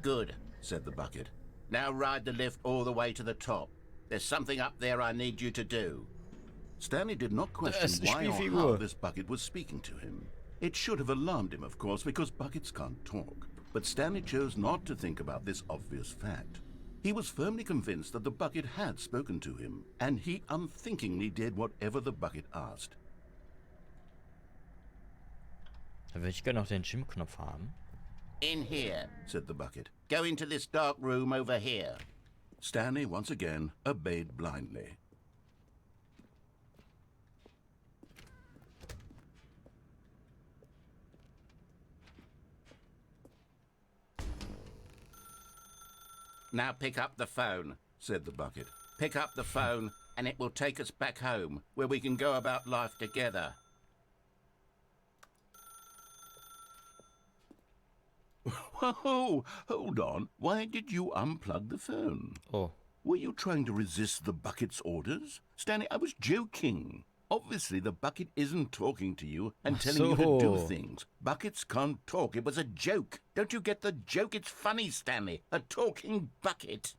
Good. Said the bucket. Now ride the lift all the way to the top. There's something up there I need you to do. Stanley did not question ist eine why or how Spielfigur. this bucket was speaking to him. It should have alarmed him, of course, because buckets can't talk. But Stanley chose not to think about this obvious fact. He was firmly convinced that the bucket had spoken to him, and he unthinkingly did whatever the bucket asked. Da würde ich gerne noch den Gym-Knopf haben. In here. Said the bucket. Go into this dark room over here. Stanley once again obeyed blindly. Now pick up the phone. Said the bucket. Pick up the phone and it will take us back home, where we can go about life together. Whoa, hold on. Why did you unplug the phone? Oh. Were you trying to resist the bucket's orders? Stanley, I was joking. Obviously, the bucket isn't talking to you and telling you to do things. Buckets can't talk. It was a joke. Don't you get the joke? It's funny, Stanley. A talking bucket.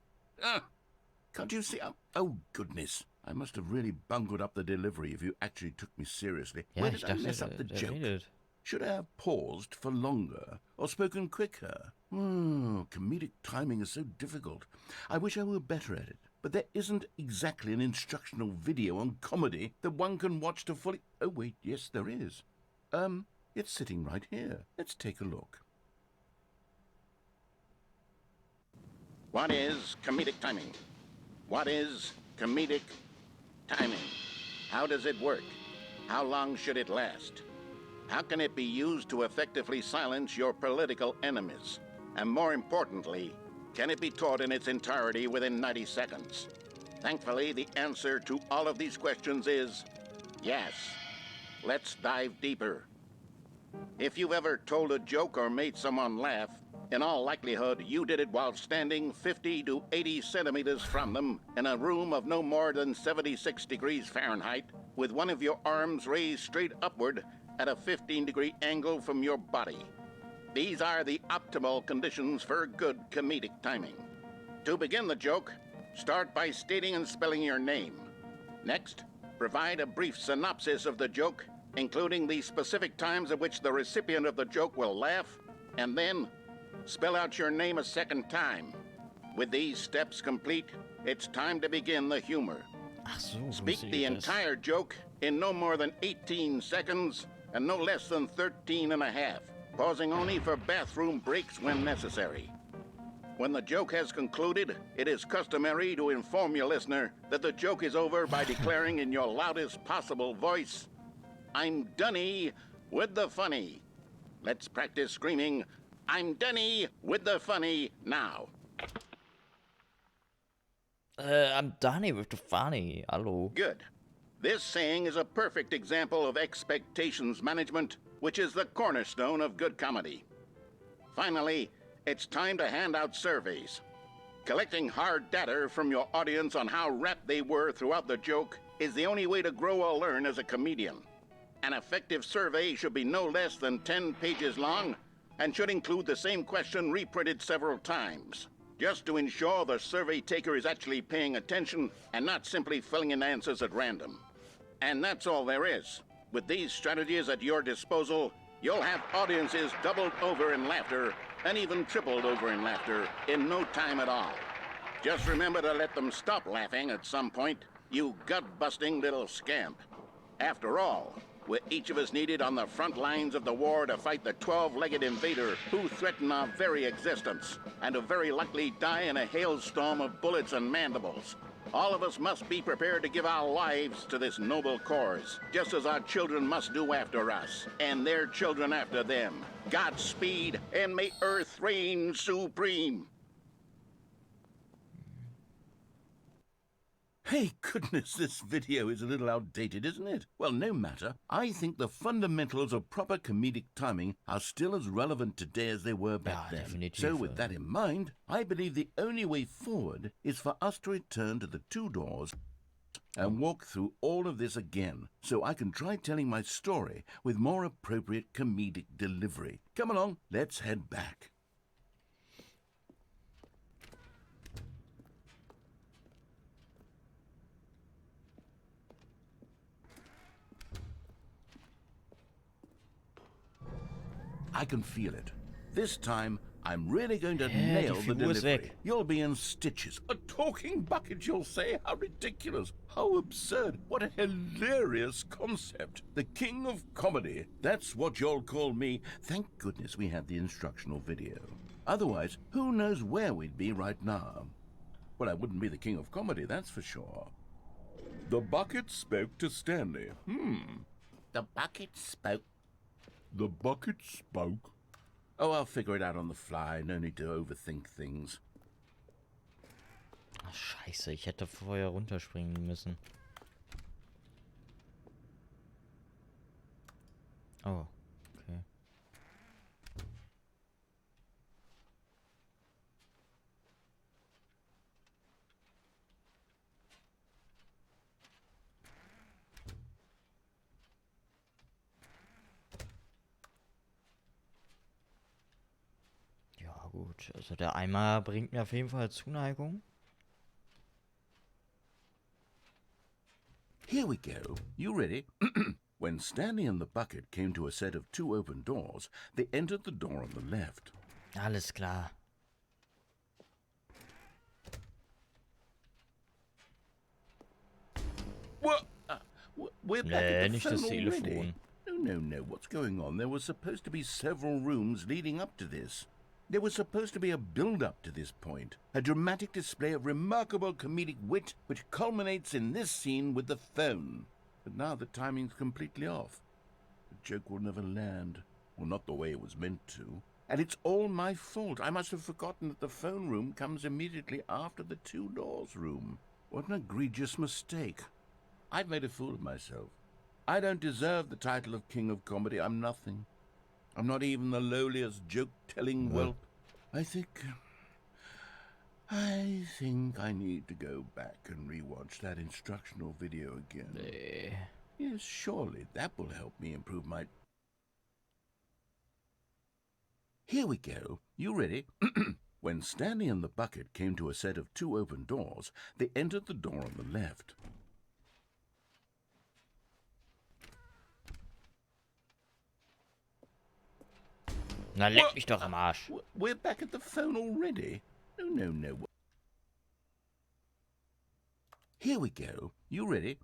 Can't you see? Oh, goodness. I must have really bungled up the delivery if you actually took me seriously. Ja, Where ich did I mess dachte, up the der joke? redet. Should I have paused for longer or spoken quicker? Comedic timing is so difficult. I wish I were better at it. But there isn't exactly an instructional video on comedy that one can watch to fully... Oh, wait, yes, there is. It's sitting right here. Let's take a look. What is comedic timing? What is comedic timing? How does it work? How long should it last? How can it be used to effectively silence your political enemies? And more importantly, can it be taught in its entirety within 90 seconds? Thankfully, the answer to all of these questions is yes. Let's dive deeper. If you've ever told a joke or made someone laugh, in all likelihood, you did it while standing 50 to 80 centimeters from them in a room of no more than 76 degrees Fahrenheit, with one of your arms raised straight upward at a 15-degree angle from your body. These are the optimal conditions for good comedic timing. To begin the joke, start by stating and spelling your name. Next, provide a brief synopsis of the joke, including the specific times at which the recipient of the joke will laugh, and then spell out your name a second time. With these steps complete, it's time to begin the humor. Ach so, Speak the entire joke in no more than 18 seconds and no less than 13 and a half, pausing only for bathroom breaks when necessary. When the joke has concluded, it is customary to inform your listener that the joke is over by declaring in your loudest possible voice, "I'm Dunny with the funny." Let's practice screaming, "I'm Dunny with the funny" now. I'm Danny with the funny. Hallo. Good. This saying is a perfect example of expectations management, which is the cornerstone of good comedy. Finally, it's time to hand out surveys. Collecting hard data from your audience on how rapt they were throughout the joke is the only way to grow or learn as a comedian. An effective survey should be no less than 10 pages long and should include the same question reprinted several times, just to ensure the survey taker is actually paying attention and not simply filling in answers at random. And that's all there is. With these strategies at your disposal, you'll have audiences doubled over in laughter and even tripled over in laughter in no time at all. Just remember to let them stop laughing at some point, you gut-busting little scamp. After all, we're each of us needed on the front lines of the war to fight the 12-legged invader who threaten our very existence, and who very likely die in a hailstorm of bullets and mandibles. All of us must be prepared to give our lives to this noble cause, just as our children must do after us, and their children after them. Godspeed, and may Earth reign supreme. Hey, goodness, this video is a little outdated, isn't it? Well, no matter. I think the fundamentals of proper comedic timing are still as relevant today as they were back then. Definitiv. So with that in mind, I believe the only way forward is for us to return to the two doors and walk through all of this again, so I can try telling my story with more appropriate comedic delivery. Come along, let's head back. I can feel it. This time, I'm really going to nail the delivery. You'll be in stitches. A talking bucket, you'll say? How ridiculous. How absurd. What a hilarious concept. The king of comedy. That's what you'll call me. Thank goodness we had the instructional video. Otherwise, who knows where we'd be right now. Well, I wouldn't be the king of comedy, that's for sure. The bucket spoke to Stanley. The bucket spoke. The bucket spoke. Oh, I'll figure it out on the fly. No need to overthink things. Ach, scheiße, ich hätte vorher runterspringen müssen. Oh, okay. Gut, also der Eimer bringt mir auf jeden Fall Zuneigung. Here we go. You ready? When Stanley and the bucket came to a set of 2 open doors, they entered the door on the left. Alles klar. What? We're back at the nicht phone das already. Telefon. No. What's going on? There was supposed to be several rooms leading up to this. There was supposed to be a build-up to this point. A dramatic display of remarkable comedic wit which culminates in this scene with the phone. But now the timing's completely off. The joke will never land. Well, not the way it was meant to. And it's all my fault. I must have forgotten that the phone room comes immediately after the 2 doors room. What an egregious mistake. I've made a fool of myself. I don't deserve the title of King of Comedy. I'm nothing. I'm not even the lowliest joke-telling whelp. I think I need to go back and rewatch that instructional video again. Yes, surely that will help me improve my... Here we go. You ready? When Stanley and the bucket came to a set of 2 open doors, they entered the door on the left. Na, leck mich doch am Arsch. We're back at the phone already? No. Here we go. You ready?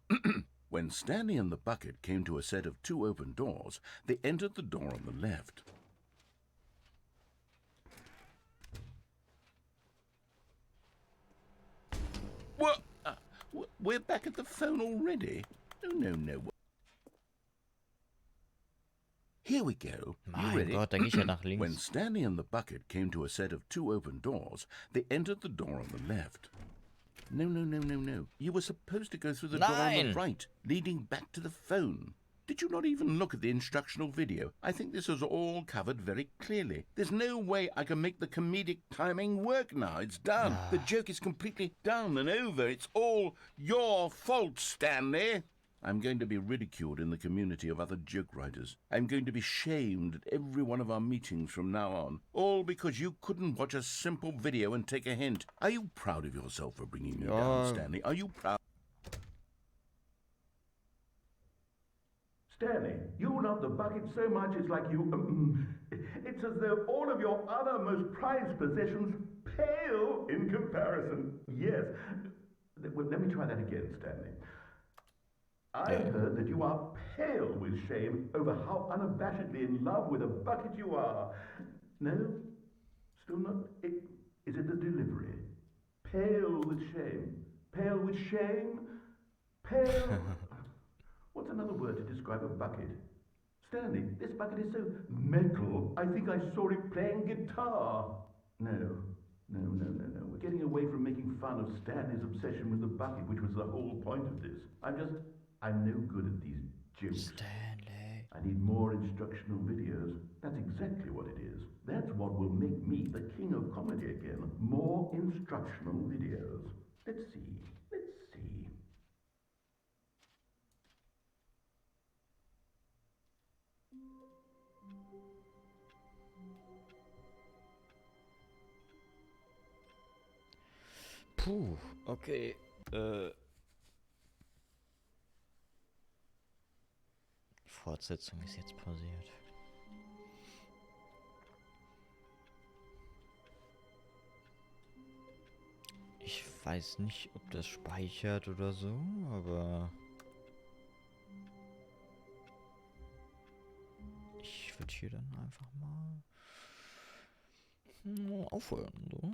When Stanley and the bucket came to a set of 2 open doors, they entered the door on the left. What? We're back at the phone already? No. Here we go. You Mein ready? Gott, da geh ich ja nach When links. Stanley and the bucket came to a set of 2 open doors, they entered the door on the left. No. You were supposed to go through the door on the Nein. right, leading back to the phone. Did you not even look at the instructional video? I think this is all covered very clearly. There's no way I can make the comedic timing work now. It's done. The joke is completely done and over. It's all your fault, Stanley. I'm going to be ridiculed in the community of other joke writers. I'm going to be shamed at every one of our meetings from now on. All because you couldn't watch a simple video and take a hint. Are you proud of yourself for bringing me down, Stanley? Are you proud? Stanley, you love the bucket so much it's like you... it's as though all of your other most prized possessions pale in comparison. Yes. Well, let me try that again, Stanley. I heard that you are pale with shame over how unabashedly in love with a bucket you are. No? Still not? Is it the delivery? Pale with shame. Pale with shame? Pale... What's another word to describe a bucket? Stanley, this bucket is so metal. I think I saw it playing guitar. No. We're getting away from making fun of Stanley's obsession with the bucket, which was the whole point of this. I'm no good at these jokes. Stanley. I need more instructional videos. That's exactly what it is. That's what will make me the king of comedy again. More instructional videos. Let's see. Puh, okay. Fortsetzung ist jetzt pausiert. Ich weiß nicht, ob das speichert oder so, aber ich würde hier dann einfach mal aufhören. So.